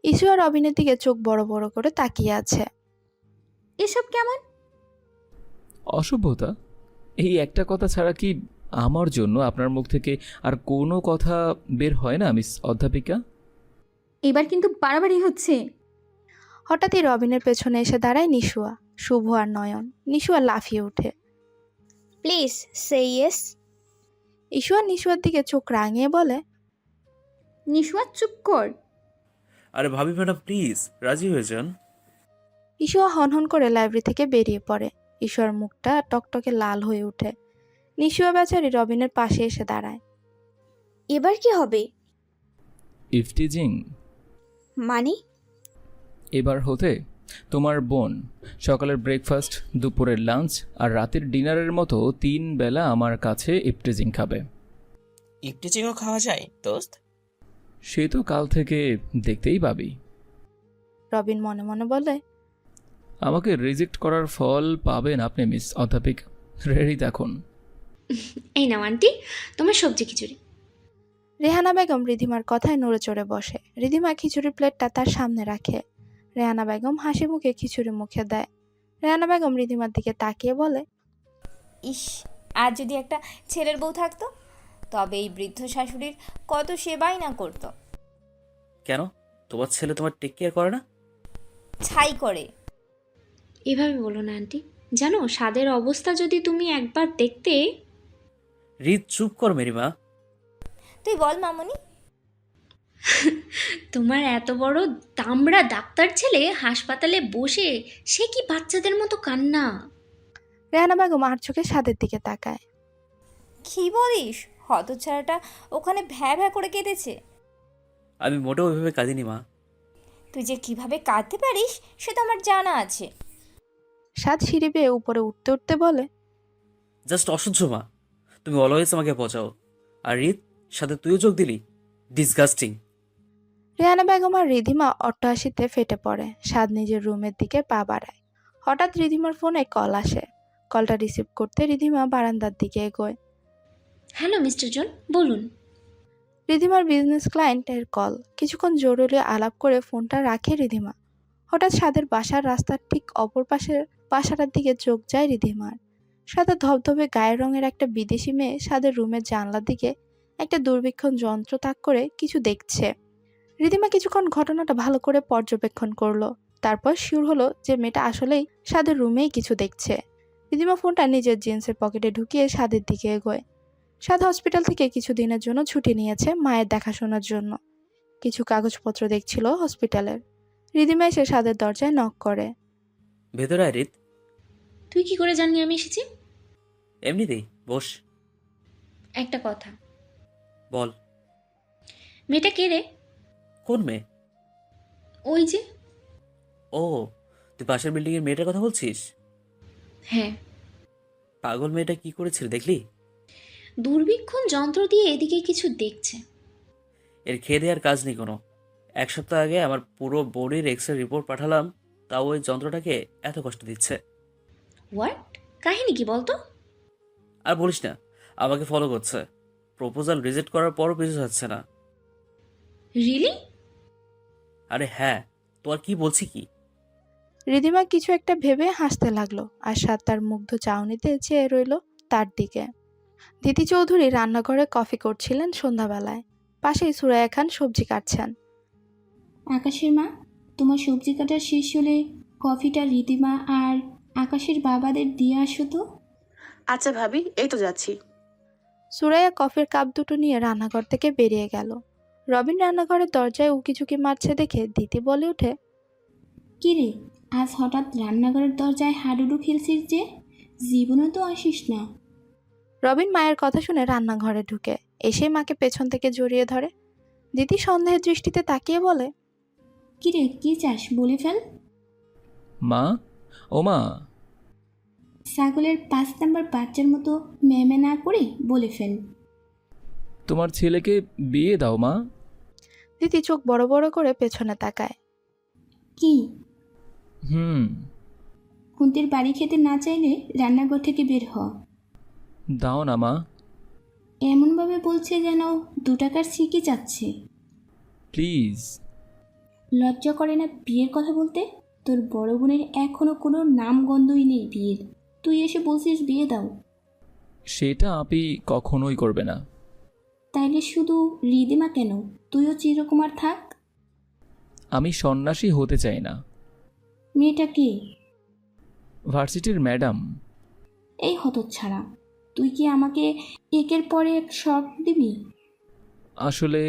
ইশুয়া রবিনের দিকে চোখ বড় বড় করে তাকিয়ে আছে। এসব কেমন অসভ্যতা! এই একটা কথা ছাড়া কি আমার জন্য আপনার মুখ থেকে আর কোনো কথা বের হয় না মিস অধ্যাপিকা? এবার কিন্তু বাড়াবাড়ি হচ্ছে। হঠাৎই রবিনের পেছনে এসে দাঁড়ায় নিশুয়া, শুভ আর নয়ন। নিশুয়া লাফিয়ে ওঠে। Please say yes. ইশুয়া নিশুয়ার দিকে চোখ রাঙিয়ে বলে, নিশুয়া চুপ কর। আরে ভাবি ম্যাডাম প্লিজ রাজি হয়ে যান। ইশুয়া হনহন করে লাইব্রেরি থেকে বেরিয়ে পড়ে। ইশুয়ার মুখটা টকটকে লাল হয়ে ওঠে। নিশুয়া বেচারি রবিনের পাশে এসে দাঁড়ায়। এবার কি হবে? ইফটিজিং মানে? এবার হতে তোমার বোন সকালের ব্রেকফাস্ট, দুপুরের লাঞ্চ আর রাতের ডিনারের মতো 3 বেলা আমার কাছে ইফটিজিং খাবে। ইফটিজিংও খাওয়া যায় দোস্ত? সে তো কাল থেকে দেখতেই পাবি। রবিন মনে মনে বলে, আমাকে রিজেক্ট করার ফল পাবেন আপনি মিস অধ্যাপিকা। রেডি দেখুন। এই নাও আন্টি তোমার সবজি খিচুড়ি। রেহানা বেগম রিধিমার কথায় নড়ে চড়ে বসে। রিধিমা খিচুড়ির প্লেটটা তার সামনে রাখে। রেহানা বেগম হাসি মুখে খিচুড়ি মুখে দেয়। রেহানা বেগম রিধিমার দিকে তাকিয়ে বলে, ইস, আর যদি একটা ছেলের বউ থাকতো, তবে এই বৃদ্ধ শাশুড়ির কত সেবাই না করতো। কেন তোমার ছেলে তোমার টেক কেয়ার করে না? ছাই করে। এভাবে বলো না আন্টি, জানো স্বাদের অবস্থা যদি তুমি একবার দেখতে। রিত চুপ কর মেরি মা। তুই বল মামনি। তোমার এত বড় দামড়া ডাক্তার ছেলে হাসপাতালে বসে সে কি বাচ্চাদের মতো কান্না। রেহানা বেগম আর চোখে স্বাদের দিকে তাকায়। কি বলিস? হতচ্ছাড়াটা ওখানে ভ্যা ভ্যা করে কেঁদেছে। আমি মোটেও ওইভাবে কাঁদিনি মা। তুই যে কিভাবে কাঁদতে পারিস সে তো আমার জানা আছে। স্বাদ সিঁড়ি বেয়ে উপরে উঠতে উঠতে বলে, জাস্ট অসহ্য মা, তুমি অলওয়েজ আমাকে পচাও। আর রিত সাথে তুইও যোগ দিলি, ডিসগাস্টিং। রেহানা বেগম আর রিধিমা অট্টহাসিতে ফেটে পড়ে। স্বাদ নিজের রুমের দিকে পা বাড়ায়। হঠাৎ রিধিমার ফোনে কল আসে। কলটা রিসিভ করতে রিধিমা বারান্দার দিকে এগোয়। হ্যালো মিস্টার জন, বলুন। রিধিমার বিজনেস ক্লায়েন্টের কল। কিছুক্ষণ জরুরি আলাপ করে ফোনটা রাখে রিধিমা। হঠাৎ স্বাদের বাসার রাস্তার ঠিক অপর পাশের বাসাটার দিকে চোখ যায় রিধিমার। সাদা ধবধবে গায়ের রঙের একটা বিদেশি মেয়ে স্বাদের রুমের জানলার দিকে একটা দূরবীক্ষণ যন্ত্র তাক করে কিছু দেখছে। রিধিমা কিছুক্ষণ ঘটনাটা ভালো করে পর্যবেক্ষণ করলো। তারপর শিওর হলো যে মেয়েটা আসলেই স্বাদের রুমেই কিছু দেখছে। রিধিমা ফোনটা নিজের জিন্সের পকেটে ঢুকিয়ে স্বাদের দিকে এগোয়। স্বাদ হসপিটাল থেকে কিছু দিনের জন্য ছুটি নিয়েছে মায়ের দেখাশোনার জন্য। কিছু কাগজপত্র দেখছিল হসপিটালের। রিধিমা এসে স্বাদের দরজায় নক করে। ভেতরে আয় রিত। তুই কি করে জানলি আমি এসেছি? এমনিতেই বস। একটা কথা বল। মেয়েটা কে রে? কোন মেয়ে? ওই যে। ও, তুই পাশের বিল্ডিং এর মেয়েটার কথা বলছিস? হ্যাঁ। পাগল মেয়েটা কি করেছিল দেখলি? দূরবীক্ষণ যন্ত্র দিয়ে এদিকে কিছু দেখছে। এর খেয়ে দেওয়ার কাজ নেই কোনো। 1 সপ্তাহ আগে আমার পুরো বডির এক্সরে রিপোর্ট পাঠালাম, তাও ওই যন্ত্রটাকে এত কষ্ট দিচ্ছে। হোয়াট? কাহিনী কি বলতো? আর বলিস না, আমাকে ফলো করছে। প্রপোজাল রিজেক্ট করার পরও পিছু যাচ্ছে না। রিয়েলি? আরে হ্যাঁ, তো আর কি বলছি কি। রিধিমা কিছু একটা ভেবে হাসতে লাগলো আর স্বাদ তার মুগ্ধ চাউনিতে চেয়ে রইল তার দিকে। দিতি চৌধুরী রান্নাঘরে কফি করছিলেন সন্ধ্যাবেলায়। পাশেই সুরাইয়া খান সবজি কাটছেন। আকাশের মা, তোমার সবজি কাটা শেষ হলে কফিটা রিদিমা আর আকাশের বাবাদের দিয়ে আসো তো। আচ্ছা ভাবি, এই তো যাচ্ছি। সুরাইয়া কফির কাপ দুটো নিয়ে রান্নাঘর থেকে বেরিয়ে গেল। রবিন রান্নাঘরের দরজায় উকিঝুঁকি মারছে দেখে দিতি বলে ওঠে, কি রে, আজ হঠাৎ রান্নাঘরের দরজায় হাডুডু খেলছিস যে? জীবনে তো আসিস না। রবিন মায়ের কথা শুনে রান্নাঘরে ঢুকে এসে মাকে পেছন থেকে জড়িয়ে ধরে। দিতি সন্দেহের দৃষ্টিতে তাকিয়ে বলে, কি রে, কি চাস বলে ফেল। মা, ও মা। ছাগলের 5 নাম্বার বাচ্চার মতো মেমে না করে বলে ফেল। তোমার ছেলেকে বিয়ে দাও মা। দিতি চোখ বড় বড় করে পেছনে তাকায়। কি? খুন্তির বাড়ি খেতে না চাইলে রান্নাঘর থেকে বের হ। দাও না মা। এমনভাবে বলছে যেন 2 টাকার সিকি চাচ্ছে। প্লিজ। লজ্জা করে না বিয়ের কথা বলতে? তোর বড় বোনের এখনো কোনো নাম গন্ধই নেই বিয়ের, তুই এসে বলছিস বিয়ে দাও। সেটা আপনি কখনোই করবে না। তাইলে শুধু রিদিমা কেন, তুইও চিরকুমার থাক। আমি সন্ন্যাসী হতে চাই না। মেয়েটা কে? ভার্সিটির ম্যাডাম। এই হতচ্ছাড়া, তুই কি আমাকে একের পরে এক শখ দিবি? আসলে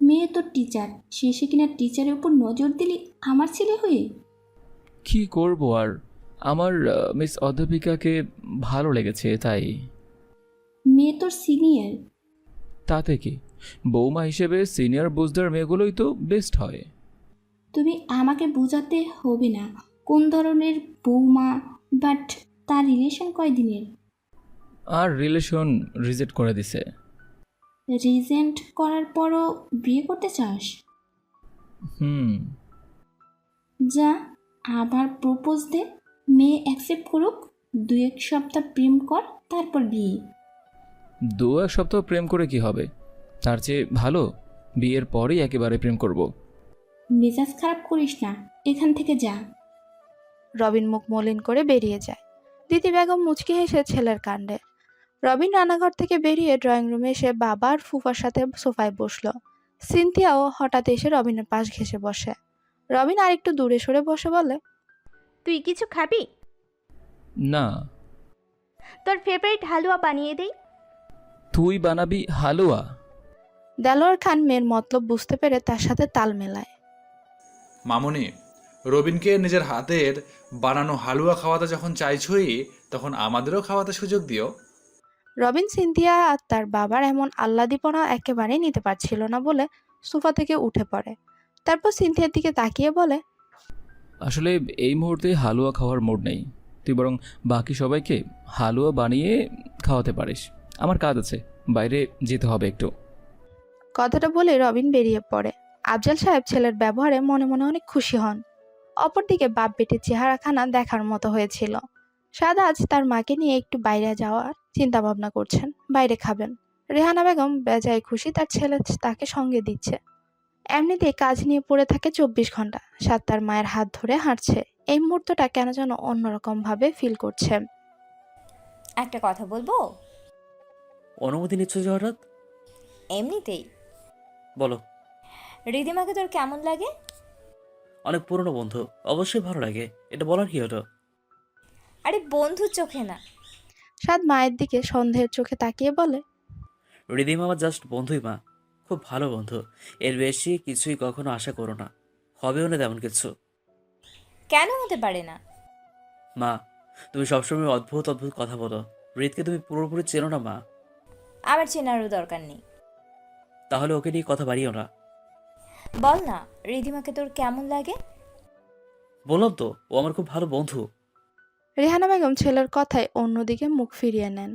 মেয়ে তোর টিচার, শেষে কিনা টিচারের উপর নজর দিলি আমার ছেলে হয়ে? কি করব আর, আমার মিস অধ্যাপিকাকে ভালো লেগেছে তাই। মেয়ে তোর সিনিয়র। তাতে কি, বৌমা হিসেবে সিনিয়র বুঝদার মেয়েগুলোই তো বেস্ট হয়। তুমি আমাকে বোঝাতে হবে না কোন ধরনের বৌমা, বাট তার রিলেশন কয়দিনের? আর রিলেশন রিজেক্ট করে দিছে। রিজেন্ট করার পরও বিয়ে করতে চাস? হুম। যা, আবার প্রপোজ দে, মেয়ে অ্যাকসেপ্ট করুক। 2-1 সপ্তাহ প্রেম কর, তারপর বিয়ে। 2-1 সপ্তাহ প্রেম করে কি হবে? তার চেয়ে ভালো বিয়ের পরেই একেবারে প্রেম করব। মেজাজ খারাপ করিস না, এখান থেকে যা। রবিন মুখ মলিন করে বেরিয়ে যায়। দিতি বেগম মুচকি হেসে ছেলের কাণ্ডে। রবিন রান্নাঘর থেকে বেরিয়ে ড্রয়িং রুমে এসে বাবা আর ফুফার সাথে সোফায় বসলো। সিনথিয়াও হঠাৎ এসে রবিনের পাশ ঘেঁষে বসে। রবিন আরেকটু দূরে সরে বসে বলে, তুই কিছু খাবি? না। তোর ফেভারিট হালুয়া বানিয়ে দেই? তুই বানাবি হালুয়া? দেলোয়ার খান মেয়ের মতলব বুঝতে পেরে তার সাথে তাল মেলায়। মামুনি, রবিনকে নিজের হাতের বানানো হালুয়া খাওয়াতে যখন চাইছই, তখন আমাদেরও খাওয়াতে সুযোগ দিও। রবিন সিনথিয়া আর তার বাবার এমন আহ্লাদীপনা একেবারেই নিতে পারছিল না বলে সোফা থেকে উঠে পড়ে। তারপর সিনথিয়ার দিকে তাকিয়ে বলে, আসলে এই মুহূর্তে হালুয়া খাওয়ার মুড নেই। তুই বরং বাকি সবাইকে হালুয়া বানিয়ে খাওয়াতে পারিস। আমার কাজ আছে, বাইরে যেতে হবে একটু। কথাটা বলে রবিন বেরিয়ে পড়ে। আফজাল সাহেব ছেলের ব্যবহারে মনে মনে অনেক খুশি হন। অপরদিকে বাপ বেটির চেহারাখানা দেখার মতো হয়েছিল। সাদা আজ তার মাকে নিয়ে একটু বাইরে যাওয়ার চিন্তা ভাবনা করছেন, বাইরে খাবেন। রেহানা বেগম বেজায় খুশি তার ছেলে তাকে সঙ্গে দিচ্ছে। এমনিতেই কাজ নিয়ে পড়ে থাকে 24 ঘন্টা। সাদ তার মায়ের হাত ধরে হাঁটছে। এই মুহূর্তটা কেন যেন অন্যরকম ভাবে ফিল করছে। একটা কথা বলবো? অনুমতি নিচ্ছ যে হঠাৎ? এমনিতেই। বলো। রিদিমাকে তোর কেমন লাগে? অনেক পুরনো বন্ধু, অবশ্যই ভালো লাগে। এটা বলার কি হলো? আরে বন্ধুর চোখে না। সাদ মায়ের দিকে সন্দেহের চোখে তাকিয়ে বলে, রিদিমা আমার জাস্ট বন্ধুই মা, খুব ভালো বন্ধু। এর বেশি কিছুই কখনো আশা করো না, হবেও না তেমন কিছু। কেন হতে পারে না? মা, তুমি সবসময় অদ্ভুত অদ্ভুত কথা বলো। রিতকে তুমি পুরোপুরি চেনো না মা। আবার চেনারও দরকার নেই। তাহলে ওকে নিয়ে কথা বাড়িও না। বল না, রিদিমাকে তোর কেমন লাগে? বললাম তো, ও আমার খুব ভালো বন্ধু। রেহানা বেগম ছেলের কথায় অন্যদিকে মুখ ফিরিয়ে নেন।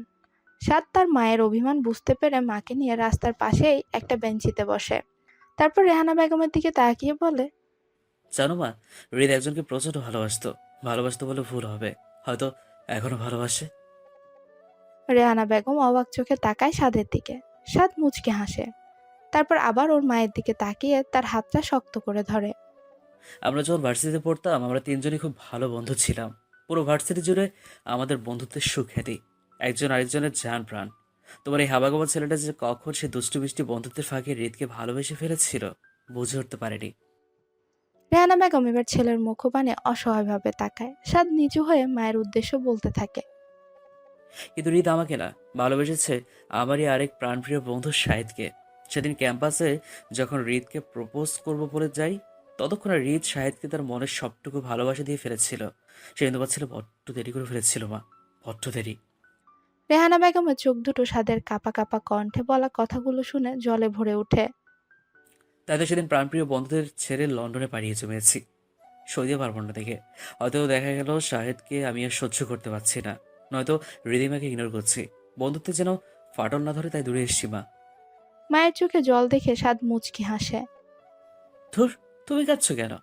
সাদ তার মায়ের অভিমান বুঝতে পেরে মাকে নিয়ে রাস্তার পাশেই একটা বেঞ্চিতে বসে। তারপর রেহানা বেগমের দিকে তাকিয়ে বলে, জানো মা, রিত একজনকে প্রচন্ড ভালোবাসতো বলে ভুল হবে, হয়তো এখনো ভালোবাসে। রেহানা বেগম অবাক চোখে তাকায় সাদের দিকে। সাদ মুচকে হাসে। তারপর আবার ওর মায়ের দিকে তাকিয়ে তার হাতটা শক্ত করে ধরে। আমরা যখন ভার্সিটিতে পড়তাম, আমরা তিনজনই খুব ভালো বন্ধু ছিলাম। পুরো ভার্সিটি জুড়ে আমাদের বন্ধুত্বের সুখ্যাতি, একজন আরেকজনের জান প্রাণ। তোমার এই হাবাগোবা ছেলেটা যে কখন সে দুষ্টু মিষ্টি বন্ধুত্বের ফাঁকে রিতকে ভালোবেসে ফেলেছিল বুঝে উঠতে পারেনি। রেহানা বেগম এবার ছেলের মুখপানে অসহায়ভাবে তাকায়। সাদ নিচু হয়ে মায়ের উদ্দেশ্য বলতে থাকে, কিন্তু রিত আমাকে না, ভালোবেসেছে আমারই আরেক প্রাণপ্রিয় বন্ধু শাহিদকে। সেদিন ক্যাম্পাসে যখন রিতকে প্রপোজ করব বলে যাই, ততক্ষণে রিত শাহিদকে তার মনের সবটুকু ভালোবাসা দিয়ে ফেলেছিল। সেদিন তোমার ছেলে বড্ড দেরি করে ফেলেছিল মা, বড্ড দেরি। রেহানা বেগমের চোখ দুটো সাদের কাপা কাপা কণ্ঠে বলা কথাগুলো শুনে জলে ভরে ওঠে। তাই তো সেদিন প্রাণপ্রিয় বন্ধুদের ছেড়ে লন্ডনে পাড়িয়ে জমেছি, সইতে পারবো না দেখে। হয়তো দেখা গেল শাহেদকে আমি আর সহ্য করতে পারছি না, নয়তো রিদিমাকে ইগনোর করছি। বন্ধুত্বে যেন ফাটল না ধরে, তাই দূরে এসছি মা। মায়ের চোখে জল দেখে সাদ মুচকি হাসে। ধুর, তুমি কাঁদছো কেন?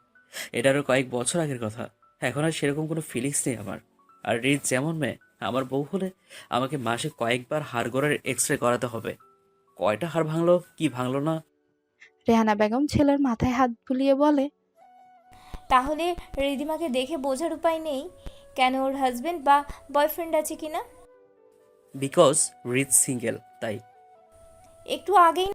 এটা আরো কয়েক বছর আগের কথা, এখন আর সেরকম কোনো ফিলিংস নেই আমার। আর রিত যেমন মেয়ে, আমার বউ হলে আমাকে মাসে কয়েকবার হাড় গোড়ার এক্সরে করাতে হবে। কয়টা হাড় ভাঙলো কি ভাঙলো না। রেহানা বেগম ছেলের মাথায় হাত বুলিয়ে বলে, তাহলে রিদিমাকে দেখে বোঝার উপায় নেই কেন ওর হাজবেন্ড বা বয়ফ্রেন্ড আছে কিনা? বিকজ রিত সিঙ্গেল, তাই। একটু আগেই